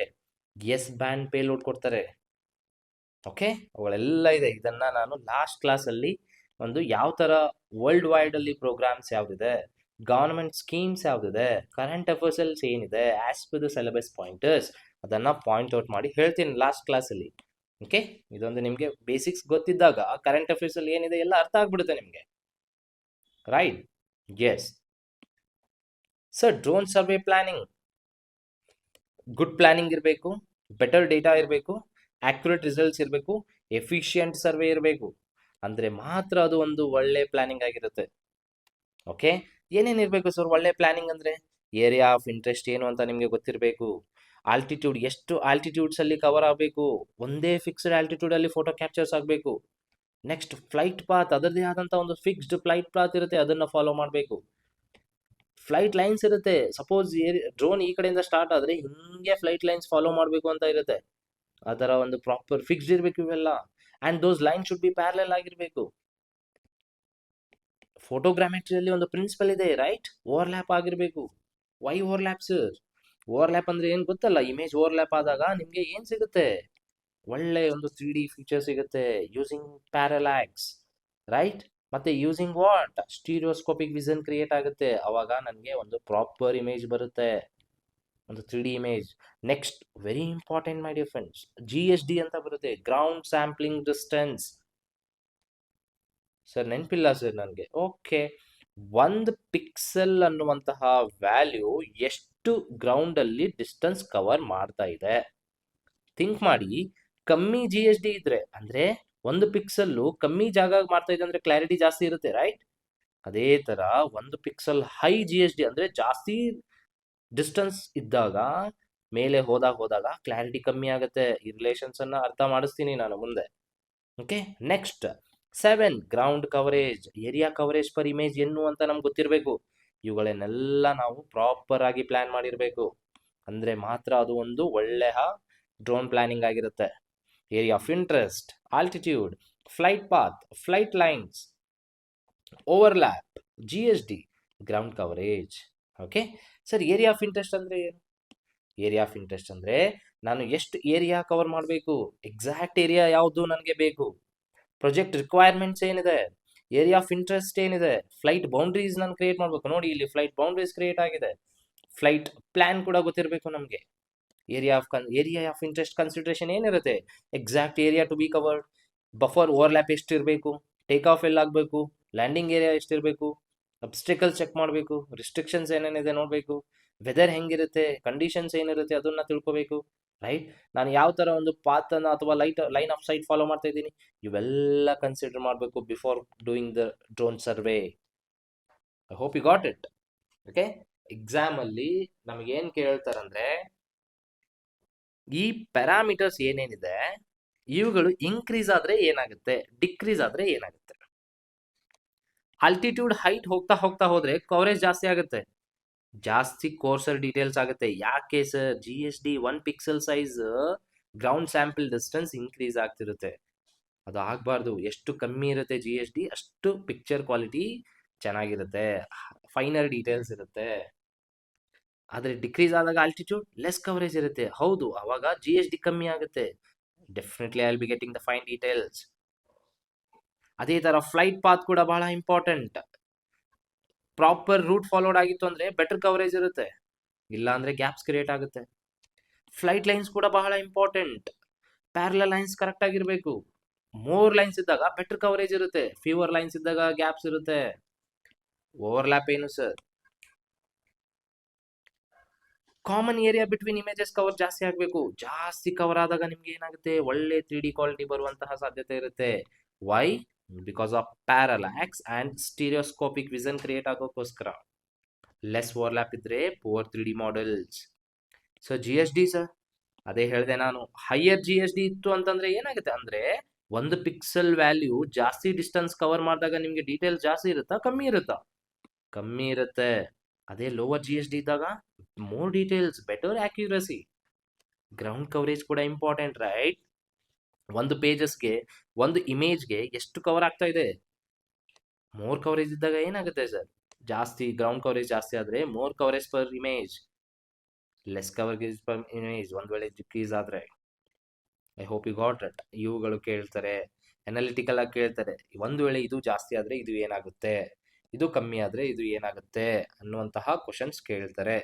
S ಬ್ಯಾಂಡ್ ಪೇಲೋಡ್ ಕೊಡ್ತಾರೆ. ಓಕೆ, ಅವುಗಳೆಲ್ಲ ಇದೆ. ಇದನ್ನ ನಾನು ಲಾಸ್ಟ್ ಕ್ಲಾಸಲ್ಲಿ ಒಂದು ಯಾವ ಥರ ವರ್ಲ್ಡ್ ವೈಡ್ ಅಲ್ಲಿ ಪ್ರೋಗ್ರಾಮ್ಸ್ ಯಾವುದಿದೆ, ಗವರ್ಮೆಂಟ್ ಸ್ಕೀಮ್ಸ್ ಯಾವುದಿದೆ, ಕರೆಂಟ್ ಅಫೇರ್ಸ್ ಏನಿದೆ, as per the syllabus pointers, ಅದನ್ನ ಪಾಯಿಂಟ್ ಔಟ್ ಮಾಡಿ ಹೇಳ್ತೀನಿ ಲಾಸ್ಟ್ ಕ್ಲಾಸಲ್ಲಿ. ಓಕೆ, ಇದೊಂದು ನಿಮಗೆ ಬೇಸಿಕ್ಸ್ ಗೊತ್ತಿದ್ದಾಗ ಕರೆಂಟ್ ಅಫೇರ್ಸ್ ಅಲ್ಲಿ ಏನಿದೆ ಎಲ್ಲ ಅರ್ಥ ಆಗ್ಬಿಡುತ್ತೆ ನಿಮಗೆ. Right? Yes sir, drone survey planning, good planning ಇರಬೇಕು, ಬೆಟರ್ ಡೇಟಾ ಇರಬೇಕು, ಆಕ್ಯುರೇಟ್ ರಿಸಲ್ಟ್ಸ್ ಇರಬೇಕು, ಎಫಿಷಿಯಂಟ್ ಸರ್ವೆ ಇರಬೇಕು, ಅಂದರೆ ಮಾತ್ರ ಅದು ಒಂದು ಒಳ್ಳೆ ಪ್ಲಾನಿಂಗ್ ಆಗಿರುತ್ತೆ. ಓಕೆ, ಏನೇನು ಇರಬೇಕು ಸರ್ ಒಳ್ಳೆ ಪ್ಲಾನಿಂಗ್ ಅಂದರೆ? ಏರಿಯಾ ಆಫ್ ಇಂಟ್ರೆಸ್ಟ್ ಏನು ಅಂತ ನಿಮಗೆ ಗೊತ್ತಿರಬೇಕು. ಆಲ್ಟಿಟ್ಯೂಡ್, ಎಷ್ಟು ಆಲ್ಟಿಟ್ಯೂಡ್ಸ್ ಅಲ್ಲಿ ಕವರ್ ಆಗಬೇಕು, ಒಂದೇ ಫಿಕ್ಸ್ಡ್ ಆಲ್ಟಿಟ್ಯೂಡ್ ಅಲ್ಲಿ ಫೋಟೋ ಕ್ಯಾಪ್ಚರ್ಸ್ ಆಗಬೇಕು. ನೆಕ್ಸ್ಟ್, ಫ್ಲೈಟ್ ಪಾತ್, ಅದರದೇ ಆದಂಥ ಒಂದು ಫಿಕ್ಸ್ಡ್ ಫ್ಲೈಟ್ ಪಾತ್ ಇರುತ್ತೆ, ಅದನ್ನು ಫಾಲೋ ಮಾಡಬೇಕು. ಫ್ಲೈಟ್ ಲೈನ್ಸ್ ಇರುತ್ತೆ, ಸಪೋಸ್ ಡ್ರೋನ್ ಈ ಕಡೆಯಿಂದ ಸ್ಟಾರ್ಟ್ ಆದರೆ ಹಿಂಗೆ ಫ್ಲೈಟ್ ಲೈನ್ಸ್ ಫಾಲೋ ಮಾಡಬೇಕು ಅಂತ ಇರುತ್ತೆ. ಅದರ ಒಂದು ಪ್ರಾಪರ್ ಫಿಕ್ಸ್ಡ್ ಇರಬೇಕು ಇವೆಲ್ಲ. And those line should be parallel ಆಗಿರಬೇಕು. ಫೋಟೋಗ್ರಾಮೆಟ್ರಿಯಲ್ಲಿ ಒಂದು ಪ್ರಿನ್ಸಿಪಲ್ ಇದೆ, ರೈಟ್? ಓವರ್ಲ್ಯಾಪ್ ಆಗಿರಬೇಕು. Why overlap sir? ಓವರ್ಲ್ಯಾಪ್ ಅಂದ್ರೆ ಏನು ಗೊತ್ತಲ್ಲ? ಇಮೇಜ್ ಓವರ್ಲ್ಯಾಪ್ ಆದಾಗ ನಿಮಗೆ ಏನು ಸಿಗುತ್ತೆ? ಒಳ್ಳೆ ಒಂದು 3D ಫೀಚರ್ ಸಿಗುತ್ತೆ ಯೂಸಿಂಗ್ ಪ್ಯಾರಲ್ಯಾಕ್ಸ್. ರೈಟ್. ಮತ್ತೆ using what stereoscopic vision create ಆಗುತ್ತೆ, ಅವಾಗ ನನಗೆ ಒಂದು ಪ್ರಾಪರ್ ಇಮೇಜ್ ಬರುತ್ತೆ, ಒಂದು 3D image. Next very important my dear friends, GSD ಅಂತ ಬರುತ್ತೆ, ಗ್ರೌಂಡ್ ಸ್ಯಾಂಪ್ಲಿಂಗ್ ಡಿಸ್ಟೆನ್ಸ್. ಸರ್ ನೆನಪಿಲ್ಲ ಸರ್ ನನಗೆ. ಓಕೆ, ಒಂದು ಪಿಕ್ಸೆಲ್ ಅನ್ನುವಂತಹ ವ್ಯಾಲ್ಯೂ ಎಷ್ಟು ಗ್ರೌಂಡ್ ಅಲ್ಲಿ ಡಿಸ್ಟೆನ್ಸ್ ಕವರ್ ಮಾಡ್ತಾ ಇದೆ. ಥಿಂಕ್ ಮಾಡಿ, ಕಮ್ಮಿ GSD ಇದ್ರೆ ಅಂದ್ರೆ ಒಂದು ಪಿಕ್ಸೆಲ್ ಕಮ್ಮಿ ಜಾಗ ಮಾಡ್ತಾ ಇದೆ ಅಂದ್ರೆ ಕ್ಲಾರಿಟಿ ಜಾಸ್ತಿ ಇರುತ್ತೆ, ರೈಟ್. ಅದೇ ತರ ಒಂದು ಪಿಕ್ಸೆಲ್ ಹೈ GSD ಅಂದ್ರೆ ಜಾಸ್ತಿ ಡಿಸ್ಟೆನ್ಸ್ ಇದ್ದಾಗ, ಮೇಲೆ ಹೋದಾಗ ಕ್ಲಾರಿಟಿ ಕಮ್ಮಿ ಆಗುತ್ತೆ. ಈ ರಿಲೇಷನ್ಸ್ ಅನ್ನ ಅರ್ಥ ಮಾಡಿಸ್ತೀನಿ ನಾನು ಮುಂದೆ. Okay, next 7 ground coverage, area coverage per image ಏನು ಅಂತ ನಮ್ಗೆ ಗೊತ್ತಿರಬೇಕು. ಇವುಗಳನ್ನೆಲ್ಲ ನಾವು ಪ್ರಾಪರ್ ಆಗಿ ಪ್ಲಾನ್ ಮಾಡಿರಬೇಕು, ಅಂದ್ರೆ ಮಾತ್ರ ಅದು ಒಂದು ಒಳ್ಳೆಯ ಡ್ರೋನ್ ಪ್ಲಾನಿಂಗ್ ಆಗಿರುತ್ತೆ. Area of interest, altitude, flight path, flight lines, overlap, GSD, ground coverage. Okay sir, area of interest ಅಂದ್ರೆ ಏನು? ಏರಿಯಾ ಆಫ್ ಇಂಟ್ರೆಸ್ಟ್ ಅಂದ್ರೆ ನಾನು ಎಷ್ಟು ಏರಿಯಾ ಕವರ್ ಮಾಡಬೇಕು, ಎಕ್ಸಾಕ್ಟ್ ಏರಿಯಾ ಯಾವುದು ನನಗೆ ಬೇಕು, ಪ್ರಾಜೆಕ್ಟ್ ರಿಕ್ವೈರ್ಮೆಂಟ್ಸ್ ಏನಿದೆ, ಏರಿಯಾ ಆಫ್ ಇಂಟ್ರೆಸ್ಟ್ ಏನಿದೆ, ಫ್ಲೈಟ್ ಬೌಂಡ್ರೀಸ್ ನಾನು ಕ್ರಿಯೇಟ್ ಮಾಡಬೇಕು. ನೋಡಿ ಇಲ್ಲಿ ಫ್ಲೈಟ್ ಬೌಂಡ್ರೀಸ್ ಕ್ರಿಯೇಟ್ ಆಗಿದೆ, ಫ್ಲೈಟ್ ಪ್ಲಾನ್ ಕೂಡ ಗೊತ್ತಿರಬೇಕು ನಮಗೆ. ಏರಿಯಾ ಆಫ್ ಇಂಟ್ರೆಸ್ಟ್ ಕನ್ಸಿಡರೇಷನ್ ಏನಿರುತ್ತೆ, exact area to be covered, buffer overlap ಎಷ್ಟಿರಬೇಕು, ಟೇಕ್ ಆಫ್ ಎಲ್ಲಾಗಬೇಕು, ಲ್ಯಾಂಡಿಂಗ್ ಏರಿಯಾ ಎಷ್ಟಿರಬೇಕು, ಅಬ್ಸ್ಟಿಕಲ್ ಚೆಕ್ ಮಾಡಬೇಕು, ರಿಸ್ಟ್ರಿಕ್ಷನ್ಸ್ ಏನೇನಿದೆ ನೋಡಬೇಕು, ವೆದರ್ ಹೆಂಗಿರುತ್ತೆ, ಕಂಡೀಷನ್ಸ್ ಏನಿರುತ್ತೆ ಅದನ್ನ ತಿಳ್ಕೋಬೇಕು, ರೈಟ್. ನಾನು ಯಾವ ತರ ಒಂದು ಪಾತ್ ಅನ್ನ ಅಥವಾ ಲೈನ್ ಆಫ್ ಸೈಟ್ ಫಾಲೋ ಮಾಡ್ತಾ ಇದ್ದೀನಿ, ಇವೆಲ್ಲ ಕನ್ಸಿಡರ್ ಮಾಡಬೇಕು before doing the drone survey. I hope you got it. Okay, exam ಅಲ್ಲಿ ನಮಗೆ ಏನ್ ಕೇಳ್ತಾರಂದ್ರೆ, ಈ ಪ್ಯಾರಾಮೀಟರ್ಸ್ ಏನೇನಿದೆ ಇವುಗಳು ಇನ್ಕ್ರೀಸ್ ಆದ್ರೆ ಏನಾಗುತ್ತೆ, ಡಿಕ್ರೀಸ್ ಆದ್ರೆ ಏನಾಗುತ್ತೆ. ಆಲ್ಟಿಟ್ಯೂಡ್ ಹೈಟ್ ಹೋಗ್ತಾ ಹೋದ್ರೆ ಕವರೇಜ್ ಜಾಸ್ತಿ ಆಗುತ್ತೆ, ಜಾಸ್ತಿ ಕೋರ್ಸರ್ ಡೀಟೇಲ್ಸ್ ಆಗುತ್ತೆ. ಯಾಕೆ sir? GSD 1 pixel size ground sample distance increase ಆಗ್ತಿರುತ್ತೆ. ಅದು ಆಗ್ಬಾರ್ದು. ಎಷ್ಟು ಕಮ್ಮಿ ಇರುತ್ತೆ GSD ಅಷ್ಟು ಪಿಕ್ಚರ್ ಕ್ವಾಲಿಟಿ ಚೆನ್ನಾಗಿರುತ್ತೆ, ಫೈನರ್ ಡೀಟೇಲ್ಸ್ ಇರುತ್ತೆ. ಆದ್ರೆ ಡಿಕ್ರೀಸ್ ಆದಾಗ ಆಲ್ಟಿಟ್ಯೂಡ್ ಲೆಸ್ ಕವರೇಜ್ ಇರುತ್ತೆ. ಹೌದು, ಅವಾಗ GSD ಕಮ್ಮಿ ಆಗುತ್ತೆ. Definitely I will be getting the fine details. ಅದೇ ತರ ಫ್ಲೈಟ್ ಪಾತ್ ಕೂಡ ಬಹಳ ಇಂಪಾರ್ಟೆಂಟ್. ಪ್ರಾಪರ್ ರೂಟ್ ಫಾಲೋಡ್ ಆಗಿತ್ತು ಅಂದ್ರೆ ಬೆಟರ್ ಕವರೇಜ್ ಇರುತ್ತೆ, ಇಲ್ಲ ಅಂದ್ರೆ ಗ್ಯಾಪ್ಸ್ ಕ್ರಿಯೇಟ್ ಆಗುತ್ತೆ. ಫ್ಲೈಟ್ ಲೈನ್ಸ್ ಕೂಡ ಬಹಳ ಇಂಪಾರ್ಟೆಂಟ್. ಪ್ಯಾರಲಲ್ ಲೈನ್ಸ್ ಕರೆಕ್ಟ್ ಆಗಿರ್ಬೇಕು. ಮೋರ್ ಲೈನ್ಸ್ ಇದ್ದಾಗ ಬೆಟರ್ ಕವರೇಜ್ ಇರುತ್ತೆ, ಫೀವರ್ ಲೈನ್ಸ್ ಇದ್ದಾಗ ಗ್ಯಾಪ್ಸ್ ಇರುತ್ತೆ. ಓವರ್ಲ್ಯಾಪ್ ಏನು sir? Common area between images cover ಜಾಸ್ತಿ ಆಗಬೇಕು. ಜಾಸ್ತಿ ಕವರ್ ಆದಾಗ ನಿಮ್ಗೆ ಏನಾಗುತ್ತೆ, ಒಳ್ಳೆ 3D ಕ್ವಾಲಿಟಿ ಬರುವಂತಹ ಸಾಧ್ಯತೆ ಇರುತ್ತೆ. Why? Because of parallax and stereoscopic vision create ಆಗೋಕ್ಕೋಸ್ಕರ. ಲೆಸ್ ಓವರ್ಲ್ಯಾಪ್ ಇದ್ರೆ poor 3D models. So GSD sir, ಅದೇ ಹೇಳಿದೆ ನಾನು, ಹೈಯರ್ GSD ಇತ್ತು ಅಂತಂದ್ರೆ ಏನಾಗುತ್ತೆ ಅಂದ್ರೆ, ಒಂದು ಪಿಕ್ಸೆಲ್ ವ್ಯಾಲ್ಯೂ ಜಾಸ್ತಿ ಡಿಸ್ಟೆನ್ಸ್ ಕವರ್ ಮಾಡಿದಾಗ ನಿಮ್ಗೆ ಡೀಟೇಲ್ಸ್ ಜಾಸ್ತಿ ಇರುತ್ತಾ ಕಮ್ಮಿ ಇರುತ್ತಾ? ಕಮ್ಮಿ ಇರುತ್ತೆ. ಅದೇ ಲೋವರ್ GSD ಇದ್ದಾಗ more details, better accuracy. Ground coverage ಕೂಡ ಇಂಪಾರ್ಟೆಂಟ್, ರೈಟ್. ಒಂದು ಪೇಜಸ್ಗೆ, ಒಂದು ಇಮೇಜ್ಗೆ ಎಷ್ಟು ಕವರ್ ಆಗ್ತಾ ಇದೆ? ಮೋರ್ ಕವರೇಜ್ ಇದ್ದಾಗ ಏನಾಗುತ್ತೆ ಸರ್? ಜಾಸ್ತಿ ಗ್ರೌಂಡ್ ಕವರೇಜ್ ಜಾಸ್ತಿ ಆದ್ರೆ more coverage per image, less coverage per image ಒಂದ್ ವೇಳೆ ಡಿಕ್ರೀಸ್ ಆದ್ರೆ. I hope you got it. ಇವುಗಳು ಕೇಳ್ತಾರೆ, ಅನಾಲಿಟಿಕಲ್ ಆಗಿ ಕೇಳ್ತಾರೆ. ಒಂದು ವೇಳೆ ಇದು ಜಾಸ್ತಿ ಆದ್ರೆ ಇದು ಏನಾಗುತ್ತೆ, ಇದು ಕಮ್ಮಿ ಆದ್ರೆ ಇದು ಏನಾಗುತ್ತೆ ಅನ್ನುವಂತಹ ಕ್ವಶನ್ಸ್ ಕೇಳ್ತಾರೆ.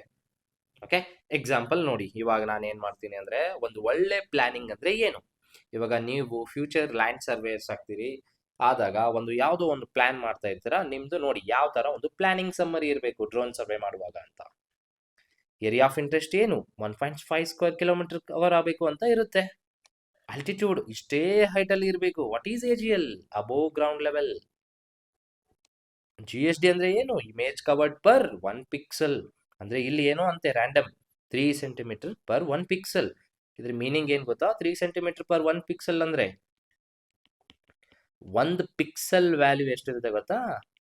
ಓಕೆ, ಎಕ್ಸಾಂಪಲ್ ನೋಡಿ. ಇವಾಗ ನಾನು ಏನ್ ಮಾಡ್ತೀನಿ ಅಂದ್ರೆ, ಒಂದು ಒಳ್ಳೆ ಪ್ಲಾನಿಂಗ್ ಅಂದ್ರೆ ಏನು? ಇವಾಗ ನೀವು ಫ್ಯೂಚರ್ ಲ್ಯಾಂಡ್ ಸರ್ವೇಯರ್ಸ್ ಆಗ್ತೀರಿ, ಆದಾಗ ಒಂದು ಯಾವುದೋ ಒಂದು ಪ್ಲಾನ್ ಮಾಡ್ತಾ ಇರ್ತೀರಾ, ನಿಮ್ದು ನೋಡಿ ಯಾವ ತರ ಒಂದು ಪ್ಲಾನಿಂಗ್ ಸಮ್ಮರಿ ಇರಬೇಕು ಡ್ರೋನ್ ಸರ್ವೆ ಮಾಡುವಾಗ ಅಂತ. ಏರಿಯಾ ಆಫ್ ಇಂಟ್ರೆಸ್ಟ್ ಏನು, 1.5 ಸ್ಕ್ವೇರ್ ಕಿಲೋಮೀಟರ್ ಕವರ್ ಆಗಬೇಕು ಅಂತ ಇರುತ್ತೆ. ಆಲ್ಟಿಟ್ಯೂಡ್ ಇಷ್ಟೇ ಹೈಟ್ ಅಲ್ಲಿ ಇರಬೇಕು. What is AGL? Above ground level. GSD ಅಂದ್ರೆ ಏನು? Image covered per 1 pixel. ಅಂದ್ರೆ ಇಲ್ಲಿ ಏನೋ ಅಂತೆ ರ್ಯಾಂಡಮ್ 3 ಸೆಂಟಿಮೀಟರ್ ಪರ್ 1 ಪಿಕ್ಸೆಲ್. ಇದ್ರ ಮೀನಿಂಗ್ ಏನ್ ಗೊತ್ತಾ? 3 ಸೆಂಟಿಮೀಟರ್ ಪರ್ 1 ಪಿಕ್ಸೆಲ್ ಅಂದ್ರೆ ಒಂದು ಪಿಕ್ಸೆಲ್ ವ್ಯಾಲ್ಯೂ ಎಷ್ಟಿರುತ್ತೆ ಗೊತ್ತಾ?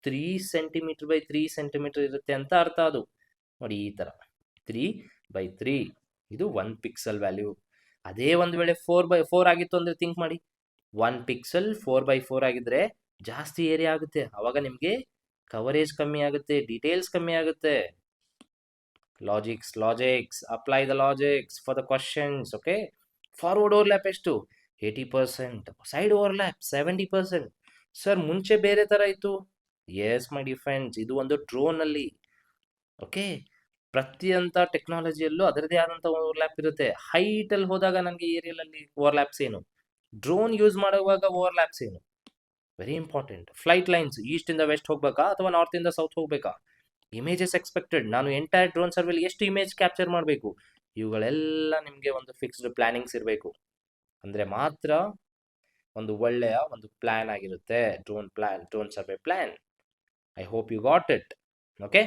3 ಸೆಂಟಿಮೀಟರ್ ಬೈ 3 ಸೆಂಟಿಮೀಟರ್ ಇರುತ್ತೆ ಅಂತ ಅರ್ಥ. ಅದು ನೋಡಿ ಈ ತರ 3/3, ಇದು 1 ಪಿಕ್ಸೆಲ್ ವ್ಯಾಲ್ಯೂ. ಅದೇ ಒಂದ್ ವೇಳೆ 4/4 ಆಗಿತ್ತು ಅಂದ್ರೆ ಥಿಂಕ್ ಮಾಡಿ, 1 ಪಿಕ್ಸೆಲ್ 4/4 ಆಗಿದ್ರೆ ಜಾಸ್ತಿ ಏರಿಯಾ ಆಗುತ್ತೆ, ಅವಾಗ ನಿಮ್ಗೆ ಕವರೇಜ್ ಕಮ್ಮಿ ಆಗುತ್ತೆ, ಡೀಟೇಲ್ಸ್ ಕಮ್ಮಿ ಆಗುತ್ತೆ. Logics apply the logics for the questions. Okay, forward overlap ಎಷ್ಟು? 80%, ಸೈಡ್ ಓವರ್ಲ್ಯಾಪ್ 70%, ಸರ್ ಮುಂಚೆ ಬೇರೆ ತರ ಇತ್ತು. ಎಸ್ ಮೈ ಡಿಯರ್ ಫ್ರೆಂಡ್ಸ್, ಇದು ಒಂದು ಡ್ರೋನ್ ಅಲ್ಲಿ. ಓಕೆ, ಪ್ರತಿಯೊಂತ ಟೆಕ್ನಾಲಜಿಯಲ್ಲೂ ಅದರದೇ ಆದಂತ ಓವರ್ಲ್ಯಾಪ್ ಇರುತ್ತೆ. ಹೈಟ್ ಅಲ್ಲಿ ಹೋದಾಗ ನನಗೆ ಏರಿಯಲ್ ಅಲ್ಲಿ ಓವರ್ಲ್ಯಾಪ್ಸ್ ಏನು, ಡ್ರೋನ್ ಯೂಸ್ ಮಾಡುವಾಗ ಓವರ್ಲ್ಯಾಪ್ಸ್ ಏನು, very important. Flight lines East ಇಂದ ವೆಸ್ಟ್ ಹೋಗ್ಬೇಕಾ ಅಥವಾ ನಾರ್ತ್ ಇಂದ ಸೌತ್ ಹೋಗ್ಬೇಕಾ, ಇಮೇಜಸ್ ಎಕ್ಸ್ಪೆಕ್ಟೆಡ್, ನಾನು ಎಂಟೈರ್ ಡ್ರೋನ್ ಸರ್ವೆಲ್ ಎಷ್ಟು ಇಮೇಜ್ ಕ್ಯಾಪ್ಚರ್ ಮಾಡಬೇಕು, ಇವುಗಳೆಲ್ಲ ನಿಮಗೆ ಒಂದು ಫಿಕ್ಸ್ಡ್ ಪ್ಲಾನಿಂಗ್ಸ್ ಇರಬೇಕು. ಅಂದ್ರೆ ಮಾತ್ರ ಒಂದು ಒಳ್ಳೆಯ ಒಂದು ಪ್ಲಾನ್ ಆಗಿರುತ್ತೆ drone survey plan. I hope you got it. Okay,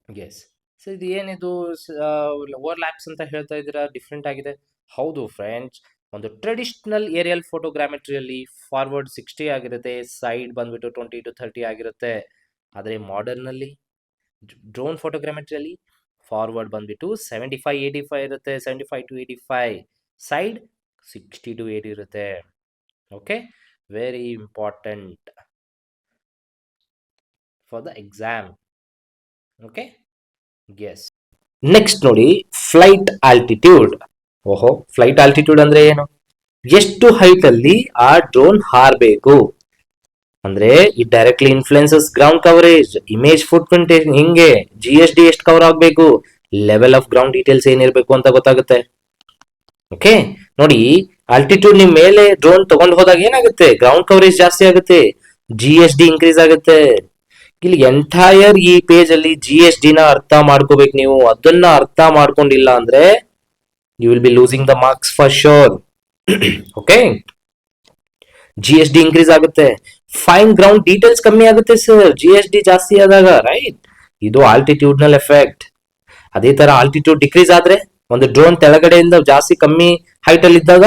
yes. So ಇದು ಏನಿದು ಓವರ್ಲ್ಯಾಪ್ಸ್ ಅಂತ ಹೇಳ್ತಾ ಇದ್ದೀರಾ, ಡಿಫ್ರೆಂಟ್ ಆಗಿದೆ. ಹೌದು ಫ್ರೆಂಡ್ಸ್, ಒಂದು ಟ್ರೆಡಿಷನಲ್ ಏರಿಯಲ್ ಫೋಟೋಗ್ರಾಮೆಟ್ರಿಯಲ್ಲಿ ಫಾರ್ವರ್ಡ್ 60 ಆಗಿರುತ್ತೆ, ಸೈಡ್ ಬಂದ್ಬಿಟ್ಟು 20 to 30 ಆಗಿರುತ್ತೆ. ಆದರೆ ಮಾಡರ್ನಲ್ಲಿ ಡ್ರೋನ್ ಫೋಟೋಗ್ರಾಮೆಟ್ರಿಯಲ್ಲಿ ಫಾರ್ವರ್ಡ್ ಬಂದ್ಬಿಟ್ಟು 75-85 ಇರುತ್ತೆ, 75 to 85, ಸೈಡ್ 60 to 80 ಇರುತ್ತೆ. Okay, very important for the exam. Okay, yes. Next ನೋಡಿ, ಫ್ಲೈಟ್ ಆಲ್ಟಿಟ್ಯೂಡ್. ಓಹೋ, ಫ್ಲೈಟ್ ಆಲ್ಟಿಟ್ಯೂಡ್ ಅಂದ್ರೆ ಏನು, ಎಷ್ಟು ಹೈಟ್ ಅಲ್ಲಿ ಆ ಡ್ರೋನ್ ಹಾರಬೇಕು ಅಂದ್ರೆ it directly influences ground coverage, image footprint ಹಿಂಗೆ, GSD ಎಷ್ಟು ಕವರ್ ಆಗಬೇಕು, ಲೆವೆಲ್ ಆಫ್ ಗ್ರೌಂಡ್ ಡೀಟೇಲ್ಸ್ ಏನಿರಬೇಕು ಅಂತ ಗೊತ್ತಾಗುತ್ತೆ. ಓಕೆ ನೋಡಿ, ಆಲ್ಟಿಟ್ಯೂಡ್ ನಿಮ್ ಮೇಲೆ ಡ್ರೋನ್ ತಗೊಂಡು ಹೋದಾಗ ಏನಾಗುತ್ತೆ, ಗ್ರೌಂಡ್ ಕವರೇಜ್ ಜಾಸ್ತಿ ಆಗುತ್ತೆ, GSD ಇನ್ಕ್ರೀಸ್ ಆಗುತ್ತೆ. ಇಲ್ಲಿ ಎಂಟೈರ್ ಈ ಪೇಜ್ ಅಲ್ಲಿ GSD ನ ಅರ್ಥ ಮಾಡ್ಕೋಬೇಕು ನೀವು. ಅದನ್ನ ಅರ್ಥ ಮಾಡ್ಕೊಂಡಿಲ್ಲ ಅಂದ್ರೆ you will be losing the marks for sure. Okay, GSD increase ಆಗುತ್ತೆ, ಫೈನ್ ಗ್ರೌಂಡ್ ಡೀಟೇಲ್ಸ್ ಕಮ್ಮಿ ಆಗುತ್ತೆ ಸರ್ GSD ಜಾಸ್ತಿ ಆದಾಗ, ರೈಟ್. ಇದು ಆಲ್ಟಿಟ್ಯೂಡ್ನಲ್ ಎಫೆಕ್ಟ್. ಅದೇ ತರ ಆಲ್ಟಿಟ್ಯೂಡ್ ಡಿಕ್ರೀಸ್ ಆದ್ರೆ, ಒಂದು ಡ್ರೋನ್ ತೆಳಗಡೆಯಿಂದ ಜಾಸ್ತಿ ಕಮ್ಮಿ ಹೈಟ್ ಅಲ್ಲಿ ಇದ್ದಾಗ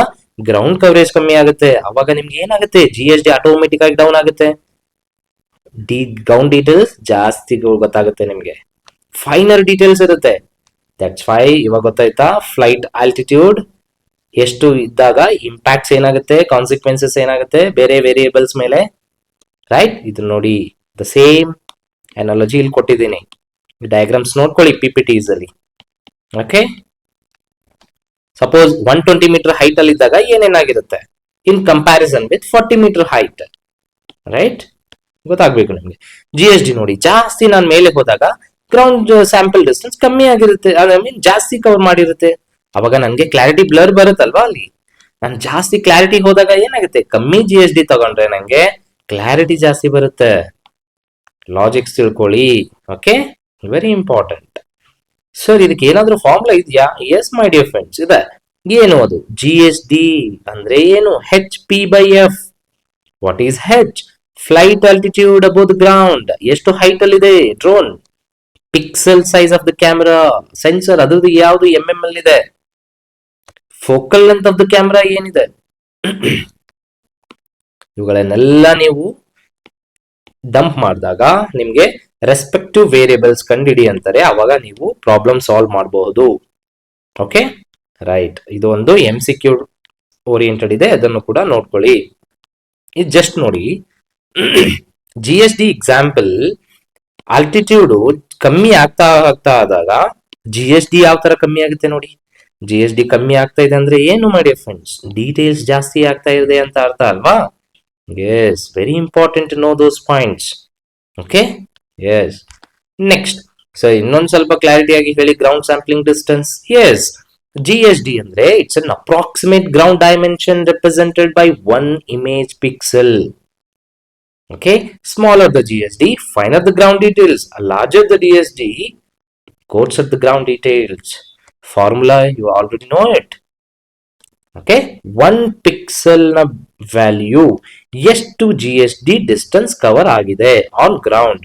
ಗ್ರೌಂಡ್ ಕವರೇಜ್ ಕಮ್ಮಿ ಆಗುತ್ತೆ. ಅವಾಗ ನಿಮ್ಗೆ ಏನಾಗುತ್ತೆ, GSD ಆಟೋಮೆಟಿಕ್ ಆಗಿ ಡೌನ್ ಆಗುತ್ತೆ, ಗ್ರೌಂಡ್ ಡೀಟೇಲ್ಸ್ ಜಾಸ್ತಿ ಗೊತ್ತಾಗುತ್ತೆ ನಿಮ್ಗೆ, ಫೈನರ್ ಡೀಟೇಲ್ಸ್ ಇರುತ್ತೆ. ದಟ್ಸ್ ವೈ ಇವಾಗ ಗೊತ್ತಾಯ್ತಾ, ಫ್ಲೈಟ್ ಆಲ್ಟಿಟ್ಯೂಡ್ ಎಷ್ಟು ಇದ್ದಾಗ ಇಂಪ್ಯಾಕ್ಟ್ಸ್ ಏನಾಗುತ್ತೆ, ಕಾನ್ಸಿಕ್ವೆನ್ಸಸ್ ಏನಾಗುತ್ತೆ ಬೇರೆ ವೇರಿಯೇಬಲ್ಸ್ ಮೇಲೆ, ರೈಟ್. ಇದು ನೋಡಿ, ದ ಸೇಮ್ ಅನಾಲಜಿ ಇಲ್ಲಿ ಕೊಟ್ಟಿದ್ದೀನಿ, ಡಯಾಗ್ರಾಮ್ಸ್ ನೋಡ್ಕೊಳ್ಳಿ PPTs ಅಲ್ಲಿ. ಓಕೆ, ಸಪೋಸ್ 120 ಮೀಟರ್ ಹೈಟ್ ಅಲ್ಲಿ ಇದ್ದಾಗ ಏನೇನಾಗಿರುತ್ತೆ in comparison with 40 metre height, right. ಗೊತ್ತಾಗ್ಬೇಕು ನಿಮ್ಗೆ. GSD ನೋಡಿ, ಜಾಸ್ತಿ ನಾನು ಮೇಲೆ ಹೋದಾಗ ಗ್ರೌಂಡ್ ಸ್ಯಾಂಪಲ್ ಡಿಸ್ಟೆನ್ಸ್ ಕಮ್ಮಿ ಆಗಿರುತ್ತೆ, ಐ ಮೀನ್ ಜಾಸ್ತಿ ಕವರ್ ಮಾಡಿರುತ್ತೆ, ಅವಾಗ ನನ್ಗೆ ಕ್ಲಾರಿಟಿ ಬ್ಲರ್ ಬರುತ್ತಲ್ವಾ. ಅಲ್ಲಿ ನಾನು ಜಾಸ್ತಿ ಕ್ಲಾರಿಟಿ ಹೋದಾಗ ಏನಾಗುತ್ತೆ, ಕಮ್ಮಿ GSD ತಗೊಂಡ್ರೆ ನಂಗೆ ಕ್ಲಾರಿಟಿ ಜಾಸ್ತಿ ಬರುತ್ತೆ. ಲಾಜಿಕ್ಸ್ ತಿಳ್ಕೊಳ್ಳಿ. Okay, very important. ಸರ್ ಇದಕ್ಕೆ ಏನಾದ್ರೂ ಫಾರ್ಮುಲಾ ಇದೆಯಾ? ಎಸ್ ಮೈ ಡಿಯರ್ ಫ್ರೆಂಡ್ಸ್ ಇದೆ. ಏನು ಅದು? GSD ಅಂದ್ರೆ ಏನು? HP/F. What is H? Flight altitude above the ground. ಎಷ್ಟು ಹೈಟ್ ಅಲ್ಲಿ ಇದೆ drone, pixel size of the camera, sensor ಅದ್ರದ್ದು ಯಾವುದು mm ಅಲ್ಲಿ ಇದೆ, focal length of the camera ಏನಿದೆ, ಇವುಗಳನ್ನೆಲ್ಲ ನೀವು ಡಂಪ್ ಮಾಡಿದಾಗ ನಿಮ್ಗೆ ರೆಸ್ಪೆಕ್ಟಿವ್ ವೇರಿಯೇಬಲ್ಸ್ ಕಂಡುಹಿಡಿ ಅಂತಾರೆ, ಅವಾಗ ನೀವು ಪ್ರಾಬ್ಲಮ್ ಸಾಲ್ವ್ ಮಾಡಬಹುದು. Okay, right. ಇದು ಒಂದು MCQ ಓರಿಯೆಂಟೆಡ್ ಇದೆ, ಅದನ್ನು ಕೂಡ ನೋಡ್ಕೊಳ್ಳಿ. ಇದು ಜಸ್ಟ್ ನೋಡಿ, GSD ಎಕ್ಸಾಂಪಲ್, ಆಲ್ಟಿಟ್ಯೂಡ್ ಕಮ್ಮಿ ಆಗ್ತಾ ಆದಾಗ GSD ಯಾವ ತರ ಕಮ್ಮಿ ಆಗುತ್ತೆ ನೋಡಿ. GSD ಕಮ್ಮಿ ಆಗ್ತಾ ಇದೆ ಅಂದ್ರೆ ಏನು ಮಾಡಿ ಫ್ರೆಂಡ್ಸ್, ಡೀಟೇಲ್ಸ್ ಜಾಸ್ತಿ ಆಗ್ತಾ ಇದೆ ಅಂತ ಅರ್ಥ ಅಲ್ವಾ. Yes, very important to know those points. Okay, yes. Next, so ಇನ್ನೊಂದು ಸ್ವಲ್ಪ ಕ್ಲಾರಿಟಿ ಆಗಿ ಹೇಳಿ, ground sampling distance. Yes, GSD ಅಂದ್ರೆ it's an approximate ground dimension represented by 1 image pixel. Okay, smaller the GSD, finer the ground details. Larger the DSD, coarser the ground details. Formula you already know it. Okay, 1 pixel na value ಎಷ್ಟು GSD distance cover ಆಗಿದೆ on ground,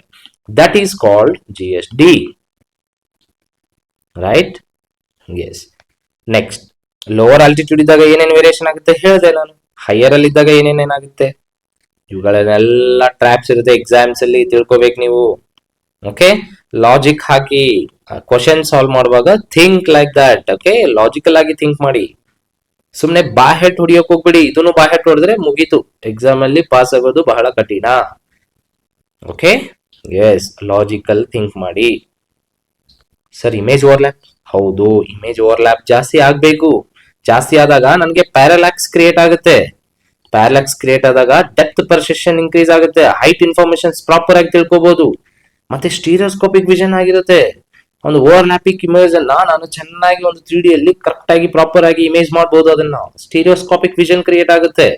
that is called GSD, right? Yes. Next, lower altitude ಇದ್ದಾಗ ಏನೇನು variation ಆಗುತ್ತೆ ಹೇಳಿದೆ ನಾನು, higher ಅಲ್ಲಿ ಇದ್ದಾಗ ಏನೇನೇನಾಗುತ್ತೆ, ಇವುಗಳನ್ನೆಲ್ಲ ಟ್ರ್ಯಾಪ್ಸ್ ಇರುತ್ತೆ ಎಕ್ಸಾಮ್ಸ್ ಅಲ್ಲಿ, ತಿಳ್ಕೊಬೇಕು ನೀವು. ಓಕೆ, ಲಾಜಿಕ್ ಹಾಕಿ ಕ್ವಶನ್ ಸಾಲ್ವ್ ಮಾಡುವಾಗ think like that. Okay, logical ಆಗಿ ಥಿಂಕ್ ಮಾಡಿ, ಸುಮ್ನೆ ಬಾಹೆಟ್ ಹೊಡಿಯೋಕ್ ಹೋಗ್ಬಿಡಿ. ಇದನ್ನು ಬಾಹೆಟ್ ಹೊಡೆದ್ರೆ ಮುಗೀತು, ಎಕ್ಸಾಮ್ ಅಲ್ಲಿ ಪಾಸ್ ಆಗೋದು ಬಹಳ ಕಠಿಣ. ಓಕೆ, ಎಸ್, ಲಾಜಿಕಲ್ ಥಿಂಕ್ ಮಾಡಿ. ಸರ್ ಇಮೇಜ್ ಓವರ್ಲ್ಯಾಪ್, ಹೌದು, ಇಮೇಜ್ ಓವರ್ಲ್ಯಾಪ್ ಜಾಸ್ತಿ ಆಗ್ಬೇಕು. ಜಾಸ್ತಿ ಆದಾಗ ನನಗೆ ಪ್ಯಾರಲ್ಯಾಕ್ಸ್ ಕ್ರಿಯೇಟ್ ಆಗುತ್ತೆ. ಪ್ಯಾರಲಾಕ್ಸ್ ಕ್ರಿಯೇಟ್ ಆದಾಗ ಡೆಪ್ತ್ ಪರ್ಸೆಪ್ಷನ್ ಇನ್ಕ್ರೀಸ್ ಆಗುತ್ತೆ, ಹೈಟ್ ಇನ್ಫಾರ್ಮೇಶನ್ಸ್ ಪ್ರಾಪರ್ ಆಗಿ ತಿಳ್ಕೊಬಹುದು, ಮತ್ತೆ ಸ್ಟೀರಿಯೋಸ್ಕೋಪಿಕ್ ವಿಷನ್ ಆಗಿರುತ್ತೆ. ಒಂದು ಓವರ್ಲ್ಯಾಪಿಂಗ್ ಇಮೇಜ್ ಅನ್ನ ನಾನು ಚೆನ್ನಾಗಿ ಒಂದು 3D ಅಲ್ಲಿ ಕರೆಕ್ಟ್ ಆಗಿ ಪ್ರಾಪರ್ ಆಗಿ ಇಮೇಜ್ ಮಾಡಬಹುದು. ಅದನ್ನ ಸ್ಟೀರಿಯೋಸ್ಕೋಪಿಕ್ ವಿಷನ್ ಕ್ರಿಯೇಟ್ ಆಗುತ್ತೆ.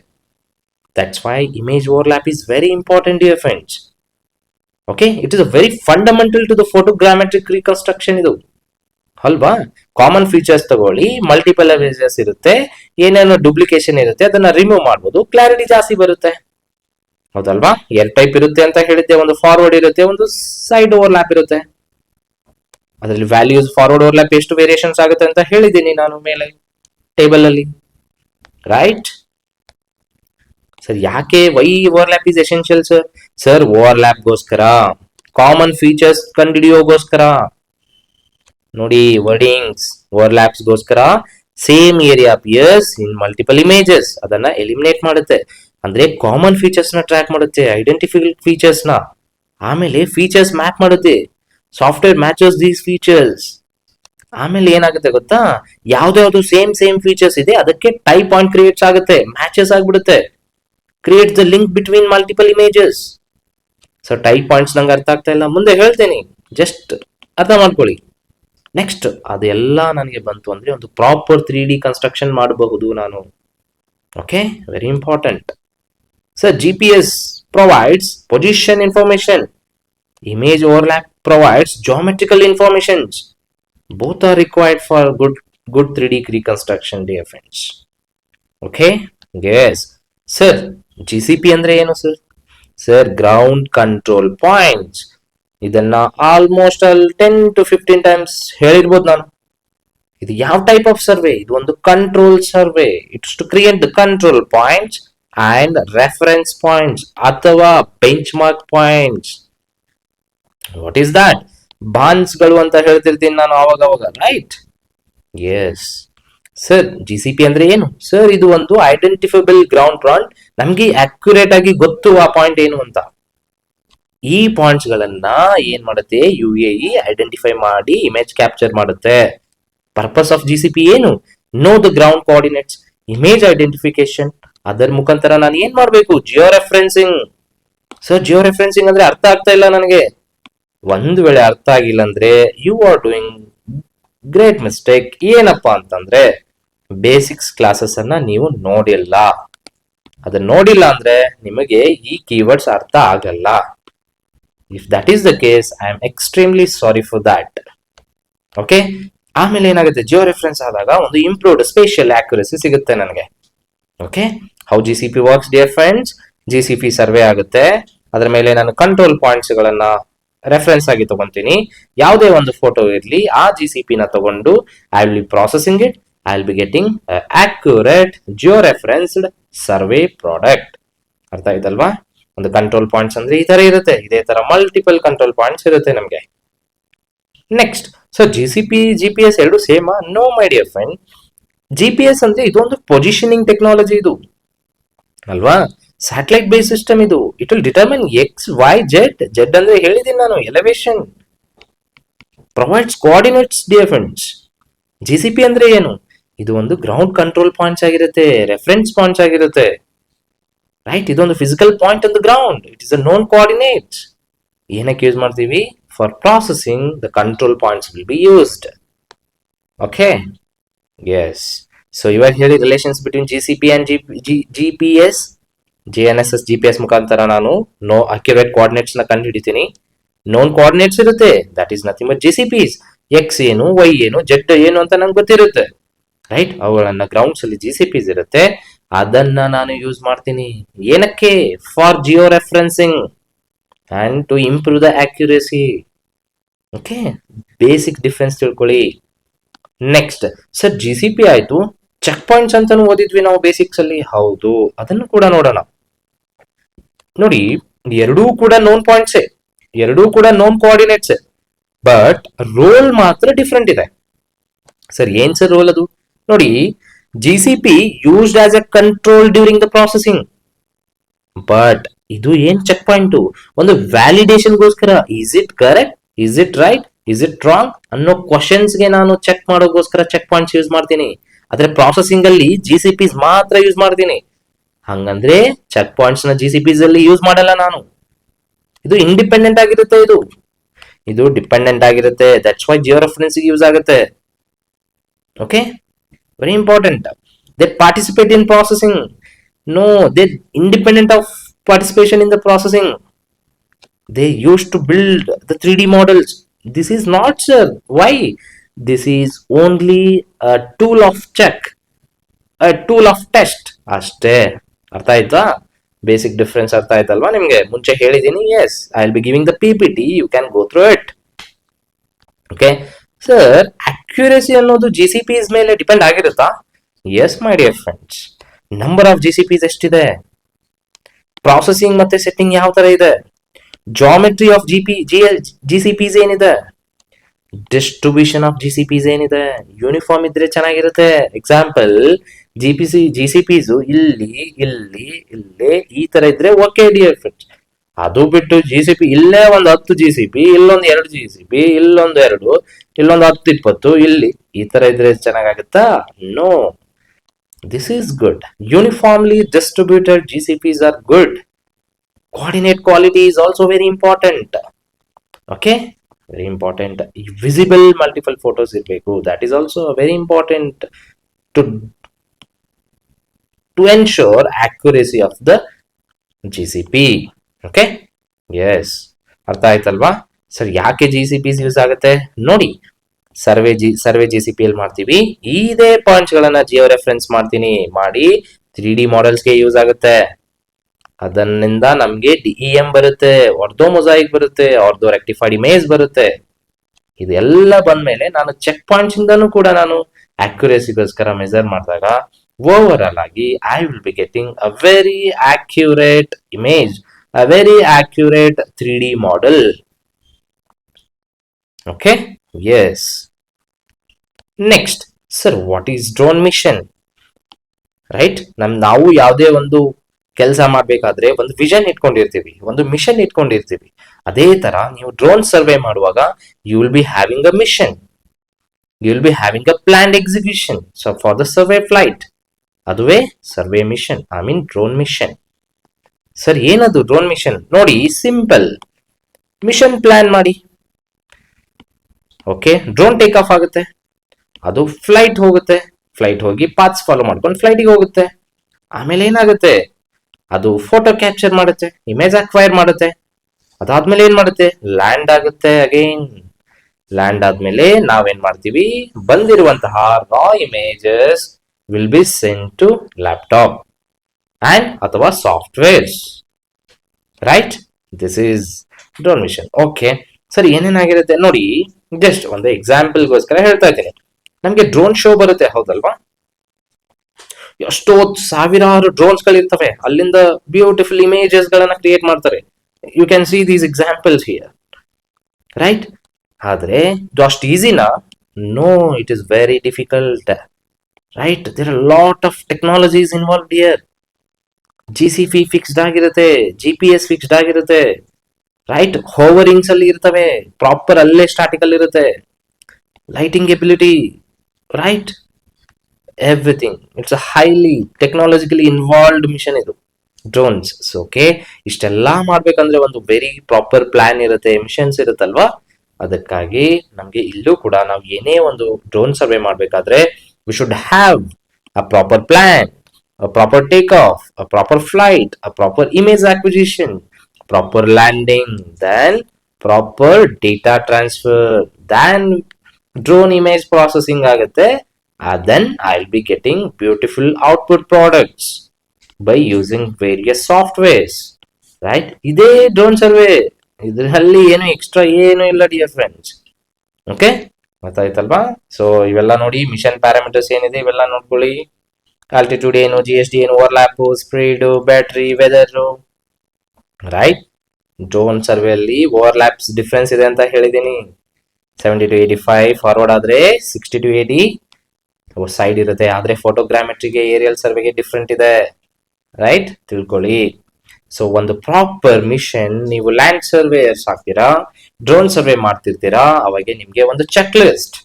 That's why image overlap is very important dear friends. Okay, it is a very fundamental to the photogrammetric reconstruction ಇದು, ಅಲ್ವಾ? ಕಾಮನ್ ಫೀಚರ್ಸ್ ತಗೊಳ್ಳಿ, ಮಲ್ಟಿಪಲ್ ಇಮೇಜಸ್ ಇರುತ್ತೆ, ಏನೇನೋ ಡುಪ್ಲಿಕೇಶನ್ ಇರುತ್ತೆ, ಅದನ್ನ ರಿಮೂವ್ ಮಾಡಬಹುದು, ಕ್ಲಾರಿಟಿ ಜಾಸ್ತಿ ಬರುತ್ತೆ, ಹೌದಲ್ವಾ? 2 ಟೈಪ್ ಇರುತ್ತೆ ಅಂತ ಹೇಳಿದ್ದೆ, ಒಂದು ಫಾರ್ವರ್ಡ್ ಇರುತ್ತೆ, ಒಂದು ಸೈಡ್ ಓವರ್ಲ್ಯಾಪ್ ಇರುತ್ತೆ. ಅದರಲ್ಲಿ ವ್ಯಾಲ್ಯೂಸ್ ಫಾರ್ವರ್ಡ್ ಓವರ್ಲ್ಯಾಪ್ ಎಷ್ಟು ವೇರಿಯೇಷನ್ಸ್ ಆಗುತ್ತೆ ಅಂತ ಹೇಳಿದ್ದೀನಿ ನಾನು ಮೇಲೆ ಟೇಬಲ್ ಅಲ್ಲಿ, ರೈಟ್? ಸರ್ ಯಾಕೆ why overlap is essential sir? Sir overlap ಗೋಸ್ಕರ, ಕಾಮನ್ ಫೀಚರ್ಸ್ ಕಂಡುಹಿಡಿಯೋಗೋಸ್ಕರ ನೋಡಿ, ವರ್ಡಿಂಗ್ಸ್ ಓವರ್ಲ್ಯಾಪ್ಸ್ ಗೋಸ್ಕರ same area appears in multiple images, ಅದನ್ನ ಎಲಿಮಿನೇಟ್ ಮಾಡುತ್ತೆ. ಅಂದ್ರೆ ಕಾಮನ್ ಫೀಚರ್ಸ್ ನ ಟ್ರ್ಯಾಕ್ ಮಾಡುತ್ತೆ, ಐಡೆಂಟಿಫೈ ಫೀಚರ್ಸ್ ನ, ಆಮೇಲೆ ಫೀಚರ್ಸ್ ಮ್ಯಾಪ್ ಮಾಡುತ್ತೆ, ಸಾಫ್ಟ್ವೇರ್ ಮ್ಯಾಚಸ್ ದೀಸ್ ಫೀಚರ್ಸ್. ಆಮೇಲೆ ಏನಾಗುತ್ತೆ ಗೊತ್ತಾ, ಯಾವ್ದಾವ್ದು ಸೇಮ್ ಫೀಚರ್ಸ್ ಇದೆ ಅದಕ್ಕೆ ಟೈಪ್ ಪಾಯಿಂಟ್ ಕ್ರಿಯೇಟ್ಸ್ ಆಗುತ್ತೆ, ಮ್ಯಾಚಸ್ ಆಗ್ಬಿಡುತ್ತೆ, create the link between multiple images. So type points ನಂಗೆ ಅರ್ಥ ಆಗ್ತಾ ಇಲ್ಲ, ಮುಂದೆ ಹೇಳ್ತೇನೆ, ಜಸ್ಟ್ ಅರ್ಥ ಮಾಡ್ಕೊಳ್ಳಿ. ನೆಕ್ಸ್ಟ್ ಅದೆಲ್ಲ ನನಗೆ ಬಂತು ಅಂದ್ರೆ ಒಂದು ಪ್ರಾಪರ್ 3D ಕನ್ಸ್ಟ್ರಕ್ಷನ್ ಮಾಡಬಹುದು ನಾನು. Okay, very important. Sir GPS provides position information, image overlap provides geometrical informations. Both are required for good 3D reconstruction, dear friends. Okay, yes. Sir, GCP ಅಂದ್ರೆ ಏನು sir? Sir ground control points. ಇದನ್ನ almost 10 to 15 times ಹೇಳಿರ್ಬೋದು ನಾನು. ಇದು ಯಾವ type of survey? ಇದು ಒಂದು control survey. It's to create the control points and reference points ಅಥವಾ benchmark points. What is that? ಬಾನ್ಸ್ಗಳು ಅಂತ ಹೇಳ್ತಿರ್ತೀನಿ ನಾನು ಅವಾಗ, ರೈಟ್? ಎಸ್ ಸರ್, GCP ಅಂದ್ರೆ ಏನು ಸರ್? ಇದು ಒಂದು ಐಡೆಂಟಿಫೈಬಲ್ ಗ್ರೌಂಡ್ ಪಾಯಿಂಟ್, ನಮ್ಗೆ ಅಕ್ಯುರೇಟ್ ಆಗಿ ಗೊತ್ತು ಆ ಪಾಯಿಂಟ್ ಏನು ಅಂತ. ಈ ಪಾಯಿಂಟ್ಸ್ ಗಳನ್ನ ಏನ್ ಮಾಡುತ್ತೆ, UAE ಐಡೆಂಟಿಫೈ ಮಾಡಿ ಇಮೇಜ್ ಕ್ಯಾಪ್ಚರ್ ಮಾಡುತ್ತೆ. ಪರ್ಪಸ್ ಆಫ್ GCP ಏನು? Know the ground coordinates, image identification. ಅದರ ಮುಖಾಂತರ ನಾನು ಏನ್ ಮಾಡ್ಬೇಕು? Jio referencing. Sir Jio referencing ಅಂದ್ರೆ ಅರ್ಥ ಆಗ್ತಾ ಇಲ್ಲ ನನಗೆ. ಒಂದು ವೇಳೆ ಅರ್ಥ ಆಗಿಲ್ಲ ಅಂದ್ರೆ you are doing great mistake. ಏನಪ್ಪಾ ಅಂತಂದ್ರೆ ಬೇಸಿಕ್ಸ್ ಕ್ಲಾಸಸ್ ಅನ್ನ ನೀವು ನೋಡಿಲ್ಲ. ಅದನ್ನ ನೋಡಿಲ್ಲ ಅಂದ್ರೆ ನಿಮಗೆ ಈ ಕೀವರ್ಡ್ಸ್ ಅರ್ಥ ಆಗಲ್ಲ. If that is the case, I am extremely sorry for that. Okay, ಆಮೇಲೆ ಏನಾಗುತ್ತೆ, ಜಿಯೋ ರೆಫರೆನ್ಸ್ ಆದಾಗ ಒಂದು ಇಂಪ್ರೂವ್ಡ್ ಸ್ಪೇಷಿಯಲ್ ಆಕ್ಯುರಸಿ ಸಿಗುತ್ತೆ ನನಗೆ. Okay, how GCP works dear friends? GCP survey ಆಗುತ್ತೆ, ಅದರ ಮೇಲೆ ನಾನು ಕಂಟ್ರೋಲ್ ಪಾಯಿಂಟ್ಸ್ ಗಳನ್ನ ರೆಫರೆನ್ಸ್ ಆಗಿ ತಗೊಂತೀನಿ. ಯಾವುದೇ ಒಂದು ಫೋಟೋ ಇರಲಿ, ಆ GCP ನ ತಗೊಂಡು I will be processing it, I will be getting accurate Jio referenced survey product. ಅರ್ಥ ಆಯ್ತಲ್ವಾ? ಒಂದು ಕಂಟ್ರೋಲ್ ಪಾಯಿಂಟ್ಸ್ ಅಂದ್ರೆ ಈ ತರ ಇರುತ್ತೆ, ಇದೇ ತರ ಮಲ್ಟಿಪಲ್ ಕಂಟ್ರೋಲ್ ಪಾಯಿಂಟ್ಸ್ ಇರುತ್ತೆ ನಮಗೆ. ನೆಕ್ಸ್ಟ್, ಸೊ GCP GPS ಎರಡು ಸೇಮಾ? No my dear friend. GPS ಅಂದ್ರೆ ಇದೊಂದು ಪೊಸಿಷನಿಂಗ್ ಟೆಕ್ನಾಲಜಿ ಇದು, ಅಲ್ವಾ? ಸ್ಯಾಟಲೈಟ್ ಬೇಸ್ ಸಿಸ್ಟಮ್ ಇದು. It will determine XYZ. Z ಅಂದ್ರೆ ಹೇಳಿದೀನಿ ನಾನು, elevation. Provides coordinates dear friends. GCP ಅಂದ್ರೆ ಏನು? ಇದು ಒಂದು ಗ್ರೌಂಡ್ ಕಂಟ್ರೋಲ್ ಪಾಯಿಂಟ್ಸ್ ಆಗಿರುತ್ತೆ, ರೆಫರೆನ್ಸ್ ಪಾಯಿಂಟ್ಸ್ ಆಗಿರುತ್ತೆ, ರೈಟ್? ಇದೊಂದು physical point on the ground. It is a known coordinates. ಏನಕ್ಕೆ ಯೂಸ್ ಮಾಡ್ತೀವಿ? For processing the control points will be used. Okay, yes. So ಇವಾಗ ಹೇಳಿ relations between GCP and GPS. GNSS GPS ಮುಖಾಂತರ ನಾನು accurate coordinates ನ ಕಂಡು ಹಿಡಿತೀನಿ. Non coordinates ಇರುತ್ತೆ, that is nothing but GCPs. X ಏನು, Y ಏನು, Z ಏನು ಅಂತ ನಂಗೆ ಗೊತ್ತಿರುತ್ತೆ, ರೈಟ್? ಅವುಗಳನ್ನ ಗ್ರೌಂಡ್ಸ್ ಅಲ್ಲಿ GCPs ಇರುತ್ತೆ, ಅದನ್ನ ನಾನು ಯೂಸ್ ಮಾಡ್ತೀನಿ. ಏನಕ್ಕೆ? For geo referencing and to improve the accuracy. Okay, basic difference ತಿಳ್ಕೊಳ್ಳಿ. ನೆಕ್ಸ್ಟ್, ಸರ್ GCP ಆಯ್ತು, ಚೆಕ್ ಪಾಯಿಂಟ್ಸ್ ಅಂತಾನು ಓದಿದ್ವಿ ನಾವು ಬೇಸಿಕ್ಸ್ ಅಲ್ಲಿ. ಹೌದು, ಅದನ್ನು ಕೂಡ ನೋಡೋಣ. ನೋಡಿ, ಎರಡೂ ಕೂಡ ನೋನ್ ಪಾಯಿಂಟ್ಸ್, ಎರಡೂ ಕೂಡ ನೋನ್ ಕೋಆರ್ಡಿನೇಟ್ಸ್, ಬಟ್ ರೋಲ್ ಮಾತ್ರ ಡಿಫ್ರೆಂಟ್ ಇದೆ. ಸರ್ ಏನ್ ಸರ್ ರೋಲ್ ಅದು? ನೋಡಿ, GCP used as A control during the processing, but ಇದು ಏನ್ ಚೆಕ್ ಪಾಯಿಂಟ್? ಒಂದು ವ್ಯಾಲಿಡೇಷನ್ ಗೋಸ್ಕರ. Is it correct, is it right, is it wrong ಅನ್ನೋ ಕ್ವಶನ್ಸ್ ಗೆ ನಾನು ಚೆಕ್ ಮಾಡೋಗೋಸ್ಕರ ಚೆಕ್ ಪಾಯಿಂಟ್ಸ್ ಯೂಸ್ ಮಾಡ್ತೀನಿ. ಆದ್ರೆ ಪ್ರಾಸೆಸಿಂಗ್ ಅಲ್ಲಿ GCPs ಮಾತ್ರ ಯೂಸ್ ಮಾಡ್ತೀನಿ. ಹಂಗಂದ್ರೆ ಚೆಕ್ ಪಾಯಿಂಟ್ಸ್ ನ GCPs ಅಲ್ಲಿ ಯೂಸ್ ಮಾಡಲ್ಲ ನಾನು. ಇದು ಇಂಡಿಪೆಂಡೆಂಟ್ ಆಗಿರುತ್ತೆ. ಇದು ಡಿಪೆಂಡೆಂಟ್ ಆಗಿರುತ್ತೆ. That's why georeference use ಆಗುತ್ತೆ. Okay, very important. They participate in processing. No, they independent of participation in the processing. They used to build the 3D models. This is not, sir. Why? This is only a tool of check, a tool of test. ಅಷ್ಟೇ. ಅರ್ಥ ಆಯ್ತಾ? Basic difference ಅರ್ಥ ಆಯ್ತಲ್ವಾ ನಿಮ್ಗೆ? ಮುಂಚೆ ಹೇಳಿದೀನಿ. Yes, I will be giving the PPT. You can go through it. Okay sir, accuracy ಅನ್ನೋದು GCPs ಮೇಲೆ ಡಿಪೆಂಡ್ ಆಗಿರುತ್ತಾ? Yes my dear friends. Number of GCPs ಎಷ್ಟಿದೆ? ಪ್ರಾಸೆಸಿಂಗ್ ಮತ್ತೆ ಸೆಟ್ಟಿಂಗ್ ಯಾವ ತರ ಇದೆ? ಜಾಮೆಟ್ರಿ ಆಫ್ GCPs ಏನಿದೆ? ಡಿಸ್ಟ್ರಿಬ್ಯೂಷನ್ ಆಫ್ GCPs ಏನಿದೆ? ಯೂನಿಫಾರ್ಮ್ ಇದ್ರೆ ಚೆನ್ನಾಗಿರುತ್ತೆ. ಎಕ್ಸಾಂಪಲ್, GCPs ಇಲ್ಲಿ ಇಲ್ಲಿ ಇಲ್ಲಿ ಈ ತರ ಇದ್ರೆ ಓಕೆ ಡಿಯರ್ ಫ್ರೆಂಡ್ಸ್. ಅದು ಬಿಟ್ಟು GCP ಇಲ್ಲೇ ಒಂದು 10 GCP, ಇಲ್ಲೊಂದು 2 GCP, ಇಲ್ಲೊಂದು 2, ಇಲ್ಲೊಂದು 10 20 ಇಲ್ಲಿ ಈ ತರ ಇದ್ರೆ ಚೆನ್ನಾಗಾಗುತ್ತಾ? No. This is good. Uniformly distributed GCPs are good. Coordinate quality is also very important. Okay, very important. Visible multiple photos irbeku. That is also very important to ensure accuracy of the GCP. Okay, yes. ಅರ್ಥ ಆಯ್ತಲ್ವಾ? Sir, ಯಾಕೆ GCPs use ಆಗುತ್ತೆ ನೋಡಿ. Survey GCP ಅಲ್ಲಿ ಮಾಡ್ತೀವಿ. ಇದೇ points ಗಳನ್ನ Jio reference ಮಾಡಿ 3D ಮಾಡೆಲ್ಸ್ಗೆ ಯೂಸ್ ಆಗುತ್ತೆ. ಅದನ್ನಿಂದ ನಮ್ಗೆ DEM ಬರುತ್ತೆ, ಆರ್ಥೋ ಮೊಸಾಯಿಕ್ ಬರುತ್ತೆ, ಆರ್ಥೋ ರೆಕ್ಟಿಫೈಡ್ ಇಮೇಜ್ ಬರುತ್ತೆ. ಇದೆಲ್ಲ ಬಂದ್ಮೇಲೆ ನಾನು ಚೆಕ್ ಪಾಯಿಂಟ್ಸ್ ಇಂದನೂ ಕೂಡ ನಾನು ಅಕ್ಯುರೇಸಿಗೋಸ್ಕರ ಮೆಜರ್ ಮಾಡಿದಾಗ ಓವರ್ ಆಲ್ ಆಗಿ I will be getting a very accurate image, a very accurate 3D model. Okay, yes. Next, sir, what is drone mission? Right? ನಾವು ಯಾವುದೇ ಒಂದು ಕೆಲಸ ಮಾಡಬೇಕಾದ್ರೆ ಒಂದು ವಿಷನ್ ಇಟ್ಕೊಂಡಿರ್ತೀವಿ, ಒಂದು ಮಿಷನ್ ಇಟ್ಕೊಂಡಿರ್ತೀವಿ. ಅದೇ ತರ ನೀವು ಡ್ರೋನ್ ಸರ್ವೆ ಮಾಡುವಾಗ you will be having a mission, you will be having a planned execution. So for the survey flight, ಅದುವೇ survey mission, I mean drone mission. Sir, ಏನದು ಡ್ರೋನ್ ಮಿಷನ್? ನೋಡಿ, ಸಿಂಪಲ್. ಮಿಷನ್ ಪ್ಲಾನ್ ಮಾಡಿ. Okay, drone take off ಆಗುತ್ತೆ, ಅದು flight ಹೋಗುತ್ತೆ, flight ಹೋಗಿ paths follow ಮಾಡ್ಕೊಂಡು ಫ್ಲೈಟಿಗೆ ಹೋಗುತ್ತೆ. ಆಮೇಲೆ ಏನಾಗುತ್ತೆ? ಅದು ಫೋಟೋ ಕ್ಯಾಪ್ಚರ್ ಮಾಡುತ್ತೆ, ಇಮೇಜ್ ಅಕ್ವೈರ್ ಮಾಡುತ್ತೆ. ಅದಾದ್ಮೇಲೆ ಏನ್ ಮಾಡುತ್ತೆ? ಲ್ಯಾಂಡ್ ಆಗುತ್ತೆ. ಅಗೈನ್ ಲ್ಯಾಂಡ್ ಆದ್ಮೇಲೆ ನಾವೇನ್ ಮಾಡ್ತೀವಿ? ಬಂದಿರುವಂತಹ raw images will be send to laptop and ಅಥವಾ softwares. Right? This is drone mission. Okay sir, ಏನೇನಾಗಿರುತ್ತೆ ನೋಡಿ. ಜಸ್ಟ್ ಒಂದು ಎಕ್ಸಾಂಪಲ್ಗೋಸ್ಕರ ಹೇಳ್ತಾ ಇದ್ದೀನಿ. ನಮ್ಗೆ ಡ್ರೋನ್ ಶೋ ಬರುತ್ತೆ, ಹೌದಲ್ವಾ? ಎಷ್ಟೋ ಸಾವಿರಾರು ಡ್ರೋನ್ಸ್ ಗಳಿರ್ತವೆ. ಅಲ್ಲಿಂದ ಬ್ಯೂಟಿಫುಲ್ ಇಮೇಜಸ್ ಗಳನ್ನ ಕ್ರಿಯೇಟ್ ಮಾಡ್ತಾರೆ. You can see these examples here. Right? ಆದ್ರೆ ಅಷ್ಟು ಈಸಿನಾ? No, it is very difficult. Right? There are lot of technologies involved here. GCP fixed ಆಗಿರುತ್ತೆ, GPS ಫಿಕ್ಸ್ಡ್ ಆಗಿರುತ್ತೆ. ರೈಟ್? ಹೋವರಿಂಗ್ಸ್ ಅಲ್ಲಿ ಇರ್ತವೆ, ಪ್ರಾಪರ್ ಅಲ್ಲೇ ಸ್ಟಾಟಿಕ್ ಅಲ್ಲಿ ಇರುತ್ತೆ. Lighting ability, right? Everything. It's a highly technologically involved mission ಇದು drones. Okay, ಇಷ್ಟೆಲ್ಲ ಮಾಡ್ಬೇಕಂದ್ರೆ ಒಂದು ವೆರಿ ಪ್ರಾಪರ್ ಪ್ಲಾನ್ ಇರುತ್ತೆ, ಮಿಷನ್ಸ್ ಇರುತ್ತಲ್ವಾ? ಅದಕ್ಕಾಗಿ ನಮ್ಗೆ ಇಲ್ಲೂ ಕೂಡ ನಾವು ಏನೇ ಒಂದು ಡ್ರೋನ್ ಸರ್ವೆ ಮಾಡ್ಬೇಕಾದ್ರೆ we should have a proper plan, a proper takeoff, a proper flight, a proper image acquisition, proper landing, then proper data transfer, then drone image processing ಆಗುತ್ತೆ. And then I'll be getting beautiful output products by using various softwares. Right? ಇದೇ drone survey. ಇದರಲ್ಲಿ ಏನು extra ಏನು ಇಲ್ಲ dear friends. Okay, ಗೊತ್ತಾಯ್ತಲ್ವಾ? So ಇವೆಲ್ಲ ನೋಡಿ, mission parameters ಏನಿದೆ ಇವೆಲ್ಲ ನೋಡ್ಕೊಳ್ಳಿ. ಆಲ್ಟಿಟ್ಯೂಡ್ ಏನು, GSD ಏನು, overlap, speed, battery, weather. Right? Drone survey ಅಲ್ಲಿ ಓವರ್ಲ್ಯಾಪ್ಸ್ ಡಿಫ್ರೆನ್ಸ್ ಇದೆ ಅಂತ ಹೇಳಿದೀನಿ. 70 to 85, ಫಾರ್ವರ್ಡ್ ಆದ್ರೆ 60 to 80 ಸೈಡ್ ಇರುತ್ತೆ. ಆದ್ರೆ ಫೋಟೋಗ್ರಾಮೆಟ್ರಿಗೆ, ಏರಿಯಲ್ ಸರ್ವೆಗೆ ಡಿಫ್ರೆಂಟ್ ಇದೆ. ರೈಟ್? ತಿಳ್ಕೊಳ್ಳಿ. ಸೊ ಒಂದು ಪ್ರಾಪರ್ ಮಿಷನ್, ನೀವು ಲ್ಯಾಂಡ್ ಸರ್ವೇಯರ್ಸ್ ಆಗ್ತೀರಾ, ಡ್ರೋನ್ ಸರ್ವೆ ಮಾಡ್ತಿರ್ತೀರಾ, ಅವಾಗ ನಿಮ್ಗೆ ಒಂದು check list.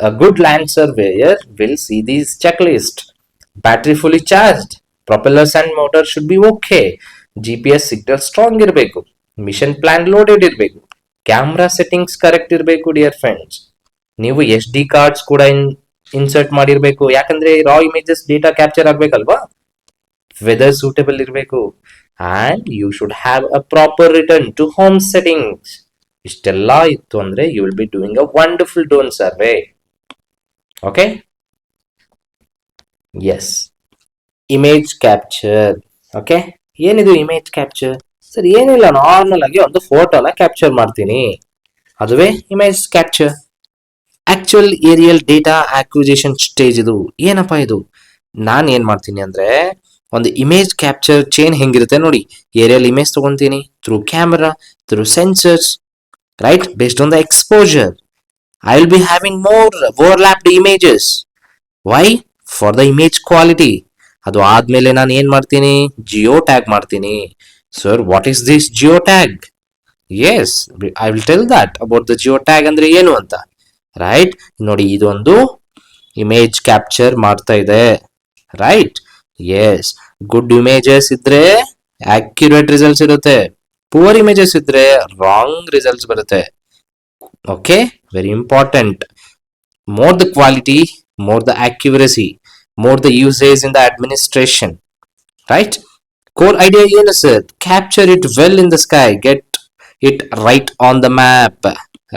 A good land surveyor will see these checklist. Battery fully charged, propellers and motor should be okay, GPS signal strong ಇರಬೇಕು, ಮಿಷನ್ ಪ್ಲಾನ್ ಲೋಡೆಡ್ ಇರಬೇಕು, camera settings correct ಇರಬೇಕು dear friends. ನೀವು SD cards ಕೂಡ insert ಮಾಡಿರ್ಬೇಕು, ಯಾಕಂದ್ರೆ raw images data capture ಆಗ್ಬೇಕಲ್ವಾ. Weather suitable ಇರಬೇಕು, and you should have a proper return to home settings. ಇಷ್ಟೆಲ್ಲ ಇತ್ತು ಅಂದ್ರೆ you will be doing a wonderful drone survey. Okay, yes, image capture. Okay, ಏನಿದು image capture? Sir ಏನಿಲ್ಲ, normal ಆಗಿ ಒಂದು ಫೋಟೋನ ಕ್ಯಾಪ್ಚರ್ ಮಾಡ್ತೀನಿ, ಅದುವೇ image capture. Actual aerial data acquisition stage ಇದು. ಏನಪ್ಪಾ ಇದು? ನಾನು ಏನ್ ಮಾಡ್ತೀನಿ ಅಂದ್ರೆ, ಒಂದು ಇಮೇಜ್ ಕ್ಯಾಪ್ಚರ್ ಚೈನ್ ಹೆಂಗಿರುತ್ತೆ ನೋಡಿ. ಏರಿಯಲ್ ಇಮೇಜ್ ತಗೊಂತೀನಿ through camera, through sensors, right, based on the exposure. I will be having more overlapped images. Why? For the image quality. ಅದು ಆದ್ಮೇಲೆ ನಾನು ಏನ್ ಮಾಡ್ತೀನಿ? ಜಿಯೋ ಟ್ಯಾಗ್ ಮಾಡ್ತೀನಿ. Sir, what is this geo tag? Yes, I will tell that about the geo tag ಅಂದ್ರೆ ಏನು ಅಂತ. Right, ನೋಡಿ, ಇದೊಂದು ಇಮೇಜ್ ಕ್ಯಾಪ್ಚರ್ ಮಾಡ್ತಾ ಇದೆ. ರೈಟ್, ಎಸ್, ಗುಡ್ ಇಮೇಜಸ್ ಇದ್ರೆ ಅಕ್ಯುರೇಟ್ ರಿಸಲ್ಟ್ಸ್ ಇರುತ್ತೆ, ಪುವರ್ ಇಮೇಜಸ್ ಇದ್ರೆ ರಾಂಗ್ ರಿಸಲ್ಟ್ಸ್ ಬರುತ್ತೆ. Okay, very important. More the quality, more the accuracy, more the usage in the administration, right? Core idea ಏನು sir? Capture it well in the sky, get it right on the map.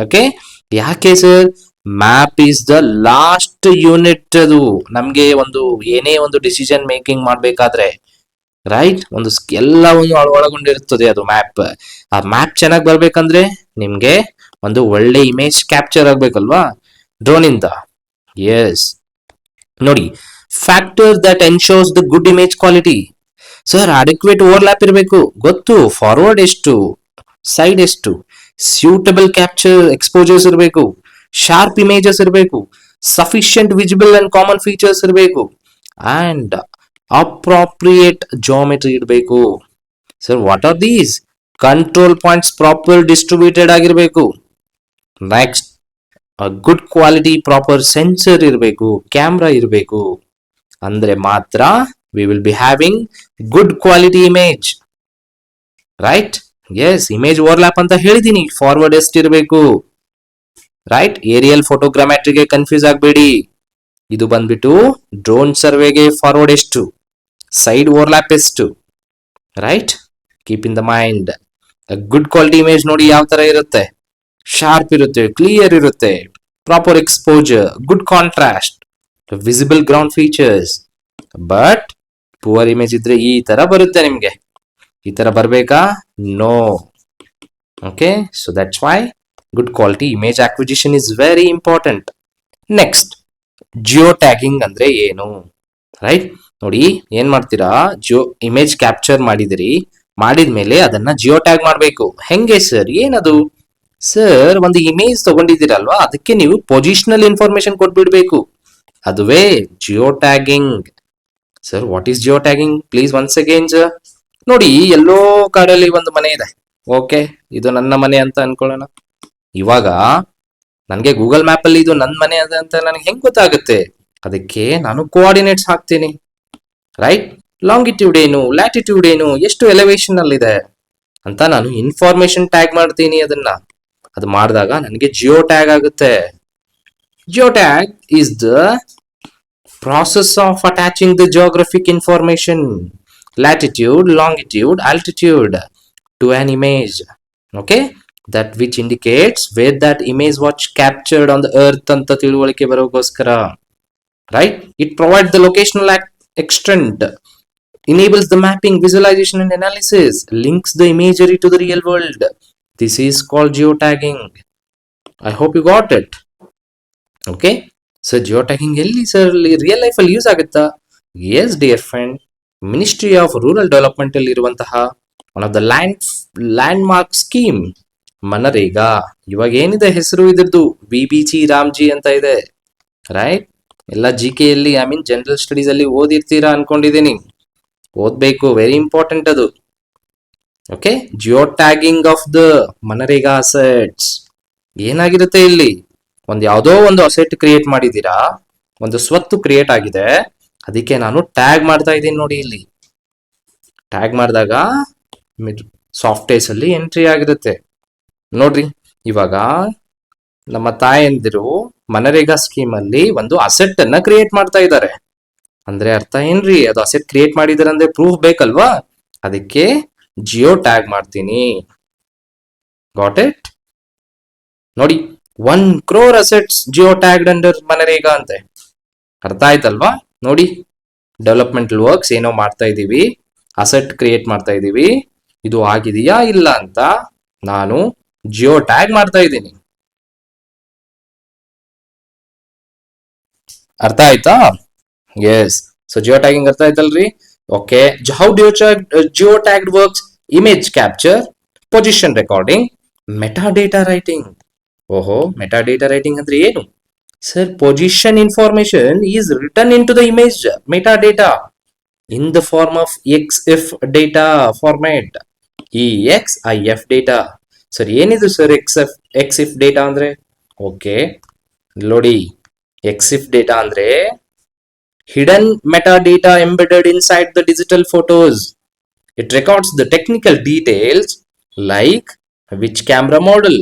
Okay, ಯಾಕೆ sir? Map is the last unit. ಅದು ನಮ್ಗೆ ಒಂದು ಏನೇ ಒಂದು decision making ಮಾಡ್ಬೇಕಾದ್ರೆ, right, ಒಂದು ಎಲ್ಲವನ್ನು ಒಳಗೊಂಡಿರುತ್ತದೆ ಅದು ಮ್ಯಾಪ್. ಆ ಮ್ಯಾಪ್ ಚೆನ್ನಾಗಿ ಬರ್ಬೇಕಂದ್ರೆ ನಿಮ್ಗೆ ಒಂದು ಒಳ್ಳೆ ಇಮೇಜ್ ಕ್ಯಾಪ್ಚರ್ ಆಗ್ಬೇಕಲ್ವಾ ಡ್ರೋನ್ ಇಂದ. ಎಸ್, ನೋಡಿ, factor that ensures the good image quality. Sir, adequate overlap ಇರಬೇಕು, ಗೊತ್ತು. ಫಾರ್ವರ್ಡ್ ಎಷ್ಟು, ಸೈಡ್ ಎಷ್ಟು, ಸ್ಯೂಟಬಲ್ ಕ್ಯಾಪ್ಚರ್ ಎಕ್ಸ್ಪೋಜರ್ಸ್ ಇರಬೇಕು, ಶಾರ್ಪ್ ಇಮೇಜಸ್ ಇರಬೇಕು, sufficient visible and common features ಇರಬೇಕು, ಅಂಡ್ ಅಪ್ರಾಪ್ರಿಯೇಟ್ ಜಾಮೆಟ್ರಿ ಇರಬೇಕು. Sir, what are these? Control points proper distributed ಆಗಿರಬೇಕು. Next, good quality proper sensor ಇರಬೇಕು, ಕ್ಯಾಮ್ರಾ ಇರಬೇಕು. ಅಂದ್ರೆ ಮಾತ್ರ we will be having good quality image. Right, S, image overlap ಅಂತ ಹೇಳಿದೀನಿ. Forward ಎಷ್ಟಿರಬೇಕು, ರೈಟ್, ಏರಿಯಲ್ ಫೋಟೋಗ್ರಾಮ್ಯಾಟ್ರಿಗೆ ಕನ್ಫ್ಯೂಸ್ ಆಗಬೇಡಿ. ಇದು ಬಂದ್ಬಿಟ್ಟು ಡ್ರೋನ್ ಸರ್ವೆಗೆ ಫಾರ್ವರ್ಡ್ ಎಷ್ಟು, ಸೈಡ್ ಓವರ್ಲ್ಯಾಪ್ ಎಷ್ಟು, right, keep in the mind. Good quality image ನೋಡಿ ಯಾವ ತರ ಇರುತ್ತೆ. ಶಾರ್ಪ್ ಇರುತ್ತೆ, ಕ್ಲಿಯರ್ ಇರುತ್ತೆ, proper exposure, good contrast, visible ground features. But poor image ಇದ್ರೆ ಈ ತರ ಬರುತ್ತೆ ನಿಮ್ಗೆ. ಈ ತರ ಬರ್ಬೇಕಾ? No. Okay, so that's why good quality image acquisition is very important. Next, geo tagging ಅಂದ್ರೆ ಏನು? ರೈಟ್, ನೋಡಿ, ಏನ್ ಮಾಡ್ತೀರಾ? ಇಮೇಜ್ ಕ್ಯಾಪ್ಚರ್ ಮಾಡಿದಿರಿ, ಮಾಡಿದ್ಮೇಲೆ ಅದನ್ನ ಜಿಯೋ ಟ್ಯಾಗ್ ಮಾಡ್ಬೇಕು. ಹೆಂಗೆ ಸರ್? ಏನದು? ಸರ್, ಒಂದು ಇಮೇಜ್ ತಗೊಂಡಿದ್ದೀರಲ್ವಾ, ಅದಕ್ಕೆ ನೀವು ಪೊಸಿಷನಲ್ ಇನ್ಫಾರ್ಮೇಶನ್ ಕೊಟ್ಬಿಡ್ಬೇಕು. ಅದುವೇ geo tagging. Sir, what is geo tagging? Please once again sir. ನೋಡಿ, ಎಲ್ಲೋ ಕಾಡಲ್ಲಿ ಒಂದು ಮನೆ ಇದೆ. ಓಕೆ, ಇದು ನನ್ನ ಮನೆ ಅಂತ ಅನ್ಕೊಳ್ಳೋಣ. ಇವಾಗ ನನಗೆ ಗೂಗಲ್ ಮ್ಯಾಪ್ ಅಲ್ಲಿ ಇದು ನನ್ನ ಮನೆ ಅದ ಅಂತ ನನಗೆ ಹೆಂಗ್ ಗೊತ್ತಾಗುತ್ತೆ? ಅದಕ್ಕೆ ನಾನು ಕೋಆರ್ಡಿನೇಟ್ಸ್ ಹಾಕ್ತೀನಿ. ರೈಟ್, ಲಾಂಗಿಟ್ಯೂಡ್ ಏನು, ಲ್ಯಾಟಿಟ್ಯೂಡ್ ಏನು, ಎಷ್ಟು ಎಲಿವೇಶನ್ ಅಲ್ಲಿ ಇದೆ ಅಂತ ನಾನು ಇನ್ಫಾರ್ಮೇಶನ್ ಟ್ಯಾಗ್ ಮಾಡ್ತೀನಿ. ಅದನ್ನ ಅದು ಮಾಡಿದಾಗ ನನಗೆ ಜಿಯೋ ಟ್ಯಾಗ್ ಆಗುತ್ತೆ. Geo tag is the process of attaching the geographic information, latitude, longitude, altitude to an image. Okay, that which indicates where that image was captured on the earth ಅಂತ ತಿಳುವಳಿಕೆ ಬರೋಗೋಸ್ಕರ. Right, it provide the locational extent, enables the mapping, visualization and analysis, links the imagery to the real world. This is called geotagging. I hope you got it. Okay, so geotagging elli sir real life ಅಲ್ಲಿ use ಆಗುತ್ತಾ? Yes dear friend, Ministry of Rural Development ಅಲ್ಲಿ ಇರುವಂತಹ one of the landmark scheme MNREGA. ಇವಾಗ ಏನಿದೆ ಹೆಸರು ಇದ್ರದ್ದು? BBG Ramji ಅಂತ ಇದೆ. ರೈಟ್, ಎಲ್ಲ GK ಅಲ್ಲಿ, ಐ ಮೀನ್ ಜನರಲ್ ಸ್ಟಡೀಸ್ ಅಲ್ಲಿ ಓದಿರ್ತೀರಾ ಅನ್ಕೊಂಡಿದ್ದೀನಿ. ಓದ್ಬೇಕು, ವೆರಿ ಇಂಪಾರ್ಟೆಂಟ್ ಅದು. Okay, geo tagging of the MNREGA assets. ಏನಾಗಿರುತ್ತೆ ಇಲ್ಲಿ? ಒಂದು ಯಾವುದೋ ಒಂದು ಅಸೆಟ್ ಕ್ರಿಯೇಟ್ ಮಾಡಿದೀರಾ, ಒಂದು ಸ್ವತ್ತು ಕ್ರಿಯೇಟ್ ಆಗಿದೆ, ಅದಕ್ಕೆ ನಾನು ಟ್ಯಾಗ್ ಮಾಡ್ತಾ ಇದ್ದೀನಿ ನೋಡಿ ಇಲ್ಲಿ. ಟ್ಯಾಗ್ ಮಾಡಿದಾಗ ಸಾಫ್ಟ್ವೇರ್ಸ್ ಅಲ್ಲಿ ಎಂಟ್ರಿ ಆಗಿರುತ್ತೆ. ನೋಡ್ರಿ, ಇವಾಗ ನಮ್ಮ ತಾಯಂದಿರು ಮನರೇಗಾ ಸ್ಕೀಮ್ ಅಲ್ಲಿ ಒಂದು ಅಸೆಟ್ ಅನ್ನ ಕ್ರಿಯೇಟ್ ಮಾಡ್ತಾ ಇದ್ದಾರೆ. ಅಂದ್ರೆ ಅರ್ಥ ಏನ್ರಿ? ಅದು ಅಸೆಟ್ ಕ್ರಿಯೇಟ್ ಮಾಡಿದಾರೆ ಅಂದ್ರೆ ಪ್ರೂಫ್ ಬೇಕಲ್ವಾ? ಅದಕ್ಕೆ ಜಿಯೋ ಟ್ಯಾಗ್ ಮಾಡ್ತೀನಿ. Got it? ನೋಡಿ, 1 crore assets Jio tagged under MNREGA ಅಂತೆ. ಅರ್ಥ ಆಯ್ತಲ್ವಾ? ನೋಡಿ, ಡೆವಲಪ್ಮೆಂಟಲ್ ವರ್ಕ್ಸ್ ಏನೋ ಮಾಡ್ತಾ ಇದೀವಿ, ಅಸೆಟ್ ಕ್ರಿಯೇಟ್ ಮಾಡ್ತಾ ಇದೀವಿ, ಇದು ಆಗಿದೆಯಾ ಇಲ್ಲ ಅಂತ ನಾನು ಜಿಯೋ ಟ್ಯಾಗ್ ಮಾಡ್ತಾ ಇದ್ದೀನಿ. ಅರ್ಥ ಆಯ್ತಾ? ಎಸ್. ಸೊ ಜಿಯೋ ಟ್ಯಾಗಿಂಗ್ ಅರ್ಥ ಆಯ್ತಲ್ರಿ? Okay. How geo tagged works? Image capture, position recording, meta data writing. ಓಹೋ, ಮೆಟಾ ಡೇಟಾ ರೈಟಿಂಗ್ ಅಂದ್ರೆ ಏನು? Sir, position information is return into the image meta data in the form of XIF data format. ಈ XIF data sir ಏನಿದು sir? XIF data ಅಂದ್ರೆ? Okay, ನೋಡಿ, XIF data ಅಂದ್ರೆ hidden meta data embedded inside the digital photos. It records the technical details like which camera model,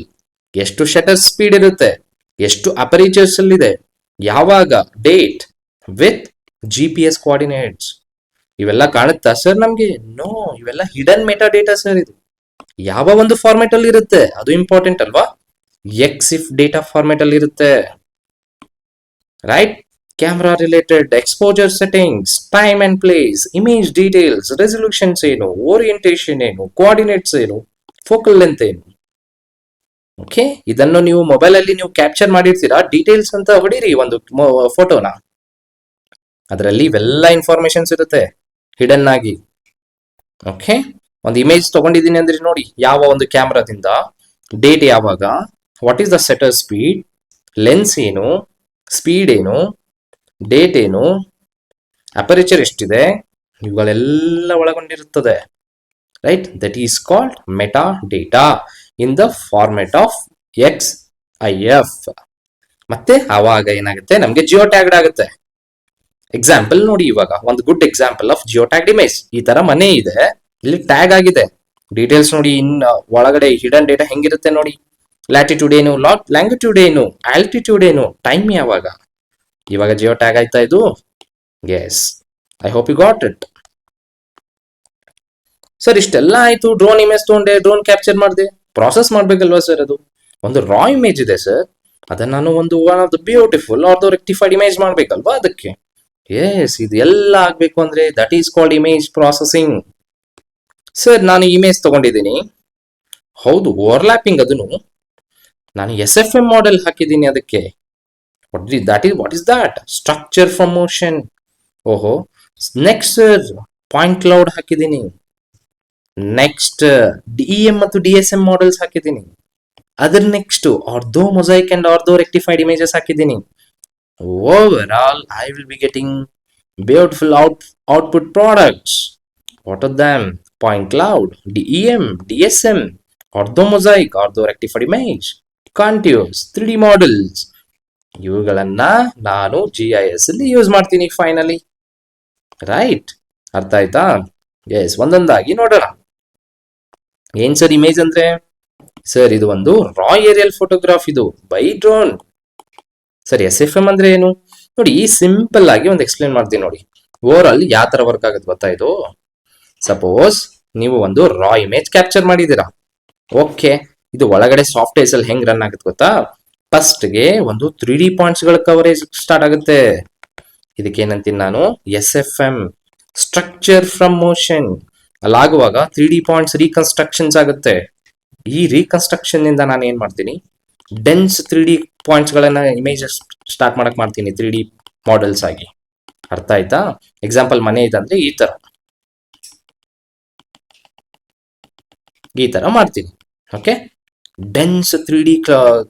ಎಷ್ಟು shutter speed ಇರುತ್ತೆ, ಎಷ್ಟು ಅಪರೇಚರ್ಸ್ ಅಲ್ಲಿದೆ, ಯಾವಾಗ, ಡೇಟ್, ವಿತ್ GPS ಕೋಆರ್ಡಿನೇಟ್ಸ್. ಇವೆಲ್ಲ ಕಾಣುತ್ತಾ ಸರ್ ನಮ್ಗೆ? ನೋ, ಇವೆಲ್ಲ ಹಿಡನ್ ಮೆಟಾ ಡೇಟಾ ಸರ್. ಇದು ಯಾವ ಒಂದು ಫಾರ್ಮೆಟ್ ಅಲ್ಲಿ ಇರುತ್ತೆ ಅದು ಇಂಪಾರ್ಟೆಂಟ್ ಅಲ್ವಾ? XIF ಡೇಟಾ ಫಾರ್ಮೆಟ್ ಅಲ್ಲಿ ಇರುತ್ತೆ, right? Camera related exposure settings, time and place, image details, resolutions ಏನು, ಓರಿಯಂಟೇಶನ್ ಏನು, ಕೋಆರ್ಡಿನೇಟ್ಸ್ ಏನು, ಫೋಕಲ್ ಲೆಂತ್ ಏನು. ಓಕೆ, ಇದನ್ನು ನೀವು ಮೊಬೈಲ್ ಅಲ್ಲಿ ನೀವು ಕ್ಯಾಪ್ಚರ್ ಮಾಡಿರ್ತೀರಾ, ಡೀಟೇಲ್ಸ್ ಅಂತ ಹೊಡೀರಿ ಒಂದು ಫೋಟೋನ, ಅದರಲ್ಲಿ ಇವೆಲ್ಲ ಇನ್ಫಾರ್ಮೇಶನ್ಸ್ ಇರುತ್ತೆ ಹಿಡನ್ ಆಗಿ. ಓಕೆ, ಒಂದು ಇಮೇಜ್ ತಗೊಂಡಿದ್ದೀನಿ ಅಂದ್ರೆ ನೋಡಿ, ಯಾವ ಒಂದು ಕ್ಯಾಮ್ರಾದಿಂದ, ಡೇಟ್ ಯಾವಾಗ, what is the centre speed, lens ಏನು, ಸ್ಪೀಡ್ ಏನು, ಡೇಟ್ ಏನು, ಅಪರೇಚರ್ ಎಷ್ಟಿದೆ, ಇವುಗಳೆಲ್ಲ ಒಳಗೊಂಡಿರುತ್ತದೆ, right? That is called meta data in the format of XIF. ಮತ್ತೆ ಆವಾಗ ಏನಾಗುತ್ತೆ, ನಮಗೆ ಜಿಯೋ ಟ್ಯಾಗ್ಡ್ ಆಗುತ್ತೆ. ಎಕ್ಸಾಂಪಲ್ ನೋಡಿ, ಇವಾಗ ಒಂದು good example of Jio tagged image. ಈ ತರ ಮನೆ ಇದೆ, ಇಲ್ಲಿ ಟ್ಯಾಗ್ ಆಗಿದೆ, ಡೀಟೇಲ್ಸ್ ನೋಡಿ. ಇನ್ ಒಳಗಡೆ ಹಿಡನ್ ಡೇಟಾ ಹೆಂಗಿರುತ್ತೆ ನೋಡಿ, ಲ್ಯಾಟಿಟ್ಯೂಡ್ ಏನು, ಲ್ಯಾಂಗಿಟ್ಯೂಡ್ ಏನು, ಆಲ್ಟಿಟ್ಯೂಡ್ ಏನು, ಟೈಮ್ ಯಾವಾಗ. ಇವಾಗ ಜಿಯೋ ಟ್ಯಾಗ್ ಆಯ್ತಾ ಇದು? Yes, I hope you got it. Sir, ಇಷ್ಟೆಲ್ಲ ಆಯ್ತು, ಡ್ರೋನ್ ಇಮೇಜ್ ತಗೊಂಡೆ, ಡ್ರೋನ್ ಕ್ಯಾಪ್ಚರ್ ಮಾಡಿದೆ, ಪ್ರಾಸೆಸ್ ಮಾಡ್ಬೇಕಲ್ವಾ ಸರ್? ಅದು ಒಂದು ರಾ ಇಮೇಜ್ ಇದೆ ಸರ್, ಅದನ್ನ ನಾನು ಒಂದು one of the beautiful or the rectified image ಮಾಡ್ಬೇಕಲ್ವಾ ಅದಕ್ಕೆ? ಎಸ್, ಇದೆಲ್ಲ ಆಗ್ಬೇಕು ಅಂದ್ರೆ that is called image processing. Sir, ನಾನು ಇಮೇಜ್ ತಗೊಂಡಿದ್ದೀನಿ, ಹೌದು, ಓವರ್ಲ್ಯಾಪಿಂಗ್, ಅದನ್ನು ನಾನು SFM ಮಾಡೆಲ್ ಹಾಕಿದ್ದೀನಿ ಅದಕ್ಕೆ. What is that? Structure from motion. ಓಹೋ, ನೆಕ್ಸ್ಟ್ ಸರ್, ಪಾಯಿಂಟ್ ಕ್ಲೌಡ್ ಹಾಕಿದ್ದೀನಿ. ನೆಕ್ಸ್ಟ್ DEM ಮತ್ತು DSM ಮಾಡೆಲ್ಸ್ ಹಾಕಿದ್ದೀನಿ. ಅದರ next ortho mosaic and ortho rectified images ಹಾಕಿದ್ದೀನಿ. Overall, I will be getting beautiful output products. What are them? Point cloud, DEM, DSM, orthomosaic, orthorectified image, contours, 3D models. ಇವುಗಳನ್ನ ನಾನು GIS ಅಲ್ಲಿ use ಮಾಡ್ತೀನಿ finally, right? ಅರ್ಥ ಆಯ್ತಾ? S, ಒಂದೊಂದಾಗಿ ನೋಡೋಣ. ಏನ್ ಸರ್ ಇಮೇಜ್ ಅಂದ್ರೆ? ಸರ್, ಇದು ಒಂದು ರಾ ಏರಿಯಲ್ ಫೋಟೋಗ್ರಾಫ್, ಇದು ಬೈ ಡ್ರೋನ್. ಸರ್, SFM ಅಂದ್ರೆ ಏನು ನೋಡಿ, ಸಿಂಪಲ್ ಆಗಿ ಒಂದು ಎಕ್ಸ್ಪ್ಲೇನ್ ಮಾಡ್ತೀನಿ ನೋಡಿ. ಓವರ್ ಆಲ್ ಯಾವ ತರ ವರ್ಕ್ ಆಗುತ್ತೆ ಗೊತ್ತಾ ಇದು? ಸಪೋಸ್ ನೀವು ಒಂದು ರಾ ಇಮೇಜ್ ಕ್ಯಾಪ್ಚರ್ ಮಾಡಿದೀರಾ. ಓಕೆ, ಇದು ಒಳಗಡೆ ಸಾಫ್ಟ್ವೇರ್ಸ್ ಅಲ್ಲಿ ಹೆಂಗ್ ರನ್ ಆಗುತ್ತೆ ಗೊತ್ತಾ? ಫಸ್ಟ್ ಗೆ ಒಂದು 3D ಪಾಯಿಂಟ್ಸ್ ಗಳ ಕವರೇಜ್ ಸ್ಟಾರ್ಟ್ ಆಗುತ್ತೆ. ಇದಕ್ಕೆ ಏನಂತೀನಿ ನಾನು? SFM, structure from motion. ಅಲ್ಲಾಗುವಾಗ 3D ಪಾಯಿಂಟ್ಸ್ ರೀಕನ್ಸ್ಟ್ರಕ್ಷನ್ಸ್ ಆಗುತ್ತೆ. ಈ ರೀಕನ್ಸ್ಟ್ರಕ್ಷನ್ ನಿಂದ ನಾನು ಏನ್ ಮಾಡ್ತೀನಿ, ಡೆನ್ಸ್ 3D ಪಾಯಿಂಟ್ಸ್ ಗಳನ್ನ ಇಮೇಜ್ ಸ್ಟಾರ್ಟ್ ಮಾಡಕ್ ಮಾಡ್ತೀನಿ 3D ಮಾಡೆಲ್ಸ್ ಆಗಿ. ಅರ್ಥ ಆಯ್ತಾ? ಎಕ್ಸಾಂಪಲ್, ಮನೆ ಇದೆ ಅಂದ್ರೆ ಈ ತರ ಮಾಡ್ತೀನಿ. Okay, dense 3D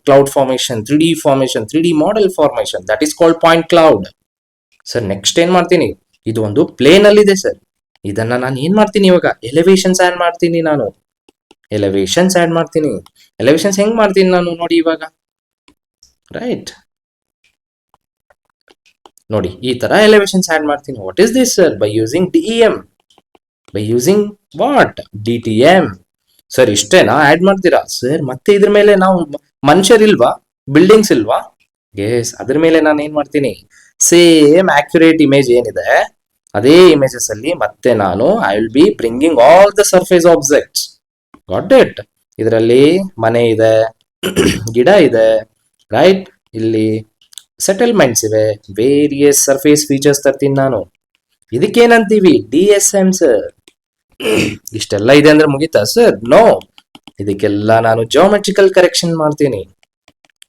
cloud formation, 3D formation, 3D model formation, that is called point cloud. Sir, next ಏನ್ ಮಾಡ್ತೀನಿ, ಇದು ಒಂದು ಪ್ಲೇನ್ ಅಲ್ಲಿ ಇದೆ ಸರ್, ಇದನ್ನ ನಾನು ಏನ್ ಮಾಡ್ತೀನಿ ಇವಾಗ, ಎಲಿವೇಶನ್ಸ್ ಆಡ್ ಮಾಡ್ತೀನಿ. ಎಲಿವೇಶನ್ಸ್ ಹೆಂಗ್ ಮಾಡ್ತೀನಿ ನಾನು ನೋಡಿ ಇವಾಗ, ರೈಟ್? ನೋಡಿ, ಈ ತರ ಎಲಿವೇಶನ್ಸ್ ಆಡ್ ಮಾಡ್ತೀನಿ. What is this sir? By using DEM. By using what DTM. Sir ಇಷ್ಟೇನಾ ಆಡ್ ಮಾಡ್ತೀರಾ ಸರ್? ಮತ್ತೆ ಇದ್ರ ಮೇಲೆ ನಾವು ಮನುಷ್ಯರಿಲ್ವಾ, ಬಿಲ್ಡಿಂಗ್ಸ್ ಇಲ್ವಾ? ಎಸ್, ಅದ್ರ ಮೇಲೆ ನಾನು ಏನ್ ಮಾಡ್ತೀನಿ, ಸೇಮ್ ಆಕ್ಯುರೇಟ್ ಇಮೇಜ್ ಏನಿದೆ ಅದೇ ಇಮೇಜಸ್ ಅಲ್ಲಿ ಮತ್ತೆ ನಾನು I will be bringing all the surface objects. Got it? ಇದರಲ್ಲಿ ಮನೆ ಇದೆ, ಗಿಡ ಇದೆ, ರೈಟ್? ಇಲ್ಲಿ ಸೆಟಲ್ಮೆಂಟ್ಸ್ ಇವೆ, ವೇರಿಯಸ್ ಸರ್ಫೇಸ್ ಫೀಚರ್ಸ್ ತರ್ತೀನಿ ನಾನು. ಇದಕ್ಕೇನಂತೀವಿ DSM ಸರ್. ಇಷ್ಟೆಲ್ಲ ಇದೆ ಅಂದ್ರೆ ಮುಗೀತಾ ಸರ್? ನೋ, ಇದಕ್ಕೆಲ್ಲ ನಾನು ಜಾಮೆಟ್ರಿಕಲ್ ಕರೆಕ್ಷನ್ ಮಾಡ್ತೀನಿ,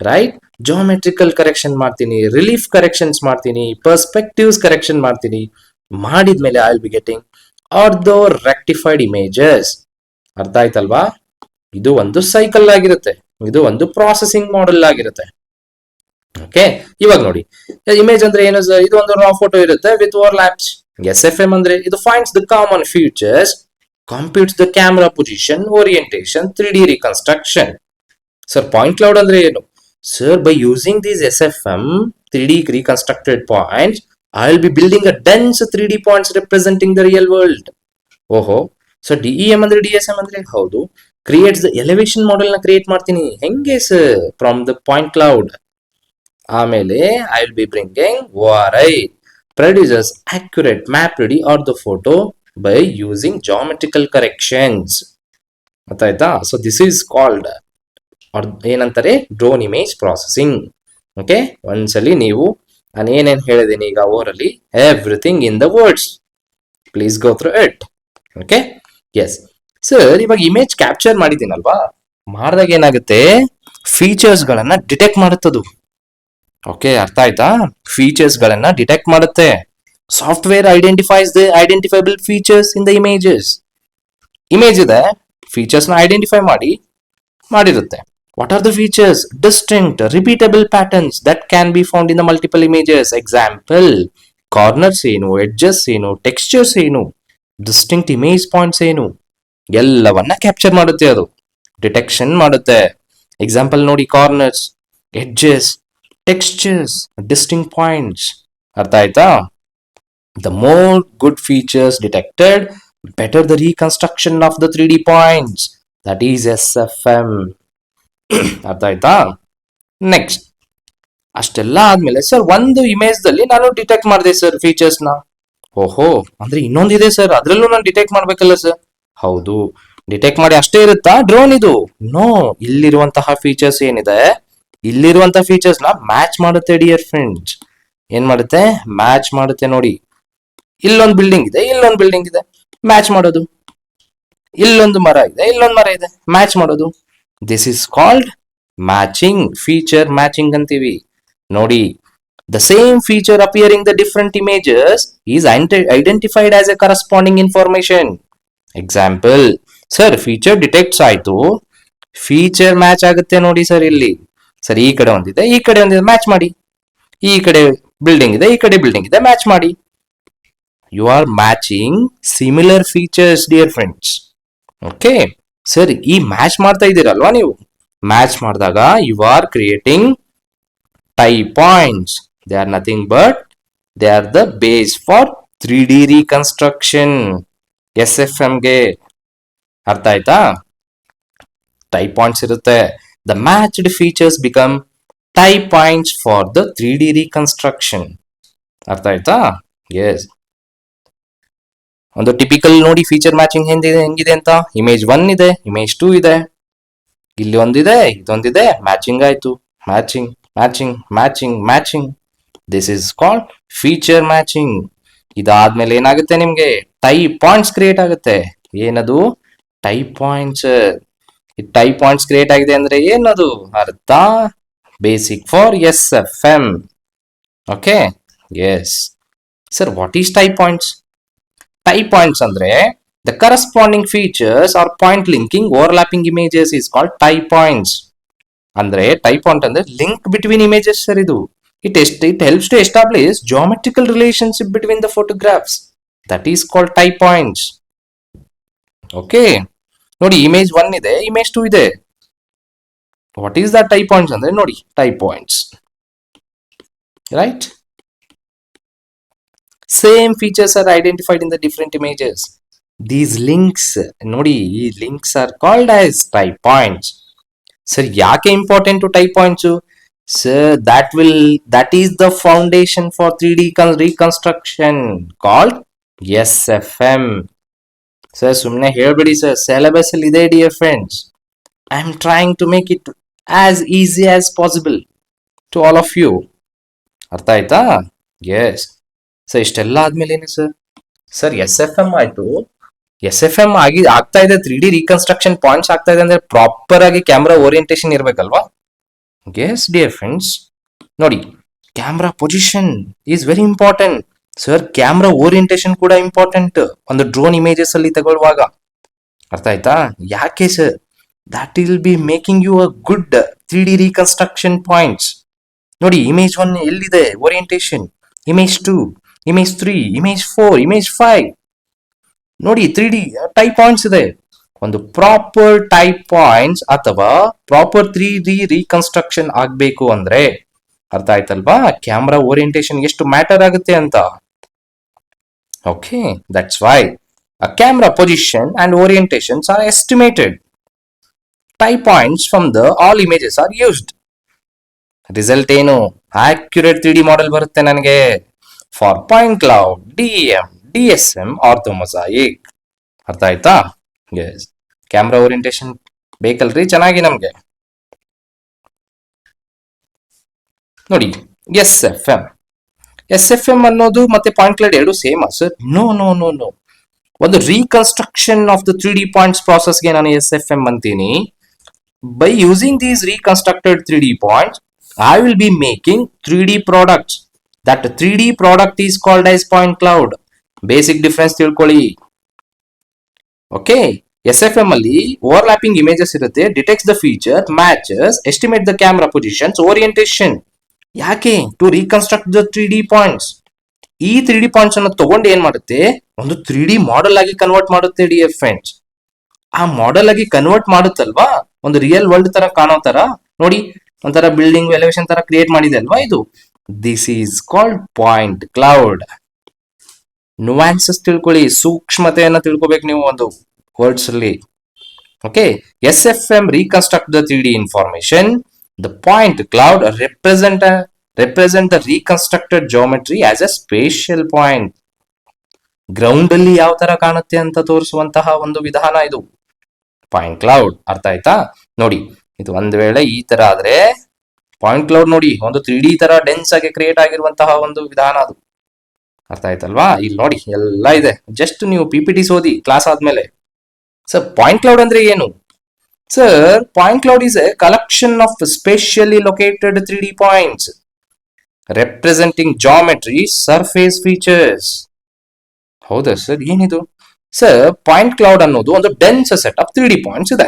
ರೈಟ್? ಜಾಮೆಟ್ರಿಕಲ್ ಕರೆಕ್ಷನ್ ಮಾಡ್ತೀನಿ, ರಿಲೀಫ್ ಕರೆಕ್ಷನ್ಸ್ ಮಾಡ್ತೀನಿ, ಪರ್ಸ್ಪೆಕ್ಟಿವ್ಸ್ ಕರೆಕ್ಷನ್ ಮಾಡ್ತೀನಿ. ಮಾಡಿದ್ಮೇಲೆ I will be getting ortho rectified images. ಅರ್ಥ ಆಯ್ತಲ್ವಾ? ಇದು ಒಂದು ಸೈಕಲ್ ಆಗಿರುತ್ತೆ, ಇದು ಒಂದು ಪ್ರಾಸೆಸಿಂಗ್ ಮಾಡೆಲ್ ಆಗಿರುತ್ತೆ. ಓಕೆ, ಇವಾಗ ನೋಡಿ, ಇಮೇಜ್ ಅಂದ್ರೆ ಏನು ಸರ್? ಇದು ಒಂದು ರಾ ಫೋಟೋ ಇರುತ್ತೆ ವಿತ್ ಓವರ್ಲ್ಯಾಪ್ಸ್. SFM ಅಂದ್ರೆ ಇದು finds the common features, computes the camera position, orientation, 3D reconstruction. Sir point cloud ಅಂದ್ರೆ ಏನು sir? By using these SFM 3D reconstructed points, I will be building a dense 3D points representing the real world. ಓಹೋ, so DEM ಅಂದ್ರೆ DSM ಅಂದ್ರೆ ಹೌದು, creates the elevation model ನ create ಮಾಡ್ತೀನಿ. ಹೆಂಗೆ sir? From the point cloud. ಆಮೇಲೆ I will be bringing ORI, producers accurate map ready or the photo by using geometrical corrections. ಗೊತ್ತಾಯ್ತಾ? So this is called ಏನಂತಾರೆ, drone image processing. Okay, ಒಂದ್ಸಲಿ ನೀವು ನಾನು ಏನೇನು ಹೇಳಿದ್ದೀನಿ ಈಗ ಓವರಲ್ಲಿ, everything in the words, please go through it. Okay, yes sir. ಇವಾಗ ಇಮೇಜ್ ಕ್ಯಾಪ್ಚರ್ ಮಾಡಿದ್ದೀನಲ್ವಾ, ಮಾಡಿದಾಗ ಏನಾಗುತ್ತೆ, ಫೀಚರ್ಸ್ ಗಳನ್ನ ಡಿಟೆಕ್ಟ್ ಮಾಡುತ್ತದು. ಓಕೆ, ಅರ್ಥ ಆಯ್ತಾ? ಫೀಚರ್ಸ್ ಗಳನ್ನ ಡಿಟೆಕ್ಟ್ ಮಾಡುತ್ತೆ. Software identifies the identifiable features in the images. Image ಇದೆ, ಫೀಚರ್ಸ್ ನ ಐಡೆಂಟಿಫೈ ಮಾಡಿರುತ್ತೆ. What are the features? Distinct, repeatable patterns that can be found in the multiple images. Example, corners ಏನು, edges ಏನು, textures ಏನು, distinct image points ಏನು, ಎಲ್ಲವನ್ನ capture ಮಾಡುತ್ತೆ, ಅದು ಡಿಟೆಕ್ಷನ್ ಮಾಡುತ್ತೆ. ಎಕ್ಸಾಂಪಲ್ ನೋಡಿ, corners, edges, textures, distinct points. ಅರ್ಥ ಆಯ್ತಾ? The more good features detected, better the reconstruction of the 3D points. That is SFM. ಅರ್ಥ ಆಯ್ತಾ? ನೆಕ್ಸ್ಟ್, ಅಷ್ಟೆಲ್ಲ ಆದ್ಮೇಲೆ ಸರ್ ಒಂದು ಇಮೇಜ್ ದಲ್ಲಿ ನಾನು ಡಿಟೆಕ್ಟ್ ಮಾಡಿದೆ ಸರ್ ಫೀಚರ್ಸ್ ನ. ಓಹೋ, ಅಂದ್ರೆ ಇನ್ನೊಂದಿದೆ ಸರ್, ಅದ್ರಲ್ಲೂ ನಾನು ಡಿಟೆಕ್ಟ್ ಮಾಡ್ಬೇಕಲ್ಲ ಸರ್? ಹೌದು, ಡಿಟೆಕ್ಟ್ ಮಾಡಿ ಅಷ್ಟೇ ಇರುತ್ತಾ ಡ್ರೋನ್ ಇದು? ನೋ, ಇಲ್ಲಿರುವಂತಹ ಫೀಚರ್ಸ್ ಏನಿದೆ, ಇಲ್ಲಿರುವಂತಹ ಫೀಚರ್ಸ್ ನ ಮ್ಯಾಚ್ ಮಾಡುತ್ತೆ ಡಿಯರ್ ಫ್ರೆಂಡ್ಸ್. ಏನ್ ಮಾಡುತ್ತೆ? ಮ್ಯಾಚ್ ಮಾಡುತ್ತೆ. ನೋಡಿ, ಇಲ್ಲೊಂದು ಬಿಲ್ಡಿಂಗ್ ಇದೆ, ಇಲ್ಲೊಂದು ಬಿಲ್ಡಿಂಗ್ ಇದೆ, ಮ್ಯಾಚ್ ಮಾಡೋದು. ಇಲ್ಲೊಂದು ಮರ ಇದೆ, ಇಲ್ಲೊಂದು ಮರ ಇದೆ, ಮ್ಯಾಚ್ ಮಾಡೋದು. This is called matching, feature matching ಅಂತೀವಿ. ನೋಡಿ, the same feature appearing the different images is identified as a corresponding information. Example, sir feature detects ಆಯ್ತು, ಫೀಚರ್ ಮ್ಯಾಚ್ ಆಗುತ್ತೆ ನೋಡಿ ಸರ್. ಇಲ್ಲಿ ಸರ್ ಈ ಕಡೆ ಒಂದಿದೆ, ಈ ಕಡೆ ಒಂದಿದೆ, ಮ್ಯಾಚ್ ಮಾಡಿ. ಈ ಕಡೆ ಬಿಲ್ಡಿಂಗ್ ಇದೆ, ಈ ಕಡೆ ಬಿಲ್ಡಿಂಗ್ ಇದೆ, ಮ್ಯಾಚ್ ಮಾಡಿ. You are matching similar features dear friends. Okay sir, ಈ ಮ್ಯಾಚ್ ಮಾಡ್ತಾ ಇದ್ದೀರಲ್ವಾ ನೀವು, ಮ್ಯಾಚ್ ಮಾಡಿದಾಗ you are creating type points. They are nothing but they are the base for 3D reconstruction SFM ಗೆ. ಅರ್ಥ ಆಯ್ತಾ? ಟೈಪ್ ಪಾಯಿಂಟ್ಸ್ ಇರುತ್ತೆ. The matched features become type points for the 3D reconstruction. ಅರ್ಥ ಆಯ್ತಾ? ಎಸ್, ಒಂದು typical ನೋಡಿ feature matching ಹೆಂಗಿದೆ ಅಂತ. ಇಮೇಜ್ 1 ಇದೆ, ಇಮೇಜ್ 2 ಇದೆ, ಇಲ್ಲಿ ಒಂದಿದೆ, ಇದೊಂದಿದೆ, ಮ್ಯಾಚಿಂಗ್ ಆಯ್ತು. Matching matching matching matching, this is called feature matching. ಇದಾದ್ಮೇಲೆ ಏನಾಗುತ್ತೆ, ನಿಮ್ಗೆ ಟೈಪ್ ಪಾಯಿಂಟ್ಸ್ ಕ್ರಿಯೇಟ್ ಆಗುತ್ತೆ. ಏನದು? Type points. Type points create ಆಗಿದೆ ಅಂದ್ರೆ ಏನದು ಅರ್ಥ? Basic for SFM. Okay, yes sir. What is type points? Type points ಅಂದ್ರೆ the corresponding features or point linking overlapping images is called type points. ಅಂದ್ರೆ type point ಅಂದ್ರೆ link between images sir. ಇದು it helps to establish geometrical relationship between the photographs. That is called type points. Okay ನೋಡಿ, image 1 ಇದೆ, image 2 ಇದೆ. What is the type points ಅಂದ್ರೆ ನೋಡಿ, type points, right? Same features are identified in the different images. These links ನೋಡಿ, ಈ links are called as type points. Sir ಯಾಕೆ important type points? Sir that is the foundation for 3D reconstruction called SFM. Sir ಸುಮ್ಮನೆ ಹೇಳ್ಬೇಡಿ sir, syllabus ಅಲ್ಲಿ ಇದೆ dear friends. I am trying to make it as easy as possible to all of you. ಅರ್ಥ ಆಯ್ತಾ? Yes. Sir ಇಷ್ಟೆಲ್ಲ ಆದ್ಮೇಲೆ ಏನು sir? Sir SFM ಆಯ್ತು. SFM ಆಗ್ತಾ ಇದೆ, 3D reconstruction ಪಾಯಿಂಟ್ಸ್ ಆಗ್ತಾ ಇದೆ ಅಂದ್ರೆ ಪ್ರಾಪರ್ ಆಗಿ ಕ್ಯಾಮ್ರಾ ಓರಿಯಂಟೇಶನ್ ಇರ್ಬೇಕಲ್ವಾ? Yes dear friends. ನೋಡಿ, camera position is very important. Sir camera orientation ಕೂಡ ಇಂಪಾರ್ಟೆಂಟ್ ಒಂದು ಡ್ರೋನ್ ಇಮೇಜಸ್ ಅಲ್ಲಿ ತಗೊಳ್ಳುವಾಗ. ಅರ್ಥ ಆಯ್ತಾ? ಯಾಕೆ sir? That will be making you a good 3D reconstruction points. ನೋಡಿ, ಇಮೇಜ್ 1 ಎಲ್ಲಿದೆ orientation, image 2, image 3, image 4, image 5. ನೋಡಿ 3D ಟೈಪ್ ಪಾಯಿಂಟ್ಸ್ ಇದೆ. ಒಂದು ಪ್ರಾಪರ್ ಟೈಪ್ ಪಾಯಿಂಟ್ಸ್ ಅಥವಾ ಪ್ರಾಪರ್ 3D reconstruction ಆಗ್ಬೇಕು ಅಂದ್ರೆ ಅರ್ಥ ಆಯ್ತಲ್ವಾ ಕ್ಯಾಮ್ರಾ ಓರಿಯಂಟೇಶನ್ ಎಷ್ಟು ಮ್ಯಾಟರ್ ಆಗುತ್ತೆ ಅಂತ. Okay, that's why a camera position and orientations are estimated. Type points from the all images are used. Result ಏನು? ಆಕ್ಯುರೇಟ್ 3D ಮಾಡೆಲ್ ಬರುತ್ತೆ ನನಗೆ for point cloud, DEM, DSM, ಆರ್ಥೋಮೊಸಾಯಿಕ್. ಅರ್ಥ ಆಯ್ತಾ? ಎಸ್. ಕ್ಯಾಮ್ರಾ ಓರಿಯಂಟೇಶನ್ ಬೇಕಲ್ರಿ ಚೆನ್ನಾಗಿ ನಮ್ಗೆ. ನೋಡಿ, SFM ಅನ್ನೋದು ಮತ್ತೆ ಪಾಯಿಂಟ್ ಕ್ಲೌಡ್ ಎರಡು same sir? No no no no. ಒಂದು reconstruction of the 3D points ಪ್ರಾಸೆಸ್ಗೆ ನಾನು SFM ಅಂತೀನಿ. By using these reconstructed 3D points I will be making 3D products. That 3D product is called as point cloud. Basic difference ತಿಳ್ಕೊಳ್ಳಿ. Okay, SFM ಅಲ್ಲಿ overlapping images ಇರುತ್ತೆ, detects the feature, matches, estimate the camera positions, orientation. ಯಾಕೆ? To reconstruct the 3D points. ಈ 3D points ಅನ್ನು ತಗೊಂಡು ಏನ್ ಮಾಡುತ್ತೆ, ಒಂದು 3D ಮಾಡೆಲ್ ಆಗಿ ಕನ್ವರ್ಟ್ ಮಾಡುತ್ತೆ ಡಿಯರ್ ಫ್ರೆಂಡ್ಸ್. ಆ ಮಾಡೆಲ್ ಆಗಿ ಕನ್ವರ್ಟ್ ಮಾಡುತ್ತಲ್ವಾ, ಒಂದು ರಿಯಲ್ ವರ್ಲ್ಡ್ ತರ ಕಾಣೋ ತರ. ನೋಡಿ, ಒಂಥರ ಬಿಲ್ಡಿಂಗ್ ಎಲಿವೇಶನ್ ತರ ಕ್ರಿಯೇಟ್ ಮಾಡಿದೆ ಅಲ್ವಾ ಇದು. This is called point cloud. Nuances ತಿಳ್ಕೊಳ್ಳಿ, ಸೂಕ್ಷ್ಮತೆಯನ್ನ ತಿಳ್ಕೊಬೇಕು ನೀವು ಒಂದು ವರ್ಡ್ಸ್ ಅಲ್ಲಿ. Okay, SFM reconstruct the 3D information. The point cloud represent the reconstructed geometry as a spatial point. Ground ಅಲ್ಲಿ ಯಾವ ತರ ಕಾಣುತ್ತೆ ಅಂತ ತೋರಿಸುವಂತಹ ಒಂದು ವಿಧಾನ ಇದು ಪಾಯಿಂಟ್ ಕ್ಲೌಡ್. ಅರ್ಥ ಆಯ್ತಾ? ನೋಡಿ, ಇದು ಒಂದ್ ವೇಳೆ ಈ ತರ ಆದ್ರೆ ಪಾಯಿಂಟ್ ಕ್ಲೌಡ್ ನೋಡಿ ಒಂದು 3D ತರ ಡೆನ್ಸ್ ಆಗಿ ಕ್ರಿಯೇಟ್ ಆಗಿರುವಂತಹ ಒಂದು ವಿಧಾನ ಅದು. ಅರ್ಥ ಆಯ್ತಲ್ವಾ? ಇಲ್ಲಿ ನೋಡಿ ಎಲ್ಲ ಇದೆ, ಜಸ್ಟ್ ನೀವು PPTs ಓದಿ ಕ್ಲಾಸ್ ಆದ್ಮೇಲೆ. ಸರ್ ಪಾಯಿಂಟ್ ಕ್ಲೌಡ್ ಅಂದ್ರೆ ಏನು? Sir point cloud is a collection of spatially located 3D points representing geometry, surface features. ಹೌದಾ ಸರ್? ಏನಿದು? ಸರ್ ಪಾಯಿಂಟ್ ಕ್ಲೌಡ್ ಅನ್ನೋದು ಒಂದು dense set of 3D points ಇದೆ.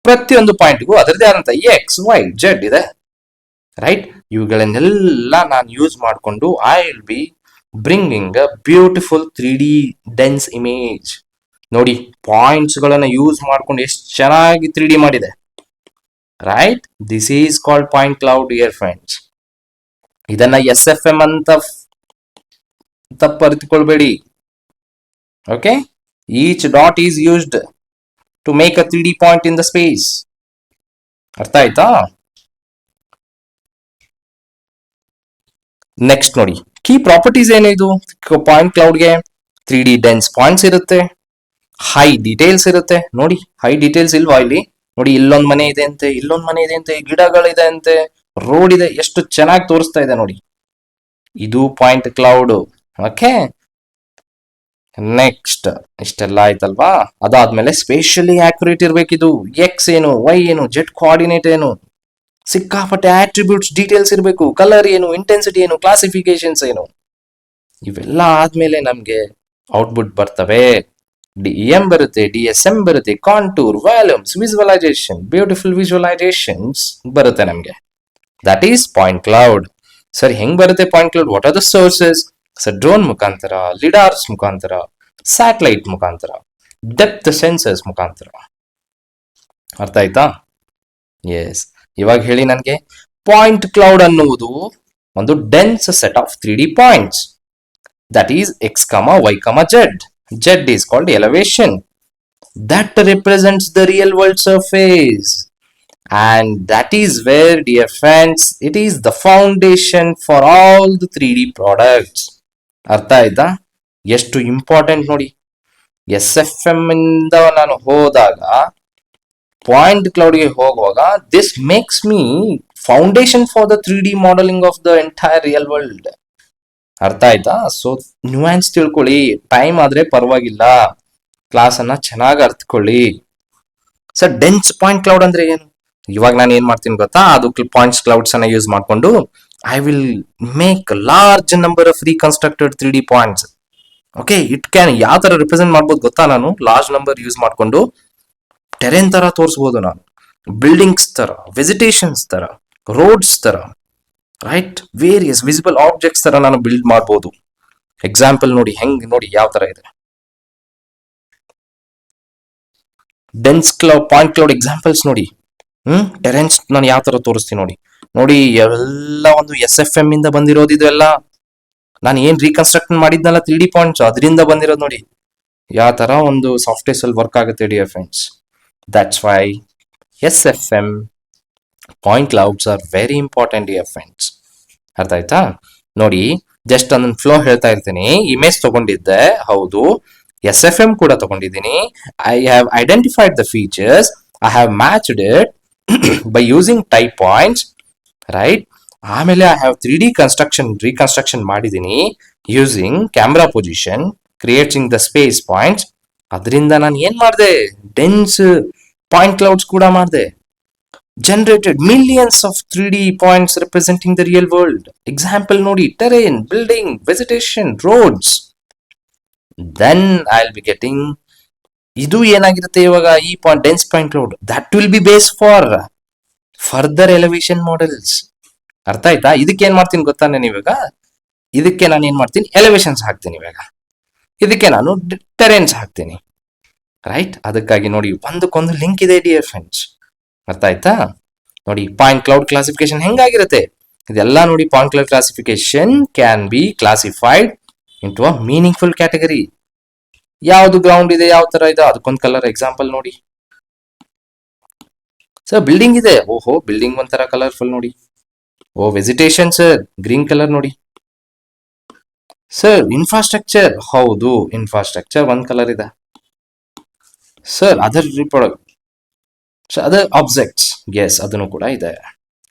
ಪ್ರತಿಯೊಂದು ಪಾಯಿಂಟ್ಗೂ ಅದರದೇ ಆದಂತ XY Z ಇದೆ, ರೈಟ್? ಇವುಗಳನ್ನೆಲ್ಲ ನಾನು ಯೂಸ್ ಮಾಡಿಕೊಂಡು I will be bringing a beautiful 3D dense image. ನೋಡಿ, ಪಾಯಿಂಟ್ಸ್ ಗಳನ್ನ ಯೂಸ್ ಮಾಡ್ಕೊಂಡು ಎಷ್ಟು ಚೆನ್ನಾಗಿ 3D ಮಾಡಿದೆ, right? This is called point cloud dear friends. ಇದನ್ನ SFM ಅಂತ ತಪ್ಪರಿತುಕೊಳ್ಬೇಡಿ. Okay, each dot is used to make a 3D point in the space. ಅರ್ಥ ಆಯ್ತಾ? ನೆಕ್ಸ್ಟ್ ನೋಡಿ, ಕೀ ಪ್ರಾಪರ್ಟೀಸ್ ಏನಿದು ಪಾಯಿಂಟ್ ಕ್ಲೌಡ್ಗೆ? 3D ಡೆನ್ಸ್ ಪಾಯಿಂಟ್ಸ್ ಇರುತ್ತೆ, ಹೈ ಡೀಟೇಲ್ಸ್ ಇರುತ್ತೆ. ನೋಡಿ, ಹೈ ಡೀಟೇಲ್ಸ್ ಇಲ್ವಾ ಇಲ್ಲಿ? ನೋಡಿ, ಇಲ್ಲೊಂದ್ ಮನೆ ಇದೆ ಅಂತೆ, ಇಲ್ಲೊಂದ್ ಮನೆ ಇದೆ ಅಂತೆ, ಗಿಡಗಳಿದೆ ಅಂತೆ, ರೋಡ್ ಇದೆ, ಎಷ್ಟು ಚೆನ್ನಾಗಿ ತೋರಿಸ್ತಾ ಇದೆ ನೋಡಿ. ಇದು ಪಾಯಿಂಟ್ ಕ್ಲೌಡ್. ಓಕೆ, ನೆಕ್ಸ್ಟ್ ಇಷ್ಟೆಲ್ಲ ಆಯ್ತಲ್ವಾ? ಅದಾದ್ಮೇಲೆ ಸ್ಪೇಷಿಯಲಿ ಆಕ್ಯುರೇಟ್ ಇರ್ಬೇಕಿದು. X ಏನು, Y ಏನು, Z ಕೋಆರ್ಡಿನೇಟ್ ಏನು, ಸಿಕ್ಕಾಪಟ್ಟೆ ಆಟ್ರಿಬ್ಯೂಟ್ಸ್ ಡೀಟೇಲ್ಸ್ ಇರಬೇಕು. ಕಲರ್ ಏನು, ಇಂಟೆನ್ಸಿಟಿ ಏನು, ಕ್ಲಾಸಿಫಿಕೇಶನ್ಸ್ ಏನು, ಇವೆಲ್ಲ ಆದ್ಮೇಲೆ ನಮ್ಗೆ ಔಟ್ಪುಟ್ ಬರ್ತವೆ. DEM ಬರುತ್ತೆ, DSM ಬರುತ್ತೆ, ಕಾಂಟೂರ್, ವ್ಯಾಲ್ಯೂಮ್ಸ್, ವಿಜುವಲೈಸೇಷನ್, ಬ್ಯೂಟಿಫುಲ್ ವಿಜುವಲೈಸೇಷನ್ಸ್ ಬರುತ್ತೆ ನಮ್ಗೆ. That is point cloud. Sir ಹೆಂಗ್ ಬರುತ್ತೆ point cloud? What are the sources? Sir drone ಮುಖಾಂತರ, ಲಿಡಾರ್ಸ್ ಮುಖಾಂತರ, ಸ್ಯಾಟಲೈಟ್ ಮುಖಾಂತರ, ಡೆಪ್ತ್ ಸೆನ್ಸರ್ಸ್ ಮುಖಾಂತರ. ಅರ್ಥ ಆಯ್ತಾ? ಎಸ್. ಇವಾಗ ಹೇಳಿ ನನಗೆ, ಪಾಯಿಂಟ್ ಕ್ಲೌಡ್ ಅನ್ನುವುದು ಒಂದು dense set of 3D points that is X, Y, Z. Z is called elevation. That represents the real world surface. And that is where, dear friends, it is the foundation for all the 3D products. ಅರ್ಥ ಆಯ್ತಾ? ಎಷ್ಟು important ನೋಡಿ. S F M ಇಂದ ನಾನು ಹೋದಾಗ point ಕ್ಲೌಡ್ಗೆ ಹೋಗುವಾಗ this makes me foundation for the 3D modelling of the entire real world. ಅರ್ಥ ಆಯ್ತಾ? ಸೊ ನ್ಯೂಯಾನ್ಸ್ ತಿಳ್ಕೊಳ್ಳಿ. ಟೈಮ್ ಆದ್ರೆ ಪರವಾಗಿಲ್ಲ, ಕ್ಲಾಸ್ ಅನ್ನ ಚೆನ್ನಾಗಿ ಅರ್ಥಕೊಳ್ಳಿ. ಸರ್ ಡೆನ್ಸ್ ಪಾಯಿಂಟ್ ಕ್ಲೌಡ್ ಅಂದ್ರೆ ಏನು? ಇವಾಗ ನಾನು ಏನ್ ಮಾಡ್ತೀನಿ ಗೊತ್ತಾ, ಅದು ಪಾಯಿಂಟ್ಸ್ ಕ್ಲೌಡ್ಸ್ ಅನ್ನ ಯೂಸ್ ಮಾಡ್ಕೊಂಡು I will make large number of reconstructed 3D points. Okay, it can ಯಾವ ತರ ರಿಪ್ರೆಸೆಂಟ್ ಮಾಡ್ಬೋದು ಗೊತ್ತಾ? ನಾನು ಲಾರ್ಜ್ ನಂಬರ್ ಯೂಸ್ ಮಾಡ್ಕೊಂಡು ಟೆರೆನ್ ತರ ತೋರಿಸಬಹುದು, ನಾನು ಬಿಲ್ಡಿಂಗ್ಸ್ ತರ, ವೆಜಿಟೇಷನ್ಸ್ ತರ, ರೋಡ್ಸ್ ತರ, ರೈಟ್, ವೇರಿಯಸ್ ವಿಸಿಬಲ್ ಆಬ್ಜೆಕ್ಟ್ಸ್ ತರ ನಾನು ಬಿಲ್ಡ್ ಮಾಡಬಹುದು. ಎಕ್ಸಾಂಪಲ್ ನೋಡಿ, ಹೆಂಗ್ ನೋಡಿ ಯಾವ ತರ ಇದೆ. ಡೆನ್ಸ್ ಪಾಯಿಂಟ್ ಕ್ಲೌಡ್ ಎಕ್ಸಾಂಪಲ್ಸ್ ನೋಡಿ. ಟೆರೆನ್ಸ್ ನಾನು ಯಾವ ತರ ತೋರಿಸ್ತೀನಿ ನೋಡಿ. ನೋಡಿ ಎಲ್ಲ ಒಂದು ಎಸ್ ಎಫ್ ಎಂ ಇಂದ ಬಂದಿರೋದು ಇದೆಲ್ಲ. ನಾನು ಏನ್ ರೀಕನ್ಸ್ಟ್ರಕ್ಟ್ ಮಾಡಿದ್ನಲ್ಲ 3D ಪಾಯಿಂಟ್ಸ್, ಅದರಿಂದ ಬಂದಿರೋದು ನೋಡಿ. ಯಾವ ತರ ಒಂದು ಸಾಫ್ಟ್ವೇರ್ಸ್ ಅಲ್ಲಿ ವರ್ಕ್ ಆಗುತ್ತೆ dear friends. That's why S F M point clouds are very important dear friends. ಅರ್ಥ ಆಯ್ತಾ? ನೋಡಿ, ಜಸ್ಟ್ ಅದನ್ನ ಫ್ಲೋ ಹೇಳ್ತಾ ಇರ್ತೀನಿ. ಇಮೇಜ್ ತಗೊಂಡಿದ್ದೆ, ಹೌದು. ಎಸ್ ಎಫ್ ಎಂ ಕೂಡ ತಗೊಂಡಿದ್ದೀನಿ. I have identified the features, I have matched it by using type points, right? ಆಮೇಲೆ ಐ ಹ್ಯಾವ್ 3D ರೀಕನ್ಸ್ಟ್ರಕ್ಷನ್ ಮಾಡಿದ್ದೀನಿ using camera position, creating the space points. ಅದರಿಂದ ನಾನು ಏನ್ ಮಾಡಿದೆ, ಡೆನ್ಸ್ ಪಾಯಿಂಟ್ ಕ್ಲೌಡ್ಸ್ ಕೂಡ ಮಾಡಿದೆ. Generated millions of 3D points representing the real world. Example ನೋಡಿ, terrain, building, vegetation, roads. Then I will be getting, ಇದು ಏನಾಗಿರುತ್ತೆ ಇವಾಗ, ಈ point dense point cloud, that will B base for further elevation models. ಅರ್ಥ ಆಯ್ತಾ? ಇದಕ್ಕೆ ಏನ್ ಮಾಡ್ತೀನಿ ಗೊತ್ತಾ ನಾನು ಇವಾಗ, ಇದಕ್ಕೆ ನಾನು ಏನ್ ಮಾಡ್ತೀನಿ, ಎಲಿವೇಶನ್ಸ್ ಹಾಕ್ತೀನಿ. ಇವಾಗ ಇದಕ್ಕೆ ನಾನು ಟೆರೆನ್ಸ್ ಹಾಕ್ತೀನಿ, ರೈಟ್? ಅದಕ್ಕಾಗಿ ನೋಡಿ, ಒಂದಕ್ಕೊಂದು ಲಿಂಕ್ ಇದೆ ಡಿಯರ್ ಫ್ರೆಂಡ್ಸ್. ಅರ್ಥ ಆಯ್ತಾ? ನೋಡಿ, ಪಾಯಿಂಟ್ ಕ್ಲೌಡ್ ಕ್ಲಾಸಿಫಿಕೇಶನ್ ಹೆಂಗಾಗಿರುತ್ತೆ ಇದೆಲ್ಲ ನೋಡಿ. Point cloud classification can be classified into a meaningful category. ಯಾವ್ದು ಗ್ರೌಂಡ್ ಇದೆ, ಯಾವ ತರ ಇದೆ, ಅದಕ್ಕೊಂದು ಕಲರ್. ಎಕ್ಸಾಂಪಲ್ ನೋಡಿ, ಸರ್ ಬಿಲ್ಡಿಂಗ್ ಇದೆ, ಓಹೋ ಬಿಲ್ಡಿಂಗ್ ಒಂಥರ ಕಲರ್ಫುಲ್ ನೋಡಿ. ಓ ವೆಜಿಟೇಷನ್ ಸರ್, ಗ್ರೀನ್ ಕಲರ್ ನೋಡಿ. ಸರ್ ಇನ್ಫ್ರಾಸ್ಟ್ರಕ್ಚರ್, ಹೌದು ಇನ್ಫ್ರಾಸ್ಟ್ರಕ್ಚರ್ ಒಂದ್ ಕಲರ್ ಇದೆ. Sir other other objects, yes ಅದನ್ನು ಕೂಡ ಇದೆ.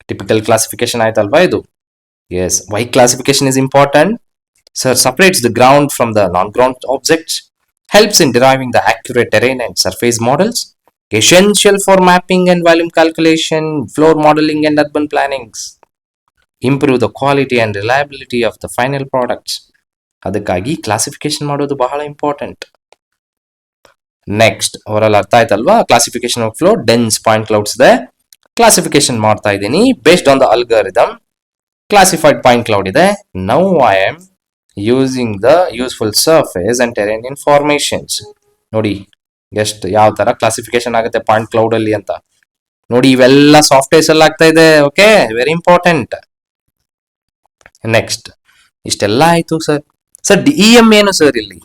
ಟಿಪಿಕಲ್ ಕ್ಲಾಸಿಫಿಕೇಶನ್ ಆಯ್ತಲ್ವಾ ಇದು? Yes. Why classification is important? Sir separates the ground from the non-ground objects, helps in deriving the accurate terrain and surface models, essential for mapping and volume calculation, floor modeling and urban plannings, improve the quality and reliability of the final products. ಅದಕ್ಕಾಗಿ classification ಮಾಡೋದು ಬಹಳ important. Next ಅವರಲ್ಲಿ ಅರ್ಥ ಆಯ್ತಲ್ವಾ? Classification of flow, dense point clouds ಇದೆ, classification ಮಾಡ್ತಾ ಇದ್ದೀನಿ based on the algorithm. Classified point cloud ಇದೆ. Now I am using the useful surface and terrain informations. ನೋಡಿ ಎಷ್ಟು ಯಾವ ತರ ಕ್ಲಾಸಿಫಿಕೇಶನ್ ಆಗುತ್ತೆ ಪಾಯಿಂಟ್ ಕ್ಲೌಡ್ ಅಲ್ಲಿ ಅಂತ ನೋಡಿ. ಇವೆಲ್ಲ ಸಾಫ್ಟ್ವೇರ್ಸ್ ಅಲ್ಲಿ ಆಗ್ತಾ ಇದೆ. Okay, very important. ನೆಕ್ಸ್ಟ್ ಇಷ್ಟೆಲ್ಲ ಆಯ್ತು ಸರ್. ಸರ್ DEM ಏನು ಸರ್? ಇಲ್ಲಿ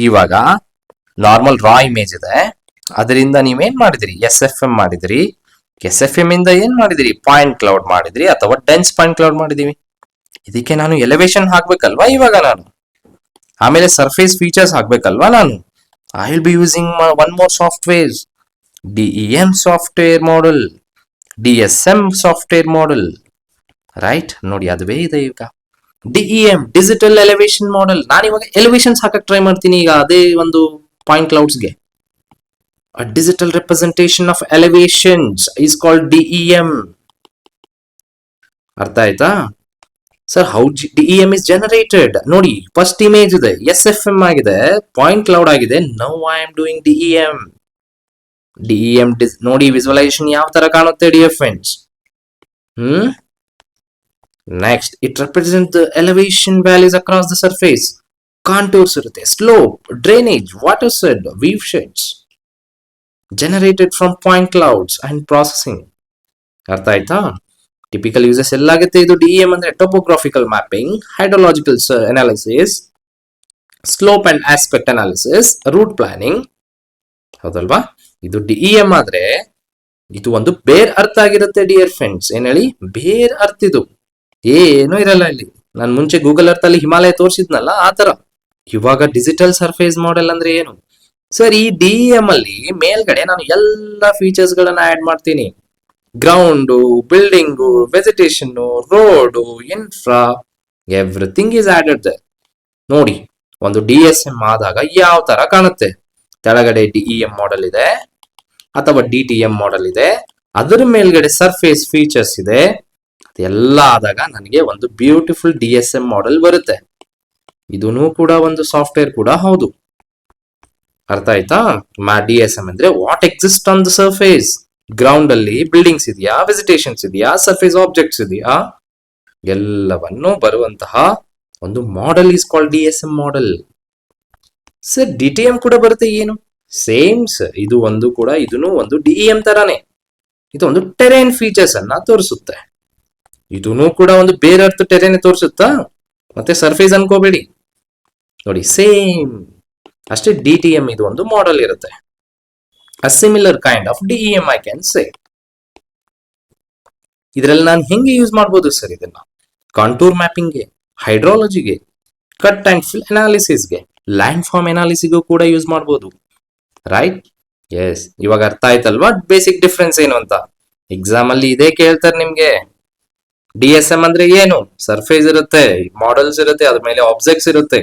ಇವಾಗ ನಾರ್ಮಲ್ ರಾ ಇಮೇಜ್ ಇದೆ, ಅದರಿಂದ ನೀವೇನ್ ಮಾಡಿದ್ರಿ, ಎಸ್ ಎಫ್ ಎಂ ಮಾಡಿದ್ರಿ. ಎಸ್ ಎಫ್ ಎಂ ಇಂದ ಏನ್ ಮಾಡಿದ್ರಿ, ಪಾಯಿಂಟ್ ಕ್ಲೌಡ್ ಮಾಡಿದ್ರಿ ಅಥವಾ ಡೆನ್ಸ್ ಪಾಯಿಂಟ್ ಕ್ಲೌಡ್ ಮಾಡಿದೀವಿ. ಇದಕ್ಕೆ ನಾನು ಎಲಿವೇಶನ್ ಹಾಕ್ಬೇಕಲ್ವಾ ಇವಾಗ ನಾನು, ಆಮೇಲೆ ಸರ್ಫೇಸ್ ಫೀಚರ್ಸ್ ಹಾಕ್ಬೇಕಲ್ವಾ ನಾನು. I will be using one more softwares, DEM software model, DSM software model, right? ನೋಡಿ ಅದುವೇ ಇದೆ ಈಗ. DEM digital elevation model. ನಾನು ಇವಾಗ ಎಲಿವೇಶನ್ಸ್ ಹಾಕಕ್ ಟ್ರೈ ಮಾಡ್ತೀನಿ ಈಗ ಅದೇ ಒಂದು point ಕ್ಲೌಡ್ಸ್ಗೆ. A digital representation of elevations is called DEM. ಅರ್ಥ ಆಯ್ತಾ? Sir how DEM is generated? ನೋಡಿ ಫಸ್ಟ್ ಇಮೇಜ್ ಇದೆ, SFM ಆಗಿದೆ, ಪಾಯಿಂಟ್ ಕ್ಲೌಡ್ ಆಗಿದೆ. Now I am doing DEM. ನೋಡಿ ವಿಜುವಲೈಸೇಷನ್ ಯಾವ ತರ ಕಾಣುತ್ತೆ dear friends. Next it represent the elevation values across the surface. Contours ಇರುತ್ತೆ, slope, drainage, watershed, viewsheds generated from point clouds and processing. ಅರ್ಥ ಆಯ್ತಾ? Typical uses ಎಲ್ಲಾಗುತ್ತೆ ಇದು. DEM ಅಂದ್ರೆ topographical mapping, hydrological analysis, slope and aspect analysis, root planning. ಹೌದಲ್ವಾ? ಇದು DEM ಆದ್ರೆ ಇದು ಒಂದು ಬೇರ್ ಅರ್ಥ ಆಗಿರುತ್ತೆ ಡಿಯರ್ ಫ್ರೆಂಡ್ಸ್. ಏನ್ ಹೇಳಿ? ಬೇರ್ ಅರ್ಥ. ಇದು ಏನು ಇರಲ್ಲ ಇಲ್ಲಿ. ನಾನು ಮುಂಚೆ ಗೂಗಲ್ ಅರ್ತ್ ಅಲ್ಲಿ ಹಿಮಾಲಯ ತೋರಿಸಿದ್ನಲ್ಲ ಆ ತರ. ಇವಾಗ ಡಿಜಿಟಲ್ ಸರ್ಫೇಸ್ ಮಾಡೆಲ್ ಅಂದ್ರೆ ಏನು ಸರ್? ಈ DEM ಅಲ್ಲಿ ಮೇಲ್ಗಡೆ ನಾನು ಎಲ್ಲಾ ಫೀಚರ್ಸ್ ಗಳನ್ನ ಆಡ್ ಮಾಡ್ತೀನಿ. Ground, building, vegetation, road, infra, everything is added. ನೋಡಿ, ಒಂದು DSM ಆದಾಗ ಯಾವ ತರ ಕಾಣುತ್ತೆ? ಕೆಳಗಡೆ DEM ಮಾಡೆಲ್ ಇದೆ ಅಥವಾ DTM ಮಾಡೆಲ್ ಇದೆ, ಅದರ ಮೇಲ್ಗಡೆ ಸರ್ಫೇಸ್ ಫೀಚರ್ಸ್ ಇದೆ. ಅದೆಲ್ಲ ಆದಾಗ ನನಗೆ ಒಂದು ಬ್ಯೂಟಿಫುಲ್ DSM ಮಾಡೆಲ್ ಬರುತ್ತೆ. ಇದೂ ಕೂಡ ಒಂದು ಸಾಫ್ಟ್ವೇರ್ ಕೂಡ ಹೌದು. ಅರ್ಥ ಆಯ್ತಾ? DSM ಅಂದ್ರೆ what exist on the surface. Ground ಅಲ್ಲಿ ಬಿಲ್ಡಿಂಗ್ಸ್ ಇದೆಯಾ, ವೆಜಿಟೇಷನ್ಸ್ ಇದೆಯಾ, ಸರ್ಫೇಸ್ ಆಬ್ಜೆಕ್ಟ್ಸ್ ಇದೆಯಾ, ಎಲ್ಲವನ್ನು ಬರುವಂತಹ ಒಂದು model is called DSM model. Sir DTM ಕೂಡ ಬರುತ್ತೆ, ಏನು? ಸೇಮ್ ಸರ್, ಇದು ಒಂದು ಕೂಡ ಇದನ್ನು ಒಂದು DEM ತರಾನೇ. ಇದು ಒಂದು ಟೆರೇನ್ ಫೀಚರ್ಸ್ ಅನ್ನ ತೋರಿಸುತ್ತೆ. ಇದೂ ಕೂಡ ಒಂದು ಬೇರೆ ಅರ್ಥ ಟೆರೇನ್ ತೋರಿಸುತ್ತಾ? ಮತ್ತೆ ಸರ್ಫೇಸ್ ಅನ್ಕೋಬೇಡಿ. ನೋಡಿ, ಸೇಮ್ ಅಷ್ಟೇ. DTM ಇದು ಒಂದು ಮಾಡೆಲ್ ಇರುತ್ತೆ. A similar kind of DEM I can say. ಇದರಲ್ಲಿ ನಾನು ಹೆಂಗೆ ಯೂಸ್ ಮಾಡ್ಬೋದು ಸರ್ ಇದನ್ನ? ಕಾಂಟೂರ್ ಮ್ಯಾಪಿಂಗ್ಗೆ, ಹೈಡ್ರಾಲಜಿಗೆ, ಕಟ್ ಅಂಡ್ ಫಿಲ್ ಅನಾಲಿಸಿಸ್ಗೆ, ಲ್ಯಾಂಡ್ ಫಾರ್ಮ್ ಅನಾಲಿಸಿಗೂ ಕೂಡ ಯೂಸ್ ಮಾಡ್ಬೋದು. ರೈಟ್? ಎಸ್. ಇವಾಗ ಅರ್ಥ ಆಯ್ತಲ್ವಾ ಬೇಸಿಕ್ ಡಿಫ್ರೆನ್ಸ್ ಏನು ಅಂತ? ಎಕ್ಸಾಮ್ ಅಲ್ಲಿ ಇದೇ ಕೇಳ್ತಾರೆ ನಿಮ್ಗೆ. DSM ಅಂದ್ರೆ ಏನು? ಸರ್ಫೇಸ್ ಇರುತ್ತೆ, ಮಾಡೆಲ್ಸ್ ಇರುತ್ತೆ, ಅದ್ರ ಮೇಲೆ ಆಬ್ಜೆಕ್ಟ್ಸ್ ಇರುತ್ತೆ.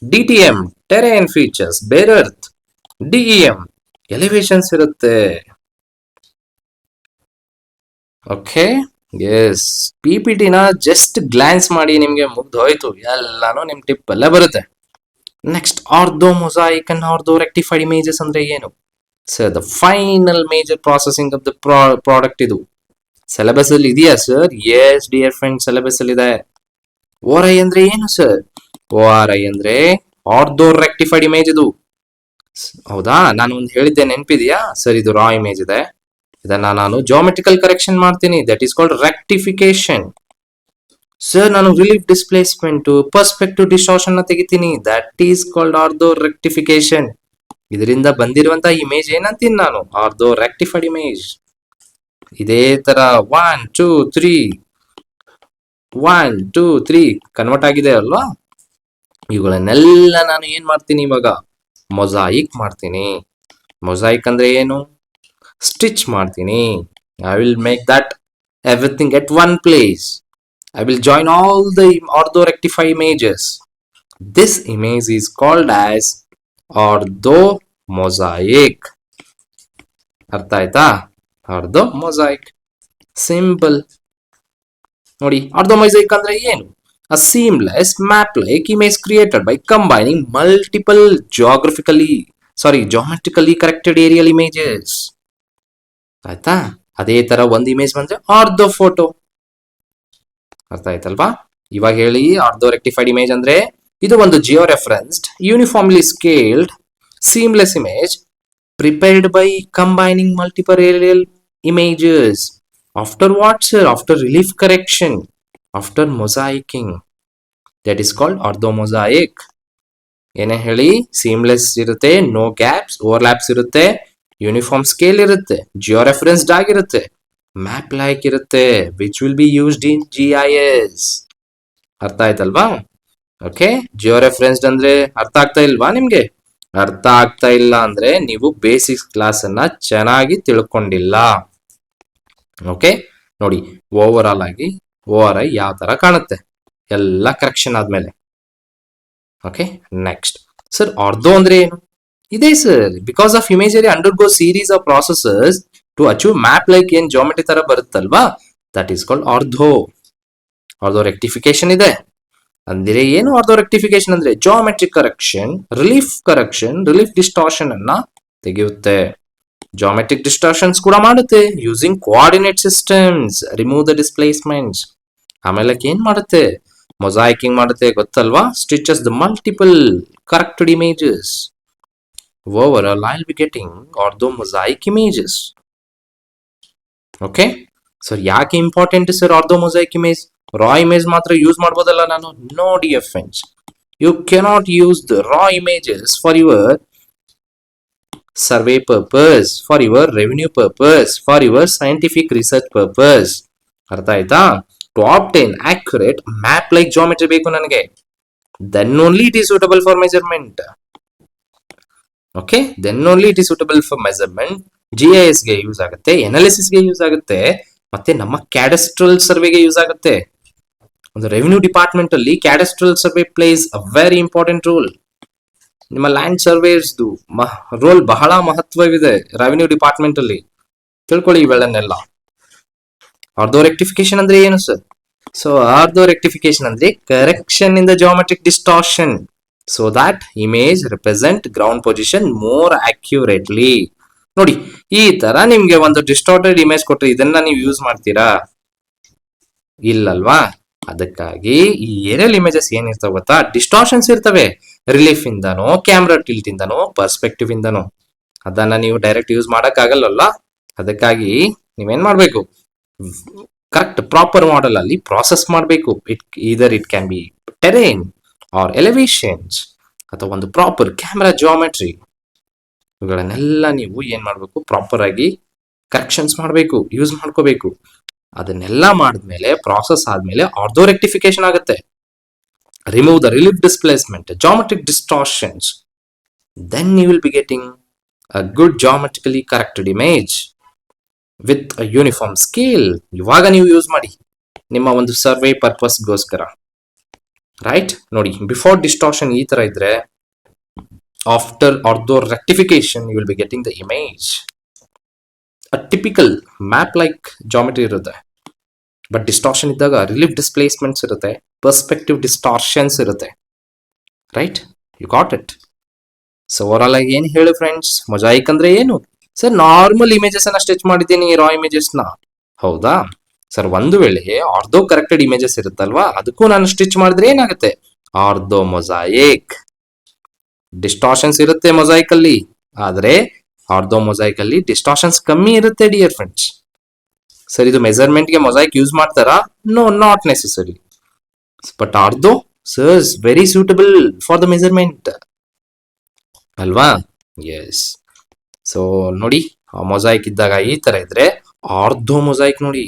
DTM terrain features, bare earth. DEM elevations ಇರುತ್ತೆ. Okay, yes. PPT-ನ ಜಸ್ಟ್ ಗ್ಲಾನ್ಸ್ ಮಾಡಿ ನಿಮ್ಗೆ ಮುಗ್ದು ಹೋಯ್ತು, ಎಲ್ಲಾನು ನಿಮ್ ಟಿಪ್ ಅಲ್ಲೇ ಬರುತ್ತೆ. Next, ortho mosaic and ortho rectified images ಅಂದ್ರೆ ಏನು sir? The final major processing of the product. ಇದು ಸಿಲೆಬಸ್ ಅಲ್ಲಿ ಇದೆಯಾ sir? Yes dear friend, syllabus ಅಲ್ಲಿ ಇದೆ. ORI ಅಂದ್ರೆ ಏನು ಸರ್? ORI ಅಂದ್ರೆ ಆರ್ಥೋ ರೆಕ್ಟಿಫೈಡ್ ಇಮೇಜ್. ಇದು ಹೌದಾ? ನಾನು ಒಂದು ಹೇಳಿದ್ದೆ, ನೆನಪಿದೆಯಾ ಸರ್? ಇದು ರಾ ಇಮೇಜ್ ಇದೆ, ಇದನ್ನ ನಾನು ಜಾಮೆಟ್ರಿಕಲ್ ಕರೆಕ್ಷನ್ ಮಾಡ್ತೀನಿ, that is called rectification. Sir ನಾನು ರಿಲೀಫ್ ಡಿಸ್ಪ್ಲೇಸ್ಮೆಂಟ್, ಪರ್ಸ್ಪೆಕ್ಟಿವ್ ಡಿಸ್ಟಾರ್ಷನ್ ತೆಗಿತೀನಿ, that is called ortho rectification. ಇದರಿಂದ ಬಂದಿರುವಂತಹ ಇಮೇಜ್ ಏನಂತೀನಿ ನಾನು? Ortho rectified image. ಇದೇ ತರ 1 2 3 1 2 3 ಕನ್ವರ್ಟ್ ಆಗಿದೆ ಅಲ್ವಾ? ಇವುಗಳನ್ನೆಲ್ಲ ನಾನು ಏನ್ ಮಾಡ್ತೀನಿ ಇವಾಗ? ಮೊಸಾಯಿಕ್ ಮಾಡ್ತೀನಿ. ಮೊಸಾಯಿಕ್ ಅಂದ್ರೆ ಏನು? ಸ್ಟಿಚ್ ಮಾಡ್ತೀನಿ. I will make that everything at one place. I will join all the orthorectify images. This image is called as orthomosaic. ಅರ್ಥ ಆಯ್ತಾ? orthomosaic. ಸಿಂಪಲ್. ನೋಡಿ, orthomosaic ಅಂದ್ರೆ ಏನು? A seamless map-like image created by combining multiple geometrically corrected aerial images. ಆಯ್ತಾ? ಅದೇ ತರ ಒಂದು image ಬಂದ್ರೆ ಆರ್ಥೋ ಫೋಟೋ. ಅರ್ಥ ಆಯ್ತಲ್ವಾ? ಇವಾಗ ಹೇಳಿ, ಆರ್ಥೋ ರೆಕ್ಟಿಫೈಡ್ ಇಮೇಜ್ ಅಂದ್ರೆ ಇದು ಒಂದು geo referenced, uniformly scaled, seamless image prepared by combining multiple aerial images. After what sir? After relief correction, after mosaicking. That is called ortho mosaic. ಏನೇ ಹೇಳಿ, ಸೀಮ್ಲೆಸ್ ಇರುತ್ತೆ, ನೋ ಗ್ಯಾಪ್ಸ್, ಓವರ್ಲ್ಯಾಪ್ಸ್ ಇರುತ್ತೆ, uniform scale ಇರುತ್ತೆ, geo referenced ಆಗಿರುತ್ತೆ, map like ಇರುತ್ತೆ, which will be used in GIS. ಅರ್ಥ ಆಯ್ತಲ್ವಾ? Okay, Jio referenced ಅಂದ್ರೆ ಅರ್ಥ ಆಗ್ತಾ ಇಲ್ವಾ ನಿಮ್ಗೆ? ಅರ್ಥ ಆಗ್ತಾ ಇಲ್ಲ ಅಂದ್ರೆ ನೀವು ಬೇಸಿಕ್ಸ್ ಕ್ಲಾಸ್ ಅನ್ನ ಚೆನ್ನಾಗಿ ತಿಳ್ಕೊಂಡಿಲ್ಲ. ಓಕೆ, ನೋಡಿ, ಓವರ್ ಆಲ್ ಆಗಿ ORI ಯಾವ ತರ ಕಾಣುತ್ತೆ ಎಲ್ಲ ಕರೆಕ್ಷನ್ ಆದ್ಮೇಲೆ. ಓಕೆ, ನೆಕ್ಸ್ಟ್ ಸರ್, ಆರ್ಥೋ ಅಂದ್ರೆ ಏನು? ಇದೆ sir, because of imagery undergo series of processes to achieve map like ಏನ್ ಜಾಮೆಟ್ರಿ ತರ ಬರುತ್ತಲ್ವಾ, that is called ortho. Ortho rectification ಇದೆ ಅಂದ್ರೆ ಏನು? ಆರ್ಥೋ ರೆಕ್ಟಿಫಿಕೇಶನ್ ಅಂದ್ರೆ ಜಾಮೆಟ್ರಿಕ್ ಕರೆಕ್ಷನ್, ರಿಲೀಫ್ ಡಿಸ್ಟಾರ್ಷನ್ ಅನ್ನ ತೆಗೆಯುತ್ತೆ. ಜಾಮೆಟ್ರಿಕ್ ಡಿಸ್ಟಾರ್ಷನ್ಸ್ ಕೂಡ ಮಾಡುತ್ತೆ using coordinate systems, remove the displacements. ಆಮೇಲೆ ಏನ್ ಮಾಡುತ್ತೆ? ಮೊಸಾಯಿಕಿಂಗ್ ಮಾಡುತ್ತೆ, ಗೊತ್ತಲ್ವಾ? Stitches the multiple corrected images. Overall, I'll be getting orthomosaic images. Okay, so ಯಾಕೆ important sir ortho mosaic image? Raw image ಮಾತ್ರ ಯೂಸ್ ಮಾಡ್ಬೋದಲ್ಲ ನಾನು? ನೋಡಿ friends, You cannot use the raw images for your survey purpose, for your revenue purpose, for your scientific research purpose. ಅರ್ಥ ಆಯ್ತಾ? To obtain accurate map like geometry ಬೇಕು ನನಗೆ. Then only it is suitable for measurement. Okay, then only it is suitable for measurement. GIS ಗೆ use ಆಗುತ್ತೆ, analysis ಗೆ use ಆಗುತ್ತೆ, ಮತ್ತೆ ನಮ್ಮ ಕ್ಯಾಡಸ್ಟ್ರಲ್ ಸರ್ವೆಗೆ ಯೂಸ್ ಆಗುತ್ತೆ. ಒಂದು ರೆವಿನ್ಯೂ ಡಿಪಾರ್ಟ್ಮೆಂಟ್ ಅಲ್ಲಿ cadastral survey plays a very important role. ನಿಮ್ಮ ಲ್ಯಾಂಡ್ ಸರ್ವೇಸ್ದು ರೋಲ್ ಬಹಳ ಮಹತ್ವವಿದೆ ರೆವಿನ್ಯೂ ಡಿಪಾರ್ಟ್ಮೆಂಟ್ ಅಲ್ಲಿ. ತಿಳ್ಕೊಳ್ಳಿ ಇವೆಲ್ಲನ್ನೆಲ್ಲ. ಆರ್ಥೋ ರೆಕ್ಟಿಫಿಕೇಶನ್ ಅಂದ್ರೆ ಏನು ಸರ್? ಸೊ ಆರ್ಥೋ ರೆಕ್ಟಿಫಿಕೇಶನ್ ಅಂದ್ರೆ correction in the geometric distortion so that image represent ground position more accurately. ನೋಡಿ, ಈ ತರ ನಿಮ್ಗೆ ಒಂದು ಡಿಸ್ಟಾರ್ಟೆಡ್ ಇಮೇಜ್ ಕೊಟ್ಟರೆ ಇದನ್ನ ನೀವು ಯೂಸ್ ಮಾಡ್ತೀರಾ? ಇಲ್ಲಲ್ವಾ? ಅದಕ್ಕಾಗಿ ಈ ಏರಿಯಲ್ ಇಮೇಜಸ್ ಏನಿರ್ತಾವ ಗೊತ್ತಾ, ಡಿಸ್ಟಾರ್ಷನ್ಸ್ ಇರ್ತವೆ. ರಿಲೀಫ್ ಇಂದನೋ, ಕ್ಯಾಮ್ರಾ ಟಿಲ್ಟ್ ಇಂದನೋ, ಪರ್ಸ್ಪೆಕ್ಟಿವ್ ಇಂದನೋ. ಅದನ್ನ ನೀವು ಡೈರೆಕ್ಟ್ ಯೂಸ್ ಮಾಡಕ್ ಆಗಲ್ಲ. ಅದಕ್ಕಾಗಿ ನೀವೇನ್ ಮಾಡ್ಬೇಕು, ಕರೆಕ್ಟ್ ಪ್ರಾಪರ್ ಮಾಡೆಲ್ ಅಲ್ಲಿ ಪ್ರಾಸೆಸ್ ಮಾಡಬೇಕು. It can be terrain or elevations ಅಥವಾ ಒಂದು ಪ್ರಾಪರ್ ಕ್ಯಾಮ್ರಾ ಜಿಯೋಮೆಟ್ರಿ. ಇವುಗಳನ್ನೆಲ್ಲ ನೀವು ಏನ್ ಮಾಡ್ಬೇಕು, ಪ್ರಾಪರ್ ಆಗಿ ಕರೆಕ್ಷನ್ಸ್ ಮಾಡಬೇಕು, ಯೂಸ್ ಮಾಡ್ಕೋಬೇಕು. ಅದನ್ನೆಲ್ಲ ಮಾಡಿದ್ಮೇಲೆ, ಪ್ರಾಸೆಸ್ ಆದ್ಮೇಲೆ ಆರ್ಥೋ ರೆಕ್ಟಿಫಿಕೇಶನ್ ಆಗುತ್ತೆ. Remove the relief displacement, geometric distortions. Then you will be getting a good geometrically corrected image with a uniform scale. ಇವಾಗ ನೀವು ಯೂಸ್ ಮಾಡಿ ನಿಮ್ಮ ಒಂದು ಸರ್ವೆ ಪರ್ಪಸ್ಗೋಸ್ಕರ. ರೈಟ್? ನೋಡಿ, ಬಿಫೋರ್ ಡಿಸ್ಟಾರ್ಷನ್ ಈ ತರ ಇದ್ರೆ, after ortho rectification you will be getting the image. A typical map like geometry ಇರುತ್ತೆ. ಬಟ್ ಡಿಸ್ಟಾರ್ಷನ್ ಇದ್ದಾಗ ರಿಲೀಫ್ ಡಿಸ್ಪ್ಲೇಸ್ಮೆಂಟ್ಸ್ ಇರುತ್ತೆ, ಪರ್ಸ್ಪೆಕ್ಟಿವ್ ಡಿಸ್ಟಾರ್ಷನ್ಸ್ ಇರುತ್ತೆ. Right? You got it. So over ಆಗಿ ಏನು ಹೇಳು ಫ್ರೆಂಡ್ಸ್, ಮೊಜಾಯಿಕ್ ಅಂದ್ರೆ ಏನು ಸರ್? ನಾರ್ಮಲ್ ಇಮೇಜಸ್ ಅನ್ನ ಸ್ಟಿಚ್ ಮಾಡಿದ್ದೀನಿ, ರಾ ಇಮೇಜಸ್ ನ. ಹೌದಾ ಸರ್? ಒಂದು ವೇಳೆ ಆರ್ಥೋ ಕರೆಕ್ಟೆಡ್ ಇಮೇಜಸ್ ಇರುತ್ತಲ್ವಾ, ಅದಕ್ಕೂ ನಾನು ಸ್ಟಿಚ್ ಮಾಡಿದ್ರೆ ಏನಾಗುತ್ತೆ? ಆರ್ಥೋ ಮೊಜಾಯಿಕ್. ಡಿಸ್ಟಾರ್ಷನ್ಸ್ ಇರುತ್ತೆ ಮೊಜಾಯಿಕ್ ಅಲ್ಲಿ, ಆದ್ರೆ ಆರ್ಥೋ ಮೊಜಾಯಿಕ್ ಅಲ್ಲಿ ಡಿಸ್ಟಾರ್ಷನ್ಸ್ ಕಮ್ಮಿ ಇರುತ್ತೆ ಡಿಯರ್ ಫ್ರೆಂಡ್ಸ್. ಸರ್, ಇದು ಮೆಜರ್ಮೆಂಟ್ ಗೆ ಮೊಜಾಯಿಕ್ ಯೂಸ್ ಮಾಡ್ತಾರಾ? No, not necessary. But ortho sir very suitable for the measurement ಅಲ್ವಾ? ಎಸ್. ಸೊ ನೋಡಿ, ಮೊಜಾಯಿಕ್ ಇದ್ದಾಗ ಈ ತರ ಇದ್ರೆ, ಆರ್ಥೋ ಮೊಜಾಯಿಕ್ ನೋಡಿ,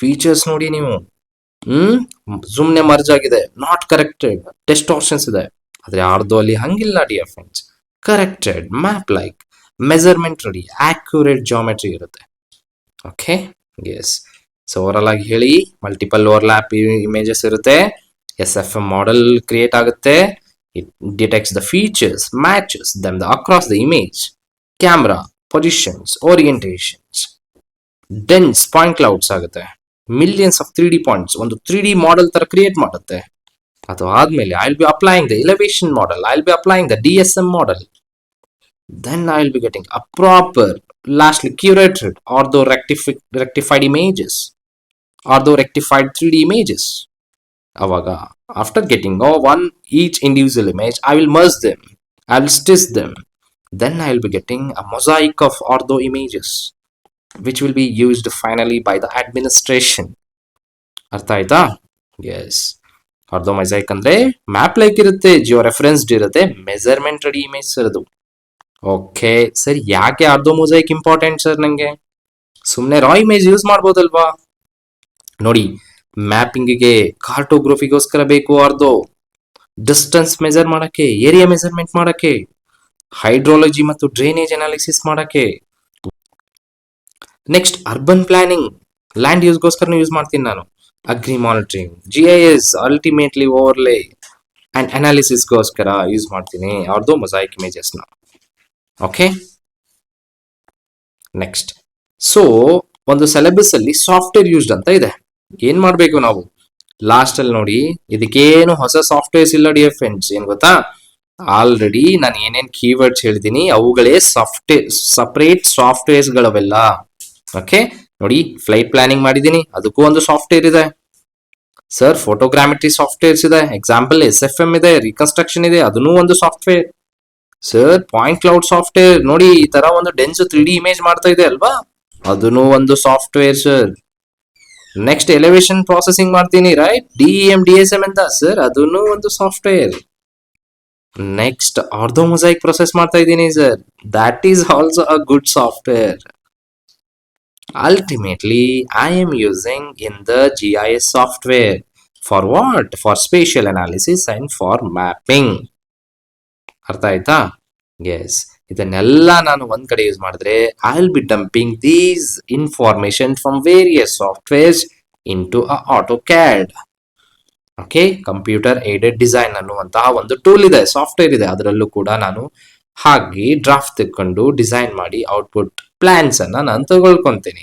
ಫೀಚರ್ಸ್ ನೋಡಿ ನೀವು. ಸುಮ್ನೆ ಮರ್ಜ್ ಆಗಿದೆ, ನಾಟ್ ಕರೆಕ್ಟೆಡ್, ಡಿಸ್ಟಾರ್ಷನ್ಸ್ ಇದೆ. ಆದ್ರೆ ಆರ್ಥೋ ಅಲ್ಲಿ ಹಂಗಿಲ್ಲ dear friends. Corrected map like measurement ready, accurate geometry ಇರುತ್ತೆ. Okay, yes. ಸೊ ಓವರಾಲ್ ಆಗಿ ಹೇಳಿ, ಮಲ್ಟಿಪಲ್ ಓವರ್ಲ್ಯಾಪ್ ಇಮೇಜಸ್ ಇರುತ್ತೆ. SFM ಮಾಡೆಲ್ ಕ್ರಿಯೇಟ್ ಆಗುತ್ತೆ. It detects the features, matches them across the image, camera positions, orientations. Dense point clouds ಆಗುತ್ತೆ. Millions of 3D points ಒಂದು 3D model ತರ create ಮಾಡುತ್ತೆ. ಅದು ಆದ್ಮೇಲೆ I will be applying the elevation model, I will be applying the DSM model. Then I will be getting a proper, lastly curated ortho rectified images, ortho rectified 3D images. Avaga, after getting each individual image, I will merge them, I will stitch them. Then I will be getting a mosaic of ortho images, which will be used finally by the administration. ಅರ್ಥ ಆಯ್ತಾ? S. Ortho mosaic ಅಂದ್ರೆ map like ಇರುತ್ತೆ, geo referenced ಇರುತ್ತೆ, measurement ready image ಇರೋದು. Okay sir, ಯಾಕೆ ortho mosaic important sir? ನಂಗೆ ಸುಮ್ಮನೆ ರಾ image use ಮಾಡ್ಬೋದಲ್ವಾ? ನೋಡಿ, ಮ್ಯಾಪಿಂಗ್ಗೆ, ಕಾರ್ಟೋಗ್ರಫಿಗೋಸ್ಕರ ಬೇಕು ಆರ್ಥೋ. ಡಿಸ್ಟೆನ್ಸ್ ಮೆಜರ್ ಮಾಡಕ್ಕೆ, ಏರಿಯಾ ಮೆಜರ್ಮೆಂಟ್ ಮಾಡಕ್ಕೆ, ಹೈಡ್ರಾಲಜಿ ಮತ್ತು ಡ್ರೈನೇಜ್ ಅನಾಲಿಸಿಸ್ ಮಾಡಕ್ಕೆ. ನೆಕ್ಸ್ಟ್ ಅರ್ಬನ್ ಪ್ಲಾನಿಂಗ್, ಲ್ಯಾಂಡ್ ಯೂಸ್ಗೋಸ್ಕರ ಯೂಸ್ ಮಾಡ್ತೀನಿ ನಾನು. Agri monitoring, GIS ultimately overlay and ಅನಾಲಿಸಿಸ್ಗೋಸ್ಕರ ಯೂಸ್ ಮಾಡ್ತೀನಿ ಆರ್ಥೋ ಮೊಸೈಕ್ ಇಮೇಜಸ್ನ. Okay, next. ಸೊ ಒಂದು ಸಿಲೆಬಸ್ ಅಲ್ಲಿ ಸಾಫ್ಟ್ವೇರ್ ಯೂಸ್ಡ್ ಅಂತ ಇದೆ. ಏನ್ ಮಾಡ್ಬೇಕು ನಾವು? ಲಾಸ್ಟ್ ಅಲ್ಲಿ ನೋಡಿ, ಇದಕ್ಕೇನು ಹೊಸ ಸಾಫ್ಟ್ವೇರ್ಸ್ ಇಲ್ಲ ಡಿಯರ್ ಫ್ರೆಂಡ್ಸ್. ಏನ್ ಗೊತ್ತಾ, ಆಲ್ರೆಡಿ ನಾನು ಏನೇನ್ ಕೀವರ್ಡ್ಸ್ ಹೇಳಿದೀನಿ ಅವುಗಳೇ ಸಪರೇಟ್ ಸಾಫ್ಟ್ವೇರ್ಸ್ ಗಳವೆಲ್ಲ. ಓಕೆ ನೋಡಿ, ಫ್ಲೈಟ್ ಪ್ಲಾನಿಂಗ್ ಮಾಡಿದೀನಿ, ಅದಕ್ಕೂ ಒಂದು ಸಾಫ್ಟ್ವೇರ್ ಇದೆ ಸರ್. ಫೋಟೋಗ್ರಾಮೆಟ್ರಿ ಸಾಫ್ಟ್ವೇರ್ಸ್ ಇದೆ, ಎಕ್ಸಾಂಪಲ್ SFM ಇದೆ, ರಿಕನ್ಸ್ಟ್ರಕ್ಷನ್ ಇದೆ, ಅದನ್ನೂ ಒಂದು software sir. Point cloud software ನೋಡಿ, ಈ ತರ ಒಂದು ಡೆನ್ಸ್ 3D ಇಮೇಜ್ ಮಾಡ್ತಾ ಇದೆ ಅಲ್ವಾ, ಅದನ್ನೂ ಒಂದು software sir. Next elevation processing ಮಾಡ್ತೀನಿ, ರೈಟ್, DEM DSM ಅಂತ ಸರ್, ಅದನ್ನೂ ಒಂದು software. Next ortho mosaic process ಮಾಡ್ತಾ ಇದ್ದೀನಿ sir. That is also a good software. Ultimately, I am using in the GIS software. For what? For spatial analysis and for mapping. ಅರ್ಥ ಆಯ್ತಾ? S. ಇದನ್ನೆಲ್ಲ ನಾನು ಒಂದ್ ಕಡೆ ಯೂಸ್ ಮಾಡಿದ್ರೆ I will be dumping these information from various softwares into a AutoCAD. Okay, computer aided design ಅನ್ನುವಂತಹ ಒಂದು tool ಇದೆ, ಸಾಫ್ಟ್ವೇರ್ ಇದೆ. ಅದರಲ್ಲೂ ಕೂಡ ನಾನು ಹಾಗೆ ಡ್ರಾಫ್ಟ್ ತೆಕ್ಕೊಂಡು ಡಿಸೈನ್ ಮಾಡಿ ಔಟ್ಪುಟ್ ಪ್ಲಾನ್ಸ್ ಅನ್ನ ನಾನು ತಗೊಳ್ಕೊಂತೀನಿ.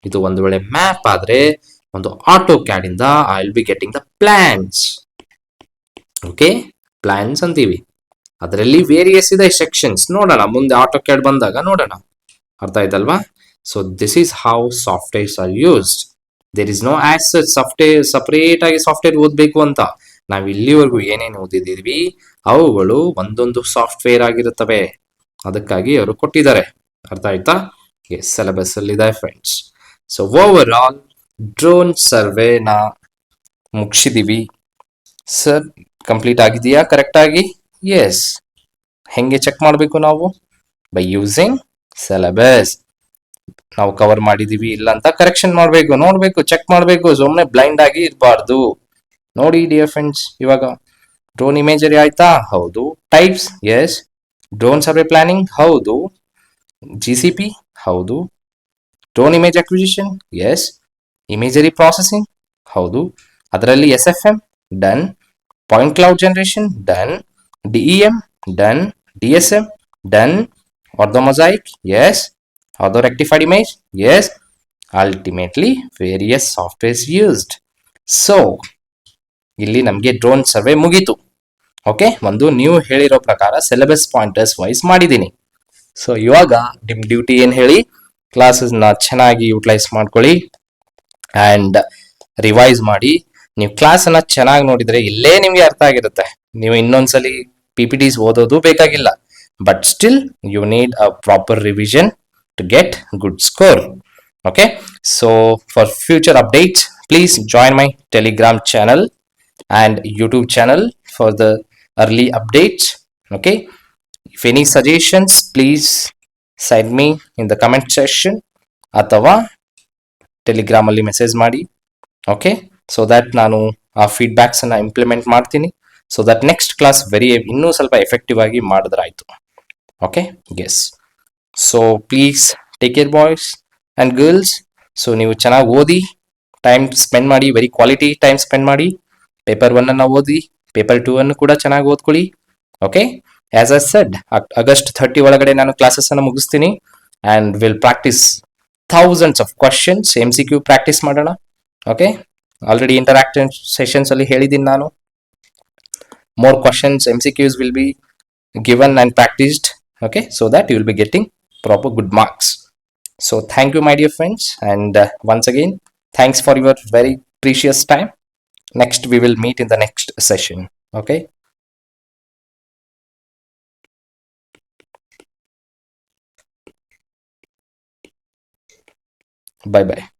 ಇದು ಒಂದು ವೇಳೆ ಮ್ಯಾಪ್ ಆದ್ರೆ ಒಂದು ಆಟೋ ಕ್ಯಾಡ್ ಇಂದ I will be getting the plans. Okay, plans ಅಂತೀವಿ. ಅದರಲ್ಲಿ ವೇರಿಯಸ್ ಇದೆ ಸೆಕ್ಷನ್ಸ್. ನೋಡೋಣ ಮುಂದೆ ಆಟೋ ಕ್ಯಾಡ್ ಬಂದಾಗ ನೋಡೋಣ. ಅರ್ಥ ಆಯ್ತಲ್ವಾ? So this is how softwares are used. There is no as such software separate ಆಗಿ ಸಾಫ್ಟ್ವೇರ್ ಓದಬೇಕು ಅಂತ. ನಾವು ಇಲ್ಲಿವರೆಗೂ ಏನೇನು ಓದಿದೀವಿ ಅವುಗಳು ಒಂದೊಂದು ಸಾಫ್ಟ್ವೇರ್ ಆಗಿರುತ್ತವೆ. ಅದಕ್ಕಾಗಿ ಅವರು ಕೊಟ್ಟಿದ್ದಾರೆ. ಅರ್ಥ ಆಯ್ತಾ? ಎಸ್, ಸಿಲೆಬಸ್ ಅಲ್ಲಿ ಇದೆ friends. So over all drone ಸರ್ವೆನ ಮುಗಿಸಿದೀವಿ ಸರ್. ಕಂಪ್ಲೀಟ್ ಆಗಿದೆಯಾ ಕರೆಕ್ಟ್ ಆಗಿ? ಎಸ್. ಹೆಂಗೆ ಚೆಕ್ ಮಾಡಬೇಕು ನಾವು? By using syllabus. ನಾವು ಕವರ್ ಮಾಡಿದೀವಿ ಇಲ್ಲ ಅಂತ ಕರೆಕ್ಷನ್ ಮಾಡಬೇಕು, ನೋಡ್ಬೇಕು, ಚೆಕ್ ಮಾಡಬೇಕು. ಸುಮ್ಮನೆ ಬ್ಲೈಂಡ್ ಆಗಿ ಇರಬಾರ್ದು. ನೋಡಿ ಡಿಯರ್ ಫ್ರೆಂಡ್ಸ್, ಇವಾಗ ಡ್ರೋನ್ ಇಮೇಜರಿ ಆಯ್ತಾ? ಹೌದು. Types, yes. Drone survey planning, ಹೌದು. GCP, ಹೌದು. Drone image acquisition, yes. Imagery processing, ಹೌದು. ಅದರಲ್ಲಿ SFM, done. Point cloud generation, done. DEM, done. DSM, done. Ortho mosaic, yes. Ortho rectified image, yes. Ultimately various softwares used. So ಇಲ್ಲಿ ನಮಗೆ drone survey ಮುಗೀತು. Okay, ಒಂದು ನೀವು ಹೇಳಿರೋ ಪ್ರಕಾರ syllabus pointers wise ಮಾಡಿದ್ದೀನಿ. ಸೊ ಇವಾಗ ನಿಮ್ ಡ್ಯೂಟಿ ಏನ್ ಹೇಳಿ, ಕ್ಲಾಸಸ್ನ ಚೆನ್ನಾಗಿ ಯೂಟಿಲೈಸ್ ಮಾಡ್ಕೊಳ್ಳಿ ಅಂಡ್ ರಿವೈಸ್ ಮಾಡಿ. ನೀವು ಕ್ಲಾಸ್ ಅನ್ನ ಚೆನ್ನಾಗಿ ನೋಡಿದ್ರೆ ಇಲ್ಲೇ ನಿಮ್ಗೆ ಅರ್ಥ ಆಗಿರುತ್ತೆ. ನೀವು ಇನ್ನೊಂದ್ಸಲಿ PPTs ಓದೋದು ಬೇಕಾಗಿಲ್ಲ. But still you need a proper revision to get good score. Okay, so for future updates please join my Telegram channel and YouTube channel for the early updates. Okay, if any suggestions please send me in the comment section ಅಥವಾ Telegram ಅಲ್ಲಿ message ಮಾಡಿ. Okay, so that ನಾನು ಆ feedbacks ಅನ್ನ implement ಮಾಡ್ತೀನಿ. So that next class ಇನ್ನೂ ಸ್ವಲ್ಪ effective ಆಗಿ ಮಾಡಿದ್ರೆ ಆಯ್ತು. Okay, yes. So please take care boys and girls. So ನೀವು ಚೆನ್ನಾಗಿ ಓದಿ, ಟೈಮ್ ಸ್ಪೆಂಡ್ ಮಾಡಿ, ವೆರಿ ಕ್ವಾಲಿಟಿ ಟೈಮ್ ಸ್ಪೆಂಡ್ ಮಾಡಿ. ಪೇಪರ್ 1 ಅನ್ನ ಓದಿ, ಪೇಪರ್ 2 ಅನ್ನು ಕೂಡ ಚೆನ್ನಾಗಿ ಓದ್ಕೊಳ್ಳಿ. Okay, as I said August 30 ಒಳಗಡೆ ನಾನು ಕ್ಲಾಸಸ್ ಅನ್ನು ಮುಗಿಸ್ತೀನಿ and will practise thousands of questions. MCQ practice ಮಾಡೋಣ. ಓಕೆ, ಆಲ್ರೆಡಿ ಇಂಟರಾಕ್ಟಿವ್ ಸೆಷನ್ಸ್ ಅಲ್ಲಿ ಹೇಳಿದ್ದೀನಿ ನಾನು. More questions MCQs will be given and practised. Okay, so that you will be getting proper good marks. So thank you my dear friends and once again thanks for your very precious time. Next we will meet in the next session. Okay, bye bye.